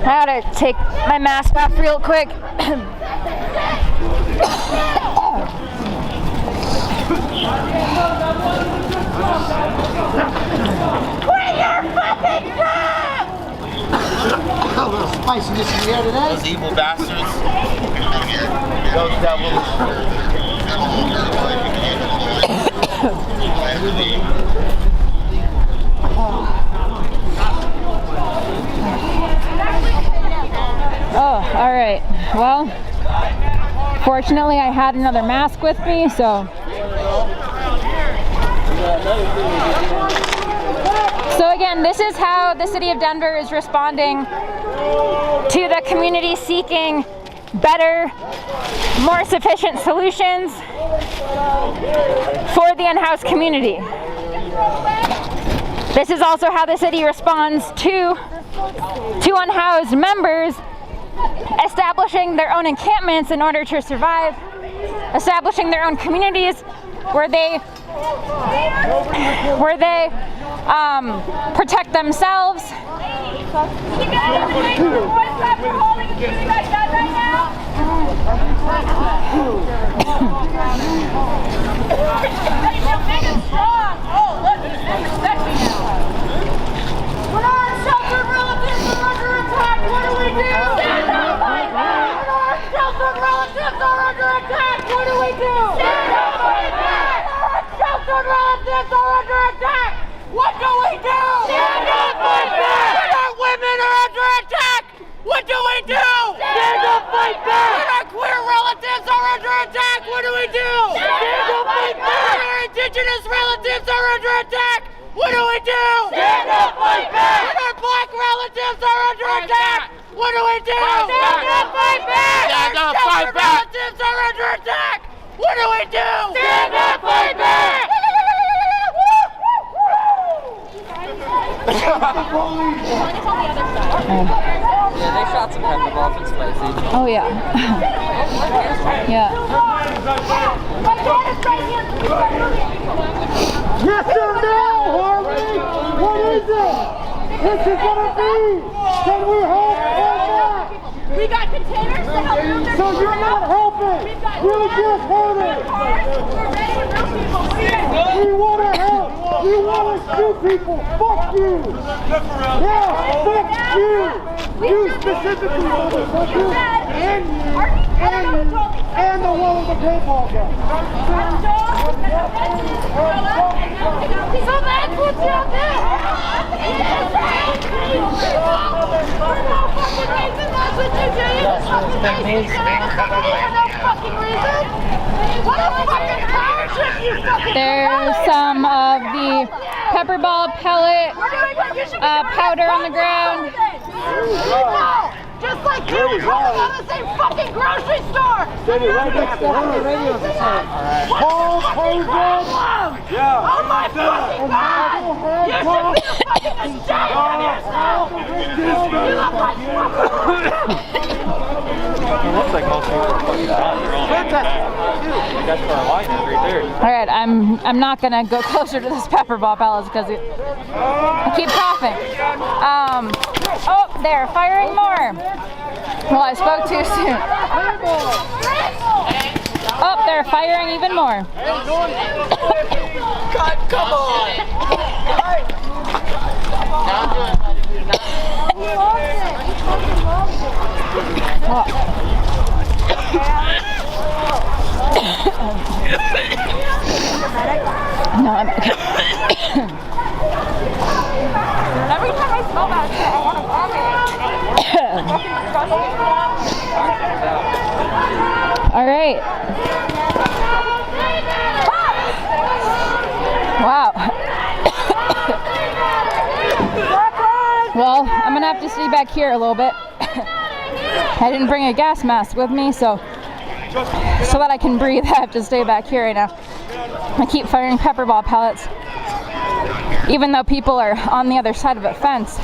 I gotta take my mask off real quick. A little spiciness in the air today. Those evil bastards. Those devils. Oh, all right. Well, fortunately I had another mask with me, so. So again, this is how the city of Denver is responding to the community seeking better, more sufficient solutions for the unhoused community. This is also how the city responds to unhoused members establishing their own encampments in order to survive, establishing their own communities where they protect themselves. When our sheltered relatives are under attack, what do we do? Stand up, fight back! When our sheltered relatives are under attack, what do we do? Stand up, fight back! When our sheltered relatives are under attack, what do we do? Stand up, fight back! When our women are under attack, what do we do? Stand up, fight back! When our queer relatives are under attack, what do we do? Stand up, fight back! When our indigenous relatives are under attack, what do we do? Stand up, fight back! When our black relatives are under attack, what do we do? Stand up, fight back! Stand up, fight back! Relatives are under attack, what do we do? Stand up, fight back! Yeah, they shot some pepper balls in Spicy. Oh yeah. Yeah. Yes or no, Harley? What is it? This is gonna be. Can we help or not? We got containers to help move their So you're not helping. You just hurting. We're ready to move people. We want to help. We want to shoot people. Fuck you. Yeah, fuck you. You specifically, motherfucker. And you. And the one with the paintball gun. So that's what you're doing. That's what you're doing. There's some of the pepper ball pellet powder on the ground. Just like you, we're on the same fucking grocery store. Right next to her. Radio station. Paul Hogan. Yeah. Oh my fucking God! You should be fucking ashamed of yourself! You look like It looks like most people are fucking That's our line right there. All right, I'm not gonna go closer to this pepper ball pellets because I keep coughing. Oh, they're firing more. Well, I spoke too soon. Oh, they're firing even more. God, come on! No, I'm okay. Every time I smell that shit, I want to vomit. All right. Wow. Well, I'm gonna have to stay back here a little bit. I didn't bring a gas mask with me, so that I can breathe, I have to stay back here right now. I keep firing pepper ball pellets, even though people are on the other side of a fence.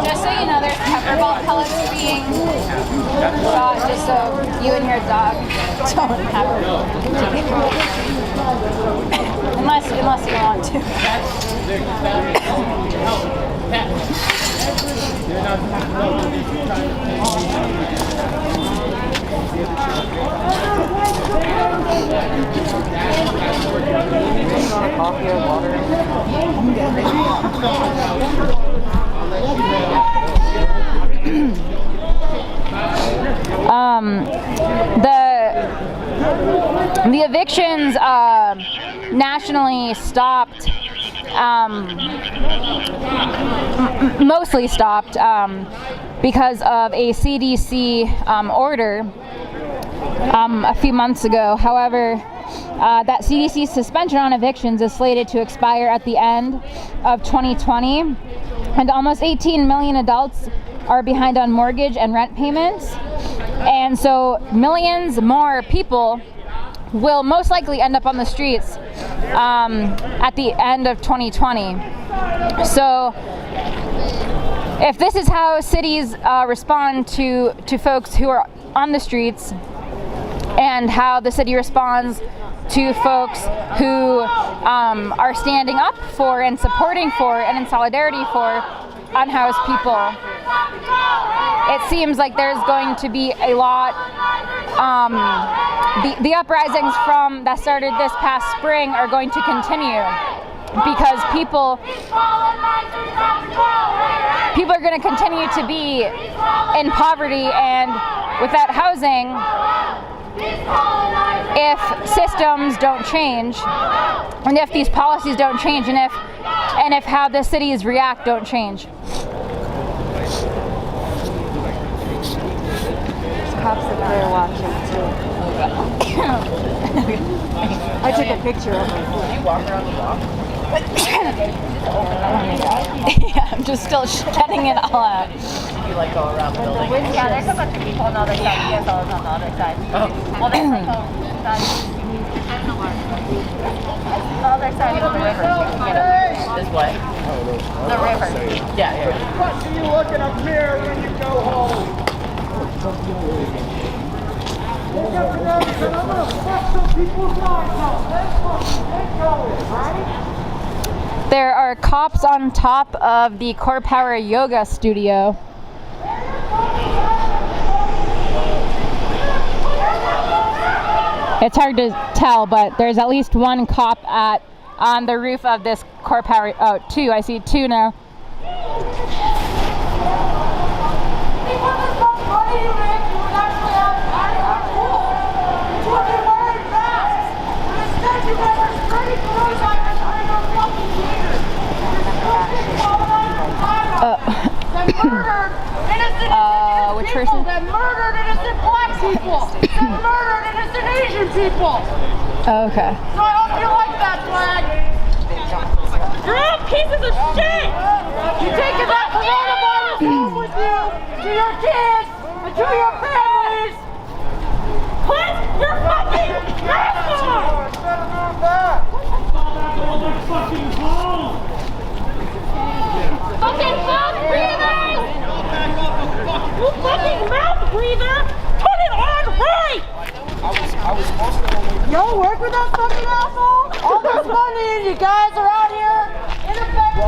Just so you know, there's pepper ball pellets being shot just so you and your dog don't have unless you want to. Coffee or water? The evictions nationally stopped, mostly stopped because of a CDC order a few months ago. However, that CDC suspension on evictions is slated to expire at the end of 2020, and almost 18 million adults are behind on mortgage and rent payments, and so millions more people will most likely end up on the streets at the end of 2020. So if this is how cities respond to folks who are on the streets, and how the city responds to folks who are standing up for and supporting for and in solidarity for unhoused people, it seems like there's going to be a lot. The uprisings that started this past spring are going to continue, because people are going to continue to be in poverty and without housing if systems don't change, and if these policies don't change, and and if how the cities react don't change. Cops up there watching too. I took a picture of him. You walk around the block? Yeah, I'm just still getting it all out. You like go around the building? Yeah, there's a bunch of people on the other side. You guys all on the other side. Oh. Well, there's like the other side of the river. You can get up. This way? The river. Yeah. What are you looking up here when you go home? I'm gonna fuck some people's lives up. Let's go, right? There are cops on top of the Core Power Yoga studio. It's hard to tell, but there's at least one cop on the roof of this Core Power. Oh, two. I see two now. Which person? That murdered innocent black people. That murdered innocent Asian people. Oh, okay. So I hope you like that flag. You're all pieces of shit. You're taking that coronavirus home with you to your kids and to your families. Put your fucking mask on. Fucking mouth breathers! You fucking mouth breather! Put it on right! Y'all work with that fucking asshole? All this money and you guys are out here ineffective!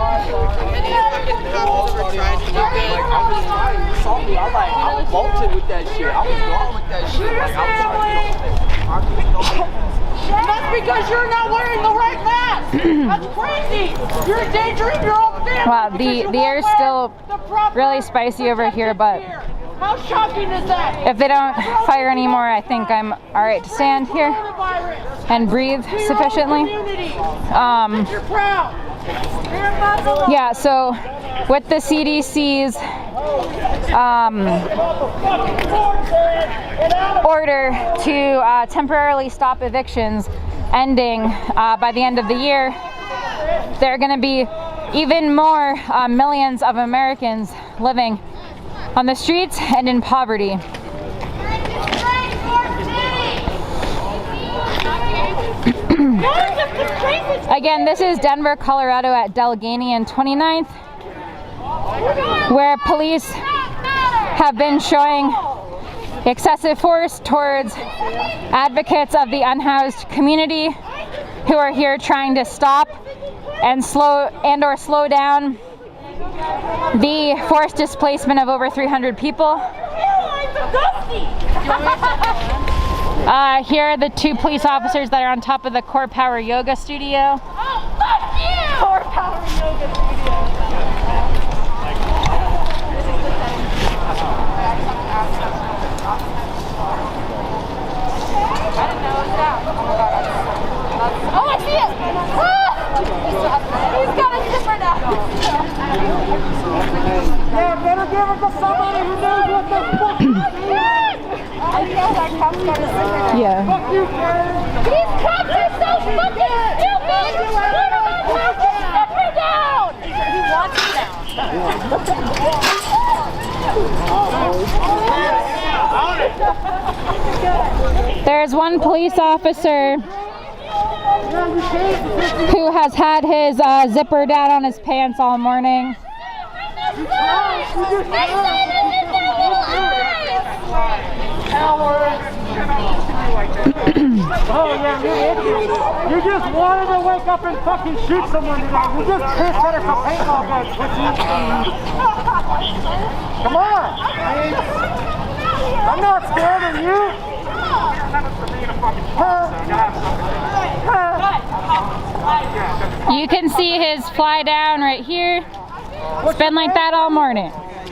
I was bolted with that shit. I was gone with that shit. And that's because you're not wearing the right mask! That's crazy! You're endangering your own family! Wow, the air is still really spicy over here, but how shocking is that? if they don't fire anymore, I think I'm alright to stand here and breathe sufficiently. You're proud! Yeah, so with the CDC's order to temporarily stop evictions ending by the end of the year, there are going to be even more millions of Americans living on the streets and in poverty. Again, this is Denver, Colorado at Delgany and 29th, where police have been showing excessive force towards advocates of the unhoused community who are here trying to stop and slow down the forced displacement of over 300 people. Here are the two police officers that are on top of the Core Power Yoga studio. Oh, fuck you! Core Power Yoga studio. Oh, I see it! Ah! He's got a zipper now. Yeah, better give it to somebody who knows what the fuck is. I know that cop's got a zipper now. Yeah. Fuck you, Karen. These cops are so fucking stupid! One of them has to zipper down! He wants it down. There's one police officer who has had his zipper down on his pants all morning. Oh yeah, you just wanted to wake up and fucking shoot someone today. You just pissed at us a paintball gun, pussy. Come on. I'm not scared of you. You can see his fly down right here. It's been like that all morning.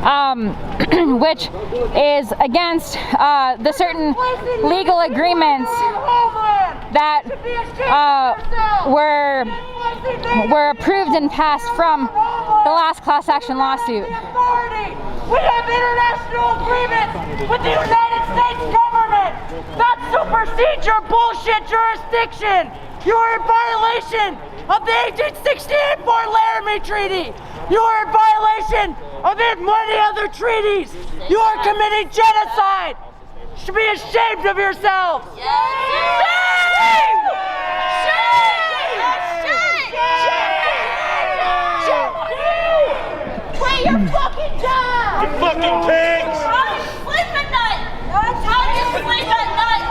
which is against the certain legal agreements that were approved and passed from the last class action lawsuit. We have international agreements with the United States government that supersedes your bullshit jurisdiction. You are in violation of the 1868 Fort Laramie Treaty. You are in violation of many other treaties. You are committing genocide. You should be ashamed of yourselves. Shame! Shame! Shame on you! Quit your fucking job! You fucking pigs! How do you sleep at night? How do you sleep at night?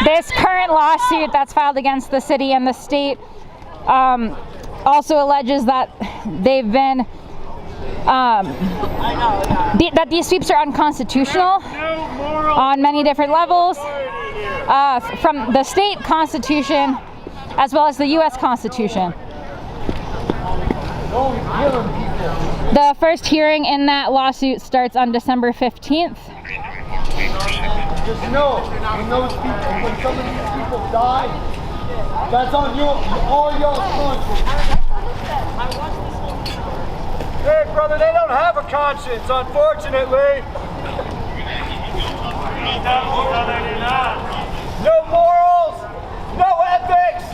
This current lawsuit that's filed against the city and the state also alleges that they've been that these sweeps are unconstitutional on many different levels, from the state constitution as well as the U.S. Constitution. The first hearing in that lawsuit starts on December 15th. Just know, when those people, when some of these people die, that's on all y'all's conscience. Hey, brother, they don't have a conscience, unfortunately. No morals, no ethics.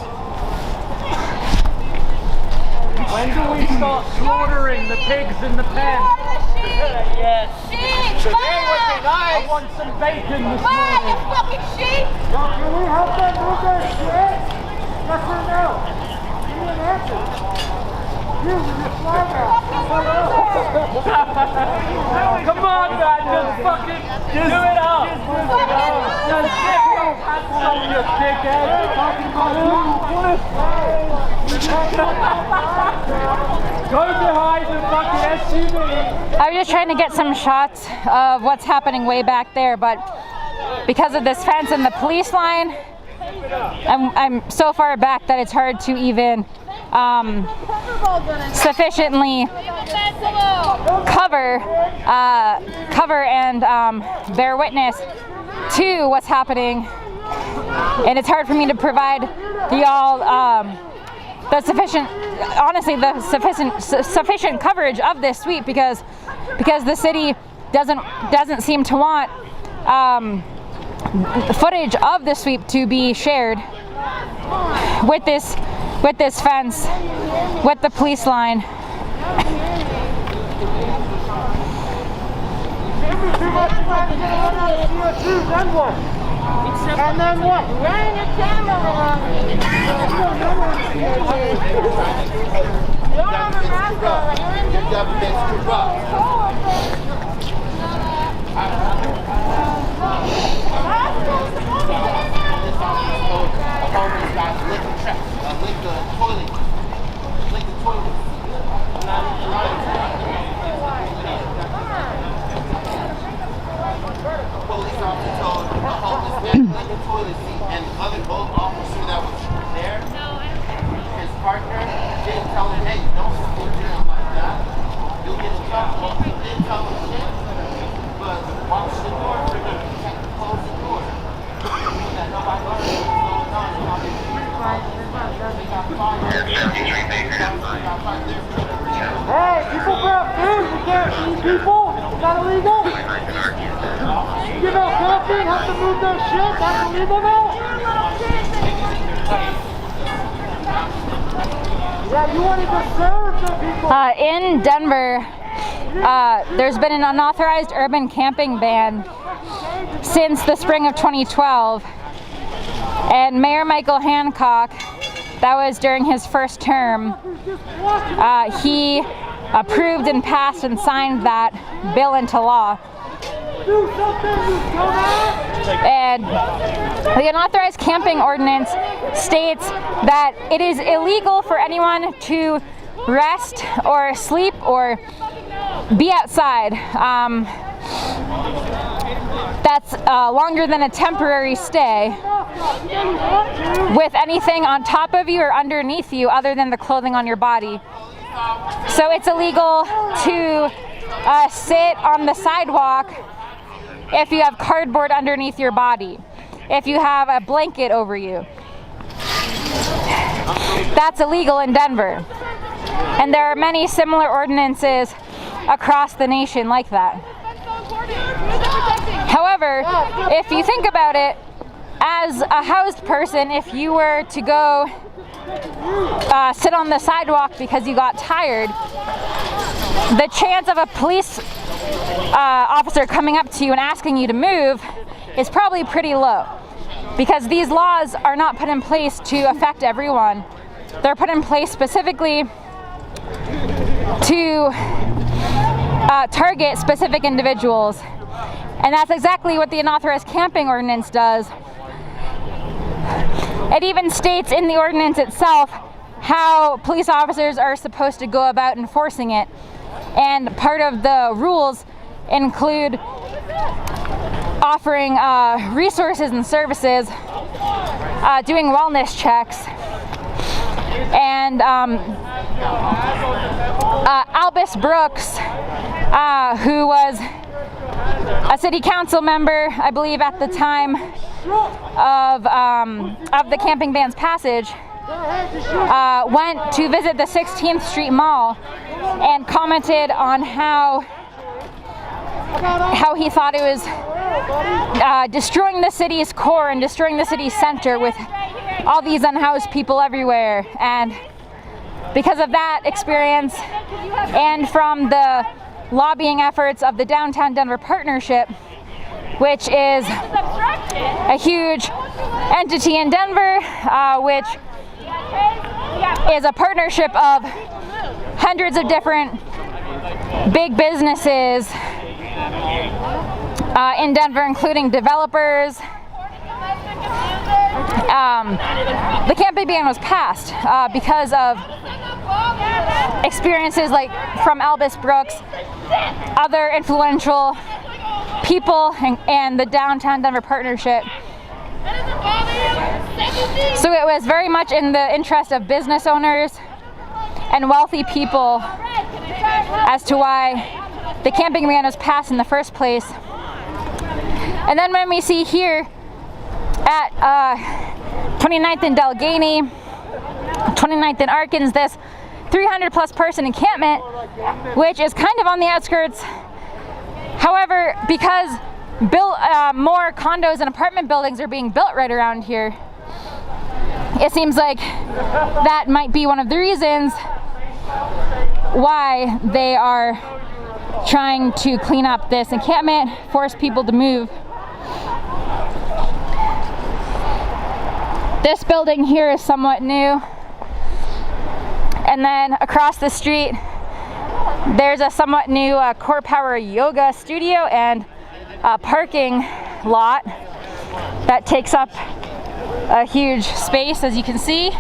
When do we stop slaughtering the pigs in the pen? Yes. Today would be nice. I want some bacon this morning. You fucking sheep! Can we help them move their shit? Yes or no? Give me an answer. You with your flag out. Come on, man, just fucking do it up. Just get your hands on your dickhead. Go behind the fucking SUV. I was just trying to get some shots of what's happening way back there, but because of this fence and the police line, I'm so far back that it's hard to even sufficiently cover and bear witness to what's happening, and it's hard for me to provide y'all the sufficient coverage of this sweep because the city doesn't seem to want footage of the sweep to be shared with this fence, with the police line. And then what? Wearing a camera around. You don't have a mask on. Your government's corrupt. Police officer told a homeless man to lick the toilet seat, and the other old officer that was there, his partner, didn't tell him, hey, don't sit down like that. You'll get in trouble. He didn't tell him shit, but watch the door for him. Close the door. That nobody knows what's going on. They got fired. Hey, people grab food. You can't feed people. Is that illegal? Give out coffee and have to move their shit. That's illegal now? Yeah, you wanted to serve the people. In Denver, there's been an unauthorized urban camping ban since the spring of 2012, and Mayor Michael Hancock, that was during his first term, he approved and passed and signed that bill into law. And the unauthorized camping ordinance states that it is illegal for anyone to rest or sleep or be outside. That's longer than a temporary stay, with anything on top of you or underneath you other than the clothing on your body. So it's illegal to sit on the sidewalk if you have cardboard underneath your body, if you have a blanket over you. That's illegal in Denver. And there are many similar ordinances across the nation like that. However, if you think about it, as a housed person, if you were to go sit on the sidewalk because you got tired, the chance of a police officer coming up to you and asking you to move is probably pretty low, because these laws are not put in place to affect everyone. They're put in place specifically to target specific individuals. And that's exactly what the Unauthorized Camping Ordinance does. It even states in the ordinance itself how police officers are supposed to go about enforcing it. And part of the rules include offering resources and services, doing wellness checks, and Albus Brooks, who was a city council member, I believe, at the time of the camping ban's passage, went to visit the 16th Street Mall and commented on how he thought it was destroying the city's core and destroying the city's center with all these unhoused people everywhere. And because of that experience, and from the lobbying efforts of the Downtown Denver Partnership, which is a huge entity in Denver, which is a partnership of hundreds of different big businesses in Denver, including developers. The camping ban was passed because of experiences like from Albus Brooks, other influential people, and the Downtown Denver Partnership. So it was very much in the interest of business owners and wealthy people as to why the camping ban was passed in the first place. And then when we see here at 29th and Delgany, 29th and Arkins, this 300 plus person encampment, which is kind of on the outskirts. However, because more condos and apartment buildings are being built right around here, it seems like that might be one of the reasons why they are trying to clean up this encampment, force people to move. This building here is somewhat new. And then across the street, there's a somewhat new Core Power Yoga studio and a parking lot that takes up a huge space, as you can see.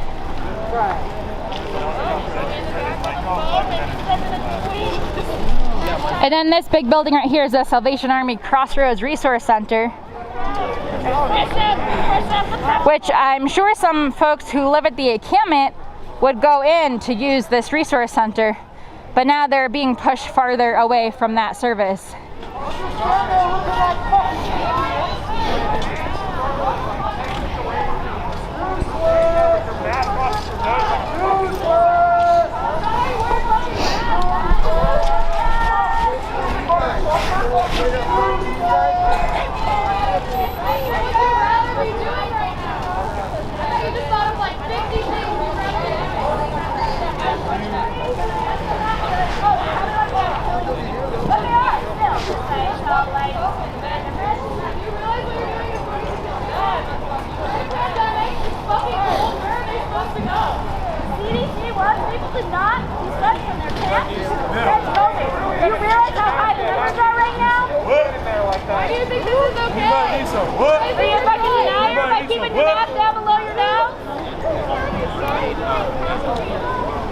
And then this big building right here is the Salvation Army Crossroads Resource Center, which I'm sure some folks who live at the encampment would go in to use this resource center, but now they're being pushed farther away from that service. Why do you think this is okay? Are you a fucking denier by keeping your mask down below your nose?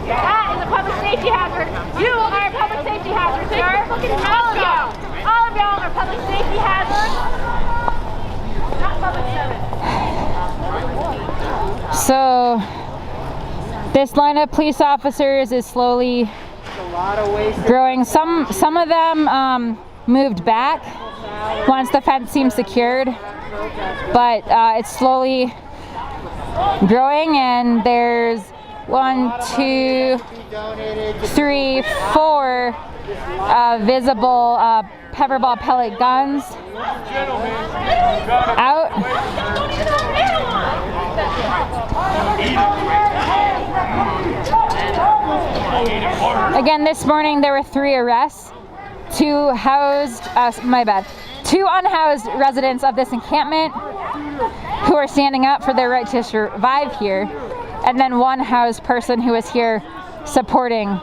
That is a public safety hazard. You are a public safety hazard, sir. All of y'all. All of y'all are public safety hazards. Not public service. So this line of police officers is slowly growing. Some of them moved back once the fence seemed secured, but it's slowly growing, and there's 1, 2, 3, 4 visible pepperball pellet guns out. Again, this morning there were 3 arrests, 2 unhoused residents of this encampment who are standing up for their right to survive here, and then 1 housed person who is here supporting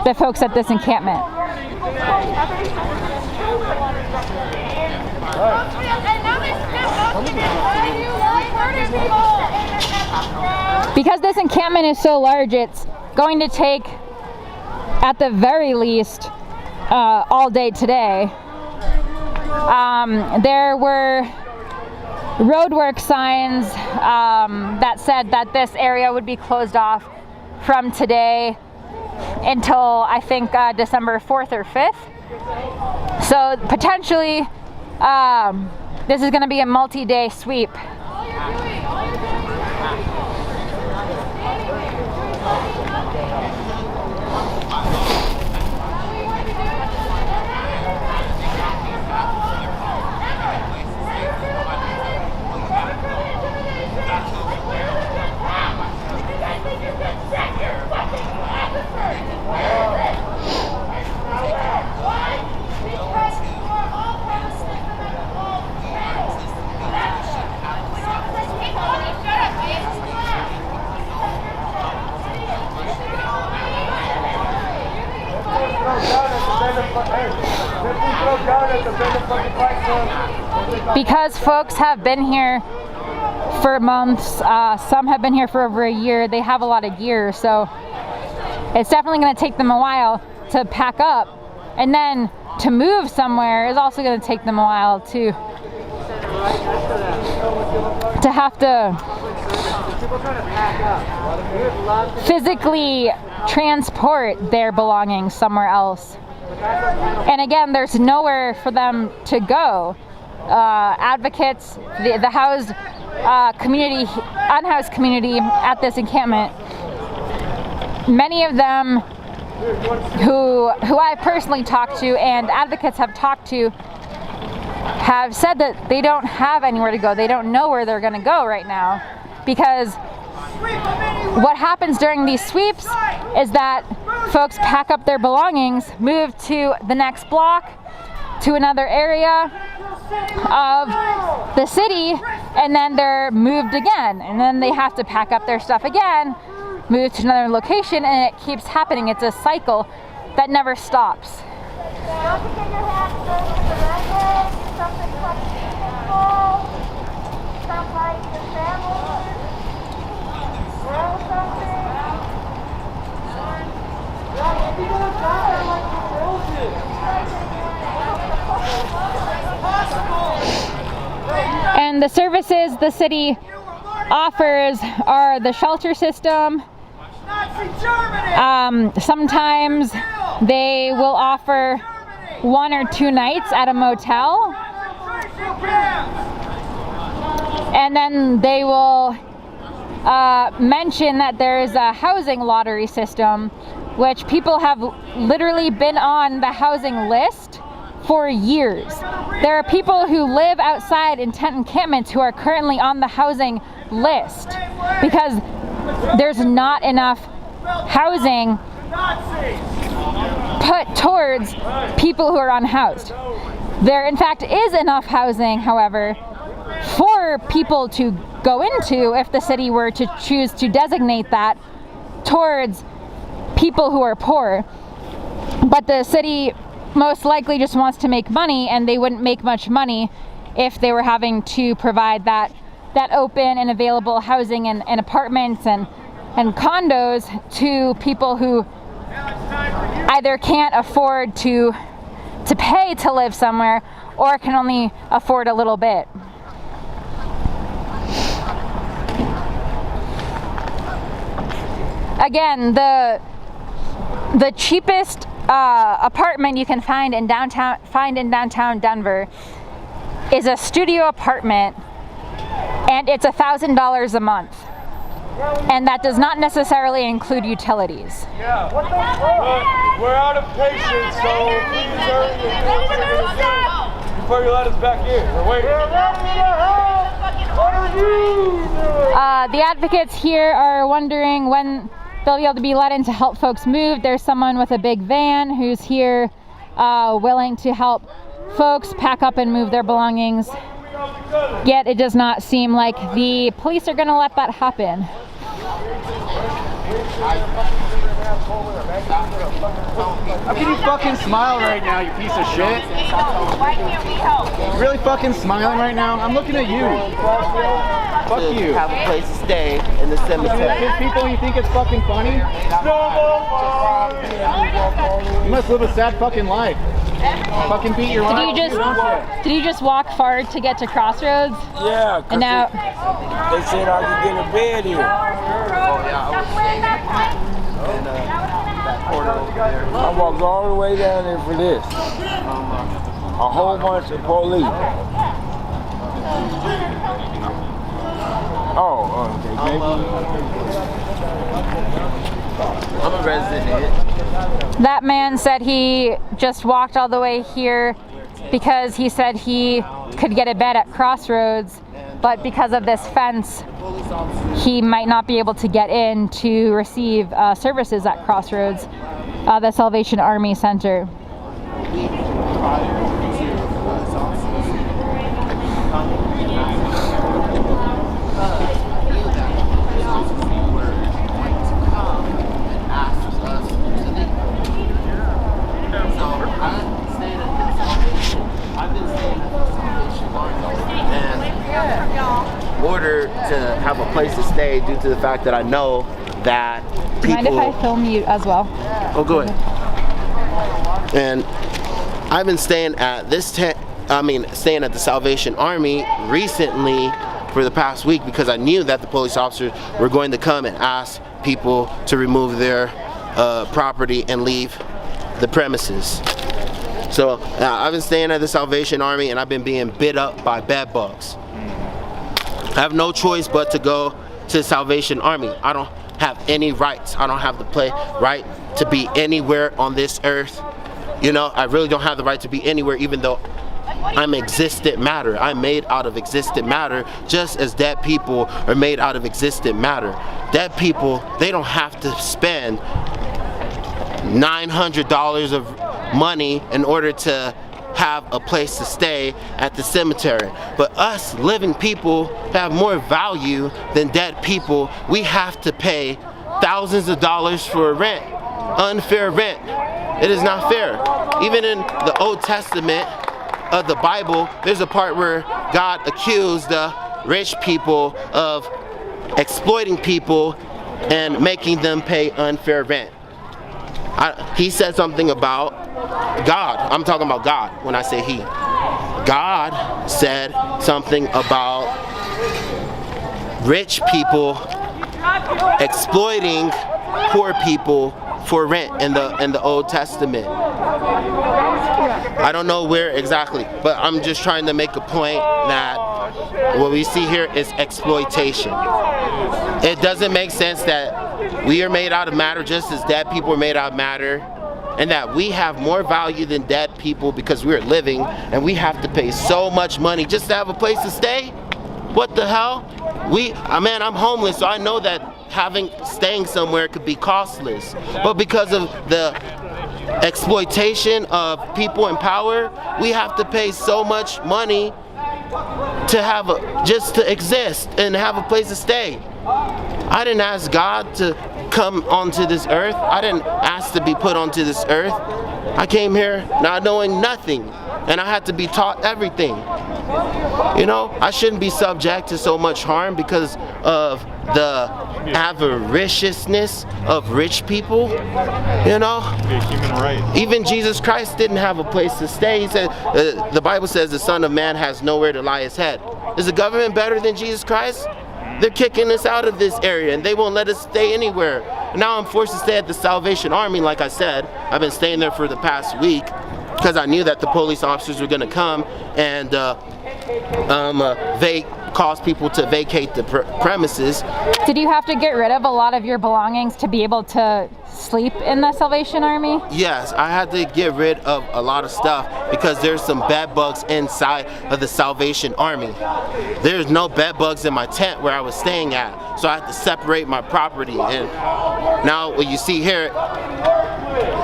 the folks at this encampment. Because this encampment is so large, it's going to take, at the very least, all day today. There were roadwork signs that said that this area would be closed off from today until I think December 4th or 5th. So potentially this is going to be a multi-day sweep. Because folks have been here for months, some have been here for over a year, they have a lot of gear, so it's definitely going to take them a while to pack up, and then to move somewhere is also going to take them a while to have to physically transport their belongings somewhere else. And again, there's nowhere for them to go. Advocates, the unhoused community at this encampment, many of them who I personally talked to and advocates have talked to have said that they don't have anywhere to go. They don't know where they're going to go right now, because what happens during these sweeps is that folks pack up their belongings, move to the next block, to another area of the city, and then they're moved again, and then they have to pack up their stuff again, move to another location, and it keeps happening. It's a cycle that never stops. And the services the city offers are the shelter system. Sometimes they will offer 1 or 2 nights at a motel, and then they will mention that there is a housing lottery system, which people have literally been on the housing list for years. There are people who live outside in tent encampments who are currently on the housing list because there's not enough housing put towards people who are unhoused. There in fact is enough housing, however, for people to go into if the city were to choose to designate that towards people who are poor. But the city most likely just wants to make money, and they wouldn't make much money if they were having to provide that open and available housing and apartments and condos to people who either can't afford to pay to live somewhere or can only afford a little bit. Again, The cheapest apartment you can find in downtown Denver is a studio apartment, and it's $1,000 a month, and that does not necessarily include utilities. Yeah. We're out of patience, so please hurry before you let us back in. We're waiting. What are you doing? The advocates here are wondering when they'll be able to be let in to help folks move. There's someone with a big van who's here willing to help folks pack up and move their belongings. Yet it does not seem like the police are going to let that happen. How can you fucking smile right now, you piece of shit? Why can't we help? You really fucking smiling right now? I'm looking at you. Fuck you. Have a place to stay in the cemetery. These people, you think it's fucking funny? You must live a sad fucking life. Fucking beat your wife. Did you just walk far to get to Crossroads? Yeah, And now they said I could get a bed here. I walked all the way down there for this. A whole bunch of police. Oh, okay, I'm a resident. that man said he just walked all the way here because he said he could get a bed at Crossroads, but because of this fence, he might not be able to get in to receive services at Crossroads, the Salvation Army Center. Order to have a place to stay due to the fact that I know that people... Mind if I film you as well? Oh, go ahead. And I've been staying at this staying at the Salvation Army recently for the past week because I knew that the police officers were going to come and ask people to remove their property and leave the premises. So I've been staying at the Salvation Army and I've been being bit up by bed bugs. I have no choice but to go to the Salvation Army. I don't have any rights. I don't have the right to be anywhere on this earth. You know, I really don't have the right to be anywhere, even though I'm existent matter. I'm made out of existent matter, just as dead people are made out of existent matter. Dead people, they don't have to spend $900 of money in order to have a place to stay at the cemetery. But us living people have more value than dead people. We have to pay thousands of dollars for rent, unfair rent. It is not fair. Even in the Old Testament of the Bible, there's a part where God accused the rich people of exploiting people and making them pay unfair rent. He said something about God. I'm talking about God when I say he. God said something about rich people exploiting poor people for rent in the Old Testament. I don't know where exactly, but I'm just trying to make a point that what we see here is exploitation. It doesn't make sense that we are made out of matter just as dead people are made out of matter, and that we have more value than dead people because we're living and we have to pay so much money just to have a place to stay? What the hell? Man, I'm homeless, so I know that staying somewhere could be costless. But because of the exploitation of people in power, we have to pay so much money to just to exist and have a place to stay. I didn't ask God to come onto this earth. I didn't ask to be put onto this earth. I came here not knowing nothing, and I had to be taught everything. You know, I shouldn't be subject to so much harm because of the avariciousness of rich people. You know, even Jesus Christ didn't have a place to stay. He said, the Bible says the Son of Man has nowhere to lie his head. Is the government better than Jesus Christ? They're kicking us out of this area and they won't let us stay anywhere. Now I'm forced to stay at the Salvation Army, like I said. I've been staying there for the past week because I knew that the police officers were gonna come and they cause people to vacate the premises. Did you have to get rid of a lot of your belongings to be able to sleep in the Salvation Army? Yes, I had to get rid of a lot of stuff because there's some bed bugs inside of the Salvation Army. There's no bed bugs in my tent where I was staying at, so I had to separate my property. And now what you see here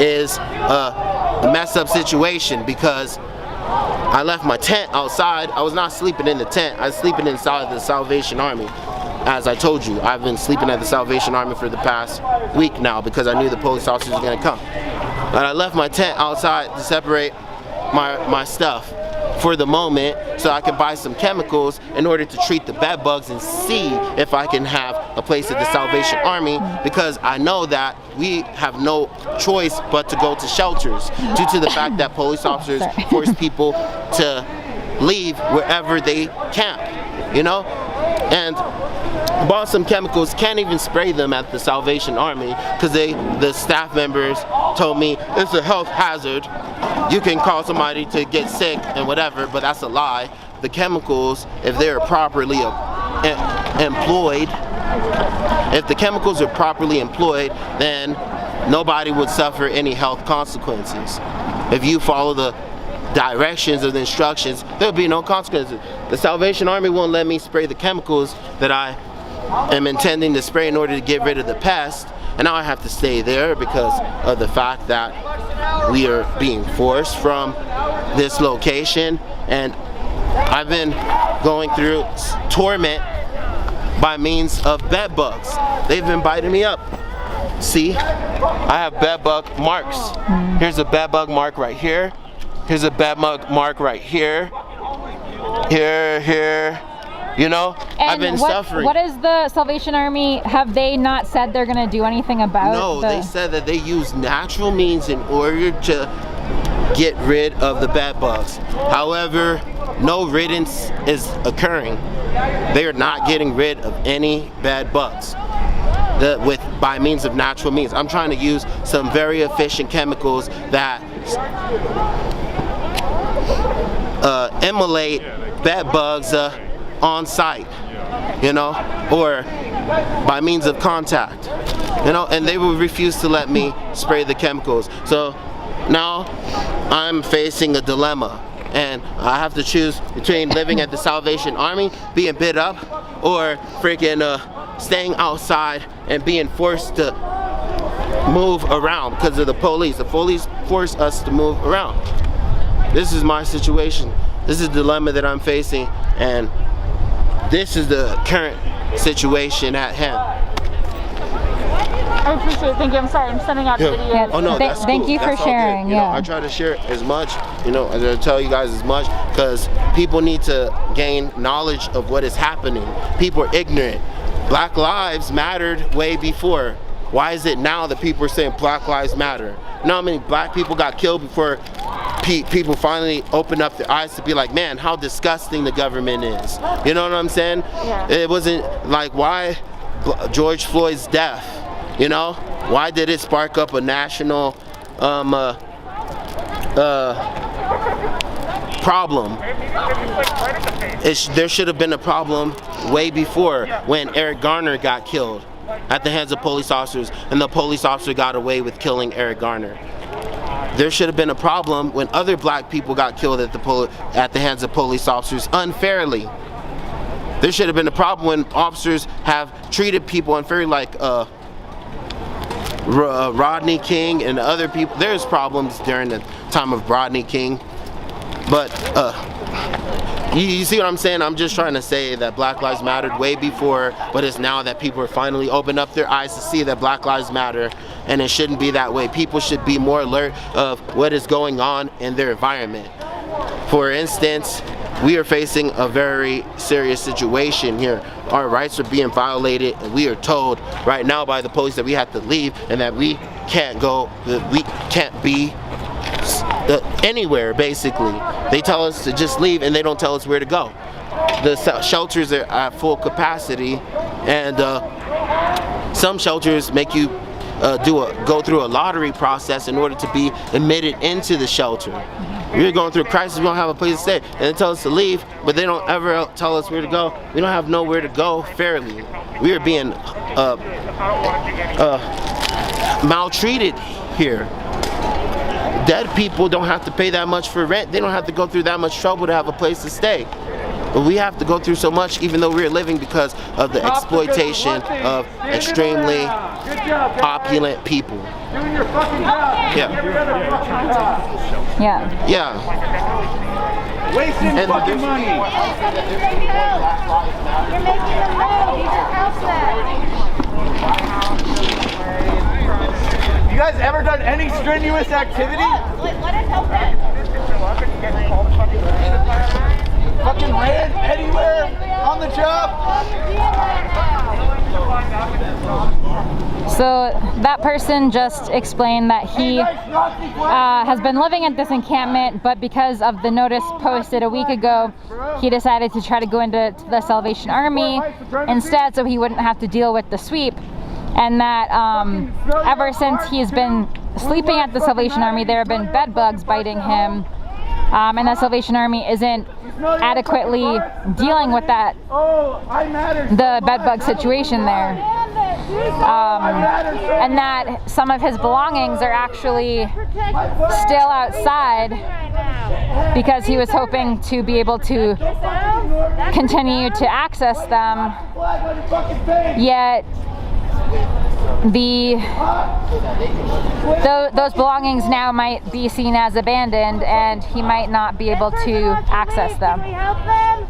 is a messed up situation because I left my tent outside. I was not sleeping in the tent. I was sleeping inside the Salvation Army. As I told you, I've been sleeping at the Salvation Army for the past week now because I knew the police officers were gonna come. But I left my tent outside to separate my stuff for the moment so I can buy some chemicals in order to treat the bed bugs and see if I can have a place at the Salvation Army, because I know that we have no choice but to go to shelters due to the fact that police officers force people to leave wherever they camp, you know? And bought some chemicals, can't even spray them at the Salvation Army because the staff members told me it's a health hazard. You can cause somebody to get sick and whatever, but that's a lie. The chemicals, if they're properly employed, if the chemicals are properly employed, then nobody would suffer any health consequences. If you follow the directions or the instructions, there'll be no consequences. The Salvation Army won't let me spray the chemicals that I am intending to spray in order to get rid of the pest, and now I have to stay there because of the fact that we are being forced from this location, and I've been going through torment by means of bed bugs. They've been biting me up. See, I have bed bug marks. Here's a bed bug mark right here. Here's a bed bug mark right here. Here. You know, And I've been suffering. What is the Salvation Army, have they not said they're going to do anything about it? No, they said that they use natural means in order to get rid of the bed bugs. However, no riddance is occurring. They are not getting rid of any bed bugs by means of natural means. I'm trying to use some very efficient chemicals that immolate bed bugs on site, you know, or by means of contact, you know, and they will refuse to let me spray the chemicals. So now I'm facing a dilemma, and I have to choose between living at the Salvation Army, being bit up, or freaking staying outside and being forced to move around because of the police. The police force us to move around. This is my situation. This is the dilemma that I'm facing, and this is the current situation at hand. I appreciate it. Thank you. I'm sorry. I'm sending out the video. Oh no, that's cool. Thank you for That's all sharing. good. You know, I try to share as much, you know, I try to tell you guys as much because people need to gain knowledge of what is happening. People are ignorant. Black lives mattered way before. Why is it now that people are saying Black Lives Matter? You know how many black people got killed before people finally opened up their eyes to be like, man, how disgusting the government is. You know what I'm saying? Yeah. It wasn't like, why George Floyd's death, you know? Why did it spark up a national problem? There should have been a problem way before, when Eric Garner got killed at the hands of police officers, and the police officer got away with killing Eric Garner. There should have been a problem when other black people got killed at the hands of police officers unfairly. There should have been a problem when officers have treated people unfairly, like Rodney King and other people. There's problems during the time of Rodney King, but you see what I'm saying? I'm just trying to say that Black Lives mattered way before, but it's now that people are finally opened up their eyes to see that Black Lives Matter, and it shouldn't be that way. People should be more alert of what is going on in their environment. For instance, we are facing a very serious situation here. Our rights are being violated, and we are told right now by the police that we have to leave and that we can't go, that we can't be anywhere, basically. They tell us to just leave and they don't tell us where to go. The shelters are at full capacity, and some shelters make you go through a lottery process in order to be admitted into the shelter. We're going through a crisis, we don't have a place to stay. And they tell us to leave, but they don't ever tell us where to go. We don't have nowhere to go fairly. We are being maltreated here. Dead people don't have to pay that much for rent. They don't have to go through that much trouble to have a place to stay. But we have to go through so much even though we're living because of the exploitation of extremely opulent people. Doing your fucking job. Yeah. Yeah. Yeah. Wasting And fucking money. You're making them move. These are houseless. You guys ever done any strenuous activity? Let us help them. Fucking ran anywhere on the job? So that person just explained that he has been living at this encampment, but because of the notice posted a week ago, he decided to try to go into the Salvation Army instead so he wouldn't have to deal with the sweep. And that ever since he's been sleeping at the Salvation Army, there have been bed bugs biting him. And the Salvation Army isn't adequately dealing with that, the bed bug situation there. And that some of his belongings are actually still outside because he was hoping to be able to continue to access them, yet those belongings now might be seen as abandoned and he might not be able to access them. Can we help them?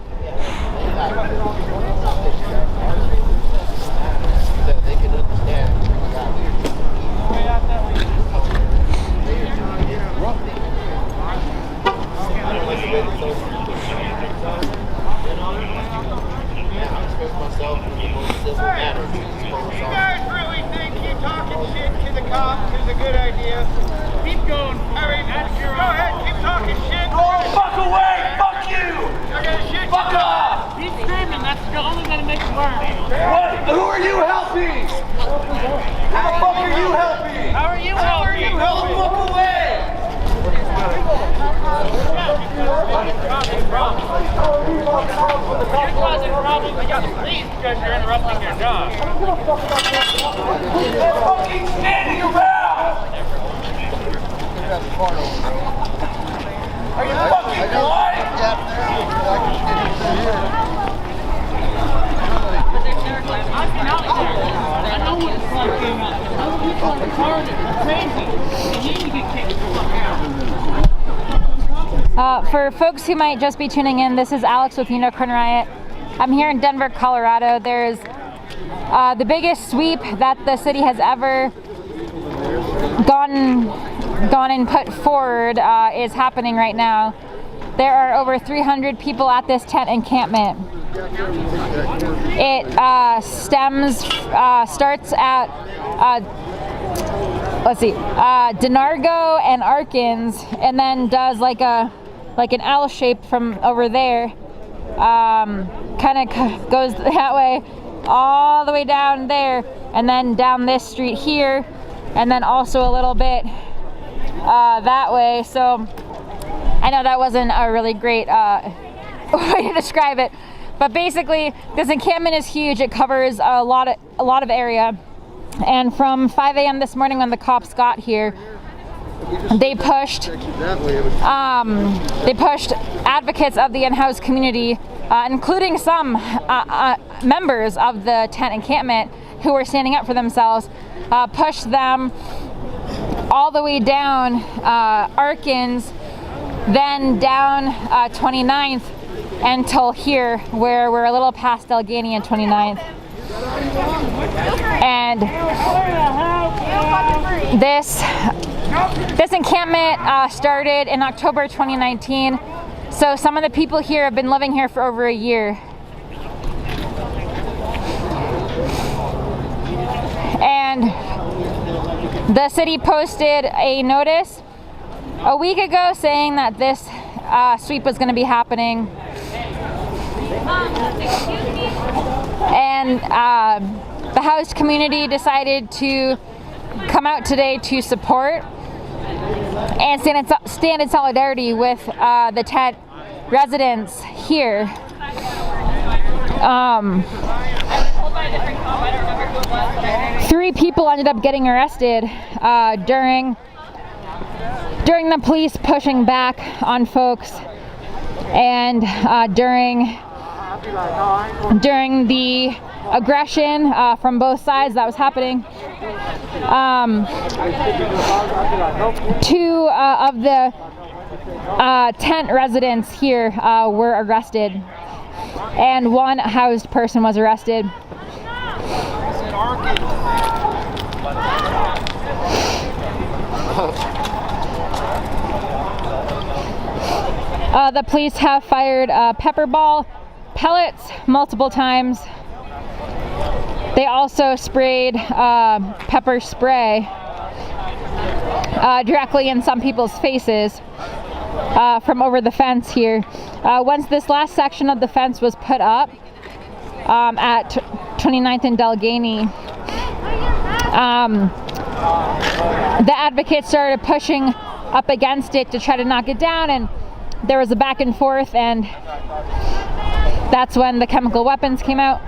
You guys really think keep talking shit to the cops is a good idea? Keep going. Go ahead, keep talking shit. Oh, fuck away! Fuck you! Fuck off! Keep screaming, that's only gonna make it worse. What? Who are you helping? How the fuck are you helping? How are you helping? Tell the fuck away! You're causing problems with the police because you're interrupting their job. They're fucking standing around! Are you fucking blind? I've been out there. I know what it's like being out there. I know people are retarded. Crazy. You need to get kicked the fuck out. For folks who might just be tuning in, this is Alex with Unicorn Riot. I'm here in Denver, Colorado. There's the biggest sweep that the city has ever gone and put forward is happening right now. There are over 300 people at this tent encampment. It starts at Denargo and Arkins, and then does like an L shape from over there. Kind of goes that way, all the way down there, and then down this street here, and then also a little bit that way. So I know that wasn't a really great way to describe it, but basically this encampment is huge. It covers a lot of area, and from 5 a.m. this morning when the cops got here, they pushed advocates of the in-house community, including some members of the tent encampment who were standing up for themselves, pushed them all the way down Arkins, then down 29th until here, where we're a little past Allegheny and 29th. And this encampment started in October 2019. So some of the people here have been living here for over a year. And the city posted a notice a week ago saying that this sweep was going to be happening. And the house community decided to come out today to support and stand in solidarity with the tent residents here. 3 people ended up getting arrested during the police pushing back on folks, and during the aggression from both sides that was happening. 2 of the tent residents here were arrested, and 1 housed person was arrested. The police have fired pepper ball pellets multiple times. They also sprayed pepper spray directly in some people's faces from over the fence here. Once this last section of the fence was put up at 29th and Delgany, the advocates started pushing up against it to try to knock it down, and there was a back and forth, and that's when the chemical weapons came out.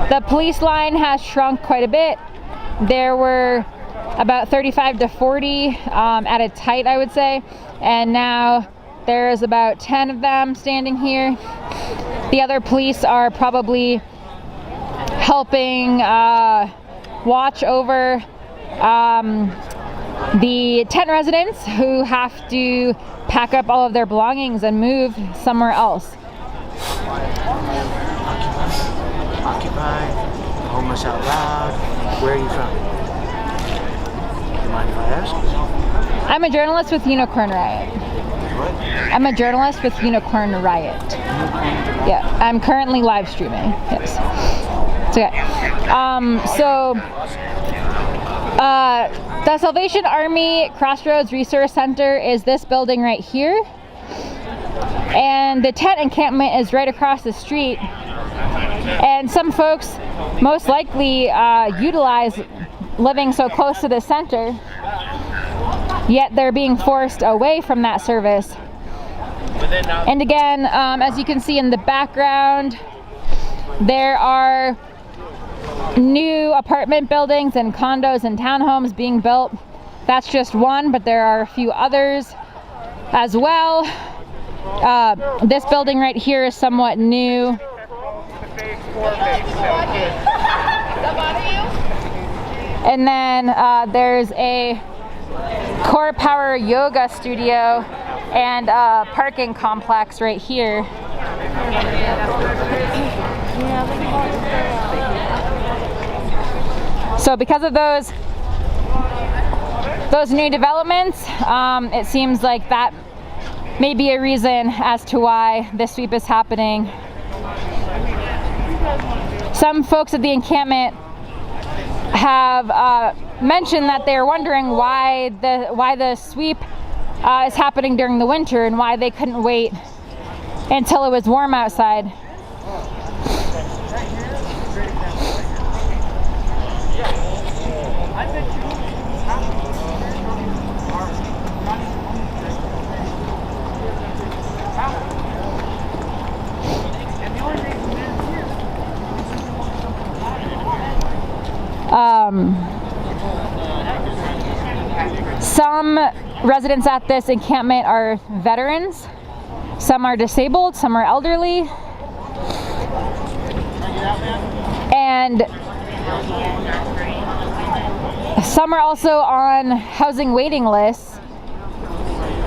The police line has shrunk quite a bit. There were about 35 to 40 at its height, I would say, and now there's about 10 of them standing here. The other police are probably helping watch over the tent residents who have to pack up all of their belongings and move somewhere else. Occupy, homeless out loud. Where are you from? Do you mind if I ask? I'm a journalist with Unicorn Riot. What? I'm a journalist with Unicorn Riot. Yeah, I'm currently live streaming. Yes. It's okay. The Salvation Army Crossroads Resource Center is this building right here, and the tent encampment is right across the street. And some folks most likely utilize living so close to the center, yet they're being forced away from that service. And again, as you can see in the background, there are new apartment buildings and condos and townhomes being built. That's just one, but there are a few others as well. This building right here is somewhat new. And then there's a Core Power Yoga studio and a parking complex right here. So because of those new developments, it seems like that may be a reason as to why this sweep is happening. Some folks at the encampment have mentioned that they're wondering why the sweep is happening during the winter and why they couldn't wait until it was warm outside. Some residents at this encampment are veterans, some are disabled, some are elderly, and some are also on housing waiting lists,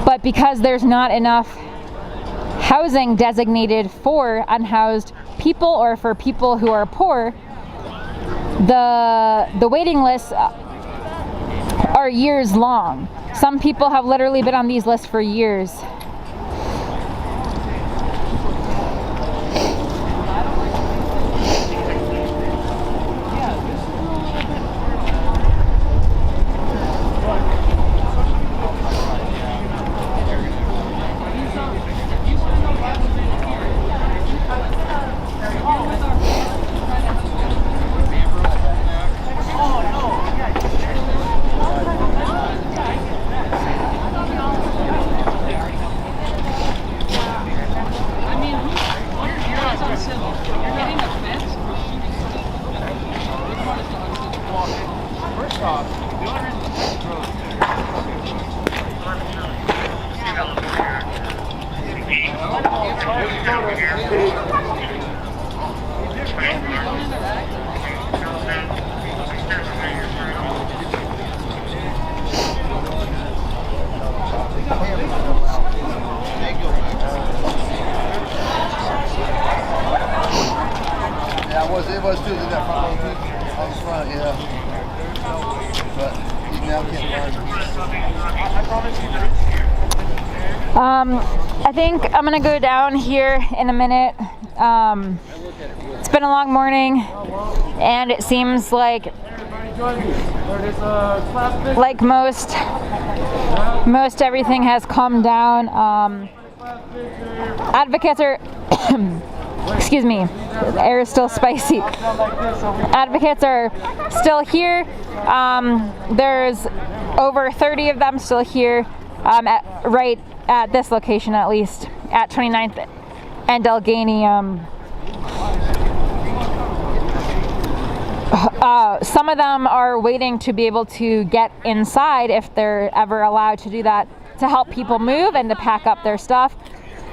but because there's not enough housing designated for unhoused people or for people who are poor, the waiting lists are years long. Some people have literally been on these lists for years. It was too, that front on the front, yeah. But you now can't find it. I think I'm gonna go down here in a minute. It's been a long morning, and it seems like most everything has calmed down. Advocates are excuse me, the air is still spicy. Advocates are still here. There's over 30 of them still here, right at this location, at least, at 29th and Allegheny. Some of them are waiting to be able to get inside, if they're ever allowed to do that, to help people move and to pack up their stuff.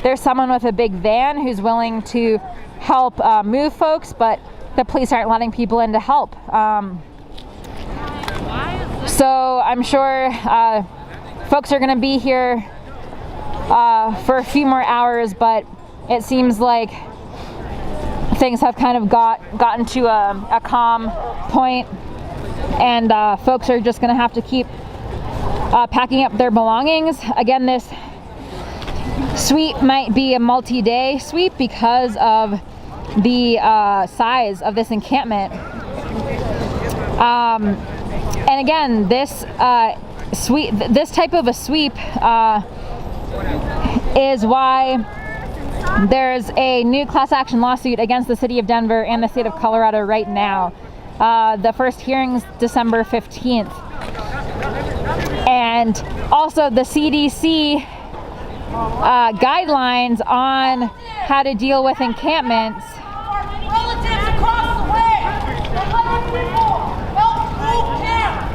There's someone with a big van who's willing to help move folks, but the police aren't letting people in to help. So I'm sure folks are going to be here for a few more hours, but it seems like things have kind of gotten to a calm point, and folks are just going to have to keep packing up their belongings. Again, this sweep might be a multi-day sweep because of the size of this encampment. And again, this type of a sweep is why there's a new class action lawsuit against the city of Denver and the state of Colorado right now. The first hearing's December 15th. And also the CDC guidelines on how to deal with encampments. Relatives across the way! Let people help move camp!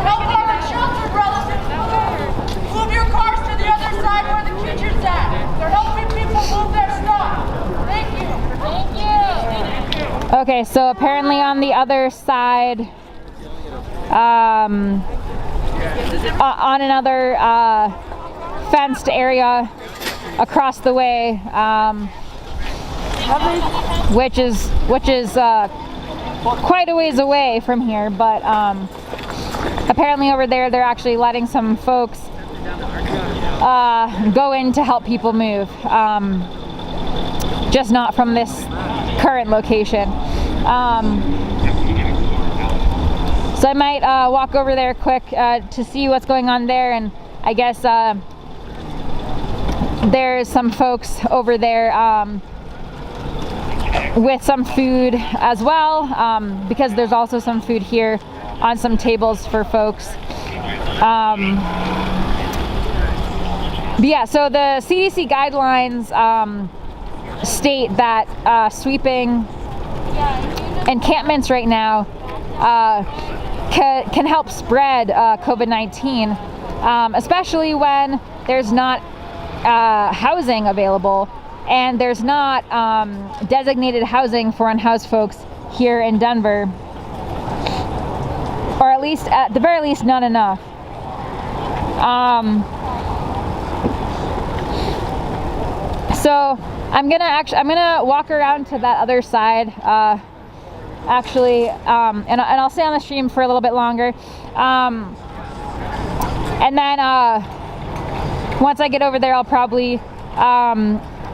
Help our sheltered relatives move! Move your cars to the other side where the kitchen's at! They're helping people move their stuff! Thank you! Thank you! Okay, so apparently on the other side, on another fenced area across the way, which is quite a ways away from here, but apparently over there they're actually letting some folks go in to help people move, just not from this current location. So I might walk over there quick to see what's going on there, and I guess there's some folks over there with some food as well, because there's also some food here on some tables for folks. But yeah, so the CDC guidelines state that sweeping encampments right now can help spread COVID-19, especially when there's not housing available and there's not designated housing for unhoused folks here in Denver, or at least, at the very least, not enough. So I'm gonna walk around to that other side. Actually, and I'll stay on the stream for a little bit longer, and then once I get over there, I'll probably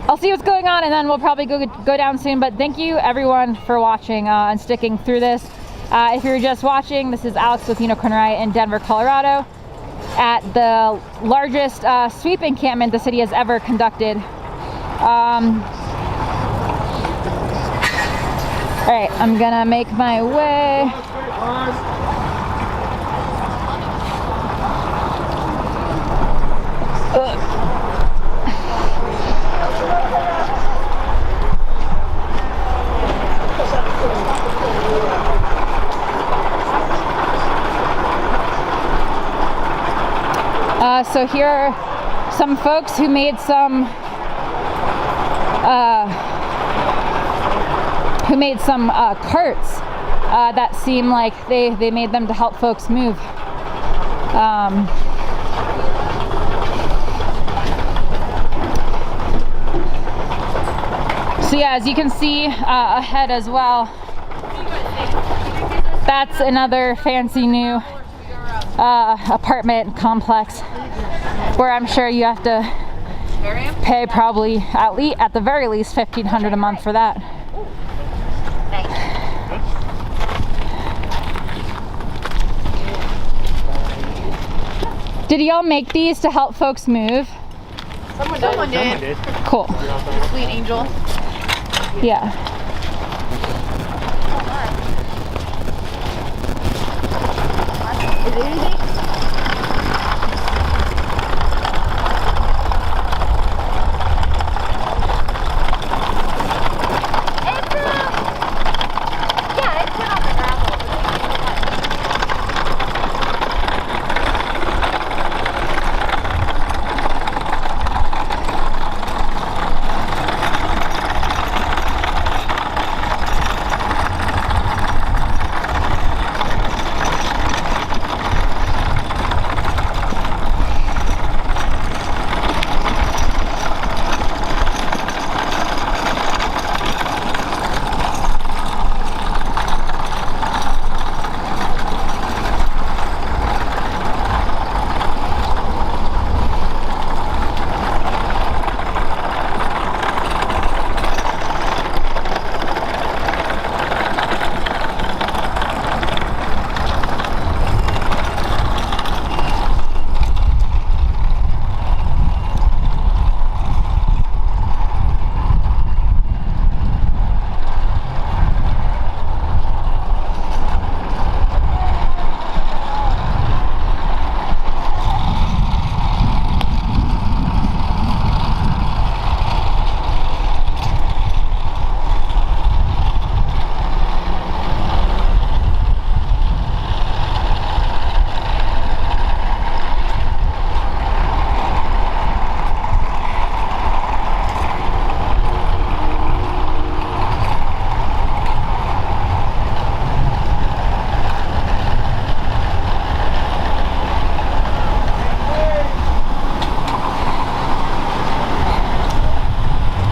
I'll see what's going on, and then we'll probably go down soon. But thank you everyone for watching and sticking through this. If you're just watching, this is Alex with Unauthorized in Denver, Colorado, at the largest sweep encampment the city has ever conducted. All right, I'm gonna make my way. So here are some folks who made some who made some carts that seem like they made them to help folks move. So yeah, as you can see ahead as well, that's another fancy new apartment complex where I'm sure you have to pay probably at the very least $1,500 a month for that. Did y'all make these to help folks move? Someone did. Cool. Sweet angel. Yeah. Is it easy?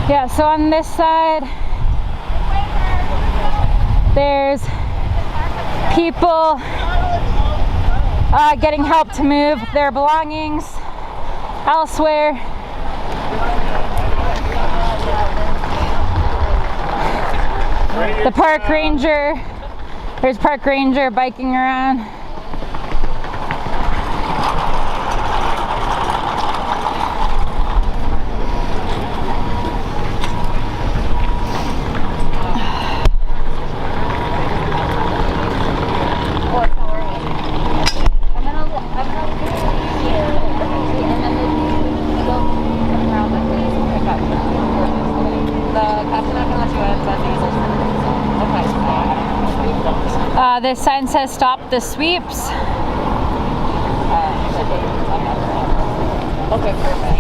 Yeah, so on this side, there's people getting help to move their belongings elsewhere. The park ranger, there's park ranger biking around. This sign says stop the sweeps. Okay, perfect.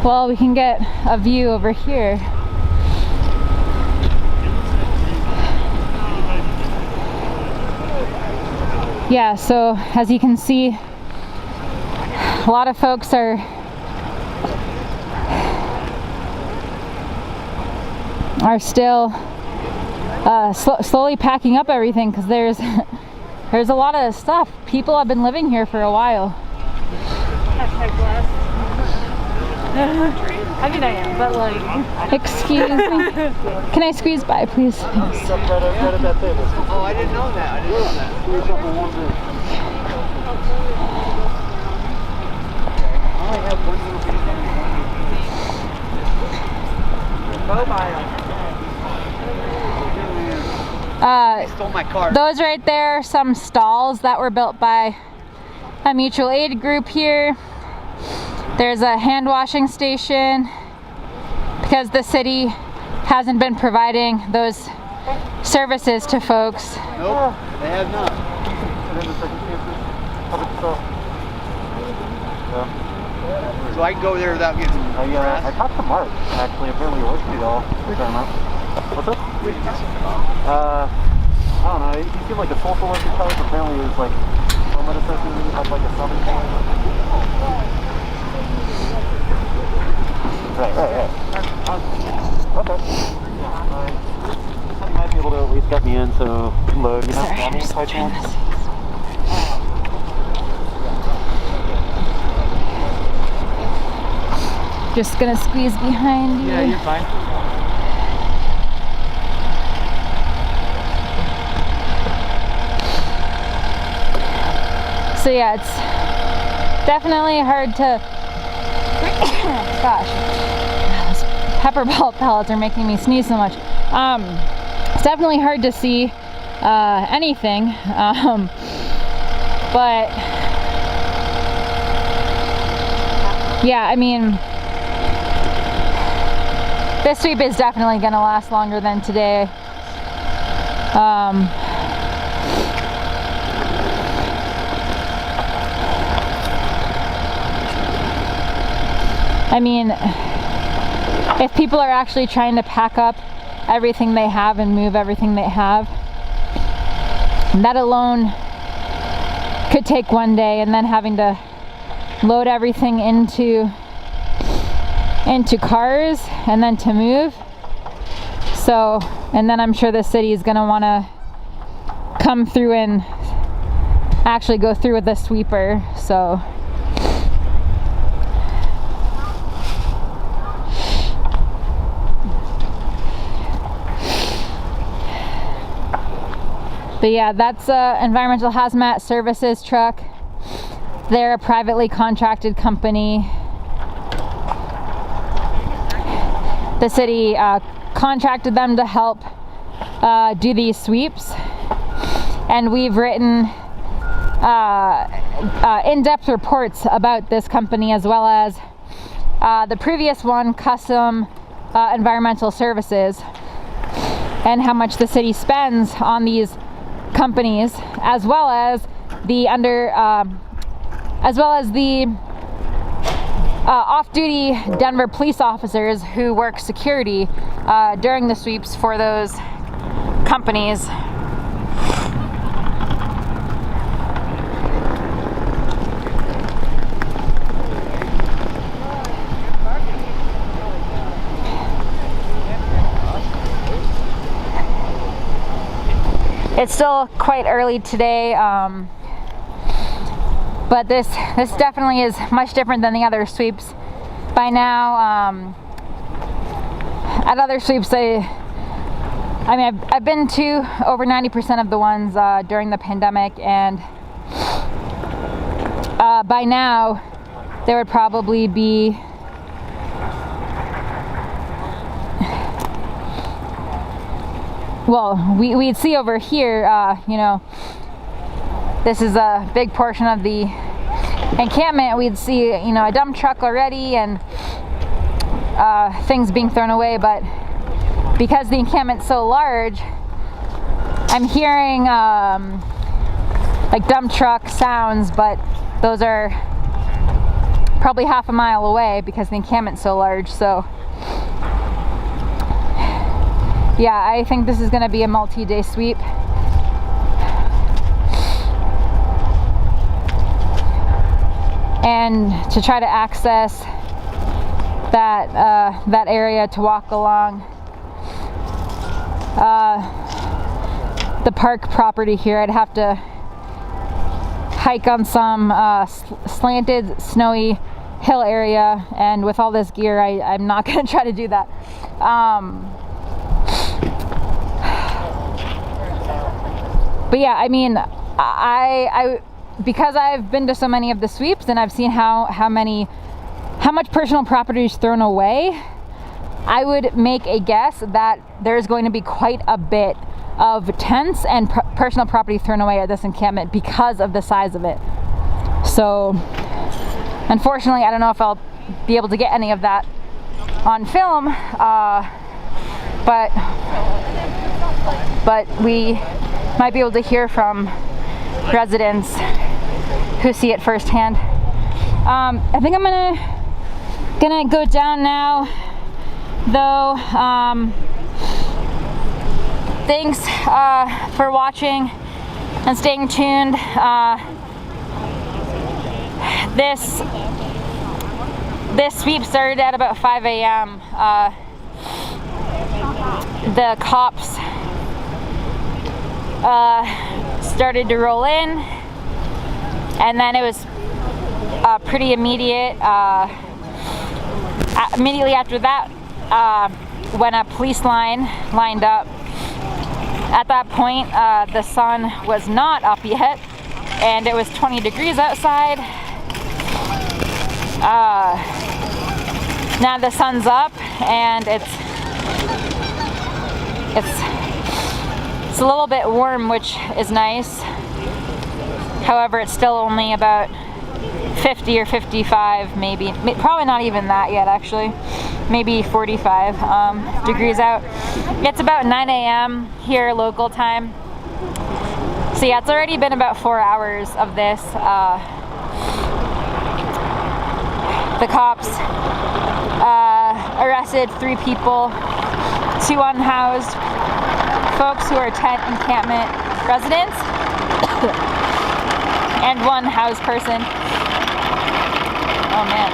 Well, we can get a view over here. Yeah, so as you can see, a lot of folks are still slowly packing up everything because there's a lot of stuff. People have been living here for a while. I mean, I am, but like... Excuse me. Can I squeeze by, please? Oh, I didn't know that. I didn't know that. Squeeze up in one group. I only have one little piece. Go by. They stole my car. Those right there are some stalls that were built by a mutual aid group here. There's a hand washing station because the city hasn't been providing those services to folks. Nope, they have not. So I can go there without getting harassed? I talked to Mark, actually. Apparently he works for y'all. What's up? I don't know. He seemed like a social worker type. Apparently he was like homeland association, had like a southern thing. Right. Okay. You might be able to at least get me in to load, you know, bombing type thing. Just gonna squeeze behind you. Yeah, you're fine. So yeah, it's definitely hard to, gosh, those pepper ball pellets are making me sneeze so much. It's definitely hard to see anything, but yeah, I mean, this sweep is definitely going to last longer than today. I mean, if people are actually trying to pack up everything they have and move everything they have, that alone could take one day, and then having to load everything into cars and then to move. So, and then I'm sure the city is going to want to come through and actually go through with the sweeper. So but yeah, that's Environmental Hazmat Services truck. They're a privately contracted company. The city contracted them to help do these sweeps, and we've written in-depth reports about this company, as well as the previous one, Custom Environmental Services, and how much the city spends on these companies, as well as the off-duty Denver police officers who work security during the sweeps for those companies. It's still quite early today, but this definitely is much different than the other sweeps. By now, at other sweeps, I've been to over 90% of the ones during the pandemic, and by now there would probably be we'd see over here, you know, this is a big portion of the encampment. We'd see, you know, a dump truck already and things being thrown away, but because the encampment's so large, I'm hearing like dump truck sounds, but those are probably half a mile away because the encampment's so large. So yeah, I think this is going to be a multi-day sweep. And to try to access that area to walk along the park property here, I'd have to hike on some slanted, snowy hill area, and with all this gear, I'm not going to try to do that. But yeah, I mean, because I've been to so many of the sweeps and I've seen how much personal property is thrown away, I would make a guess that there's going to be quite a bit of tents and personal property thrown away at this encampment because of the size of it. So unfortunately, I don't know if I'll be able to get any of that on film, but we might be able to hear from residents who see it firsthand. I think I'm gonna go down now, though. Thanks for watching and staying tuned. This sweep started at about 5 a.m. The cops started to roll in, and then it was pretty immediate. Immediately after that, when a police line lined up. At that point, the sun was not up yet, and it was 20 degrees outside. Now the sun's up, and it's a little bit warm, which is nice. However, it's still only about 50 or 55, maybe, probably not even that yet, actually. Maybe 45 degrees out. It's about 9 a.m. here local time. So yeah, it's already been about 4 hours of this. The cops arrested 3 people, 2 unhoused folks who are tent encampment residents, and 1 housed person. Oh man.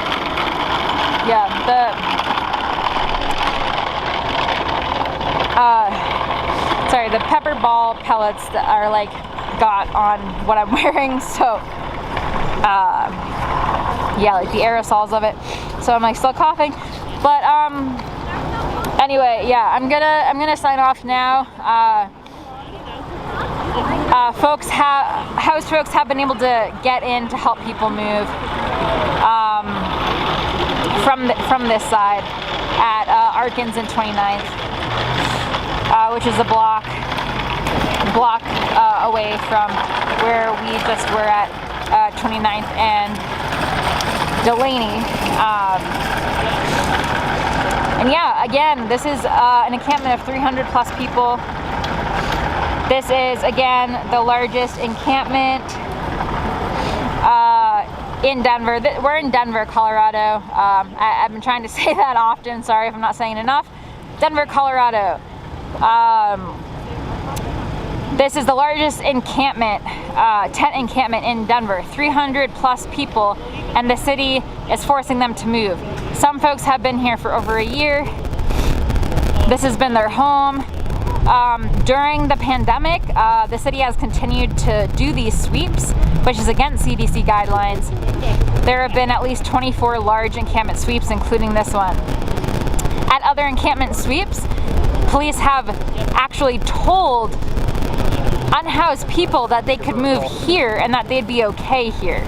Yeah, the pepper ball pellets that are like got on what I'm wearing, so yeah, like the aerosols of it. So I'm like still coughing, but anyway, yeah, I'm gonna sign off now. House folks have been able to get in to help people move from this side at Arkins and 29th, which is a block away from where we just were at 29th and Delaney. And yeah, again, this is an encampment of 300 plus people. This is, again, the largest encampment in Denver. We're in Denver, Colorado. I've been trying to say that often. Sorry if I'm not saying enough. Denver, Colorado. This is the largest encampment, tent encampment in Denver. 300 plus people, and the city is forcing them to move. Some folks have been here for over a year. This has been their home. During the pandemic, the city has continued to do these sweeps, which is against CDC guidelines. There have been at least 24 large encampment sweeps, including this one. At other encampment sweeps, police have actually told unhoused people that they could move here and that they'd be okay here.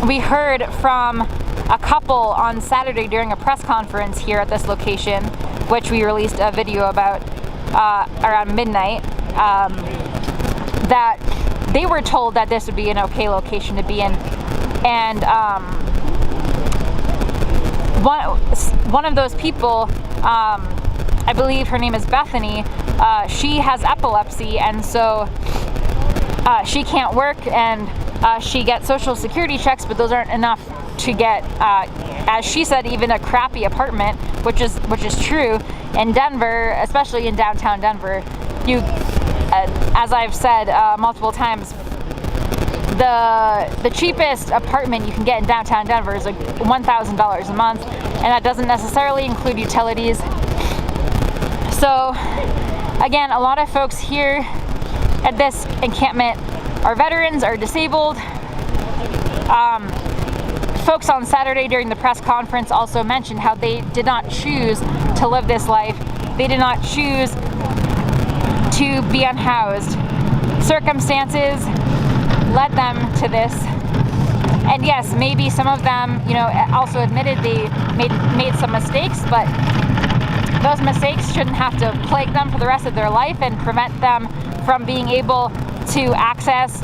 We heard from a couple on Saturday during a press conference here at this location, which we released a video about around midnight, that they were told that this would be an okay location to be in. And one of those people, I believe her name is Bethany, she has epilepsy, and so she can't work, and she gets social security checks, but those aren't enough to get, as she said, even a crappy apartment, which is true. In Denver, especially in downtown Denver, you, as I've said multiple times, the cheapest apartment you can get in downtown Denver is like $1,000 a month, and that doesn't necessarily include utilities. So again, a lot of folks here at this encampment are veterans, are disabled. Folks on Saturday during the press conference also mentioned how they did not choose to live this life. They did not choose to be unhoused. Circumstances led them to this. And yes, maybe some of them, also admitted they made some mistakes, but those mistakes shouldn't have to plague them for the rest of their life and prevent them from being able to access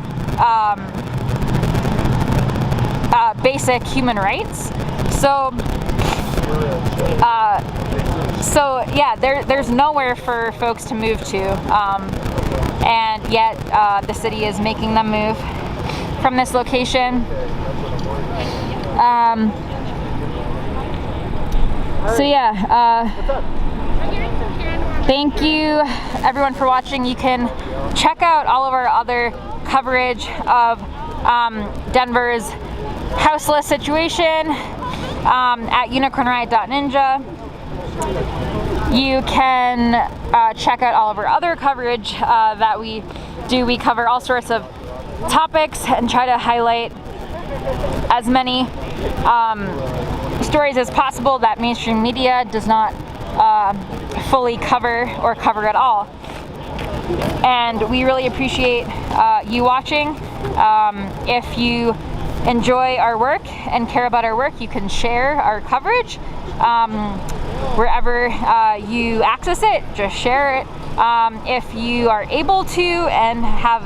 basic human rights. So So yeah, there's nowhere for folks to move to, and yet the city is making them move from this location. So yeah, thank you everyone for watching. You can check out all of our other coverage of Denver's houseless situation at unicornriot.ninja. You can check out all of our other coverage that we do. We cover all sorts of topics and try to highlight as many stories as possible that mainstream media does not fully cover or cover at all. And we really appreciate you watching. If you enjoy our work and care about our work, you can share our coverage wherever you access it. Just share it. If you are able to and have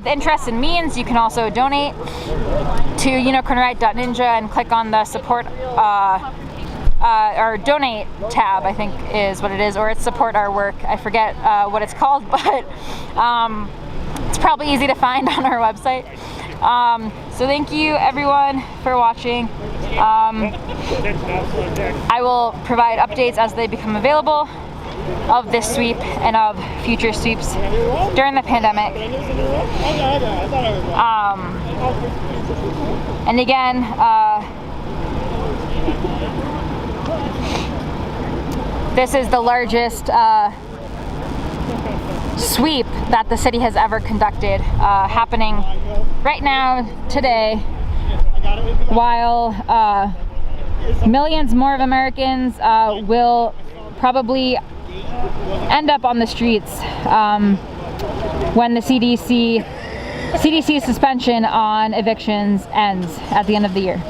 the interest and means, you can also donate to unicornriot.ninja and click on the support or donate tab, I think is what it is, or it's support our work. I forget what it's called, but it's probably easy to find on our website. So thank you everyone for watching. I will provide updates as they become available of this sweep and of future sweeps during the pandemic. And again, this is the largest sweep that the city has ever conducted, happening right now, today, while millions more of Americans will probably end up on the streets when the CDC suspension on evictions ends at the end of the year.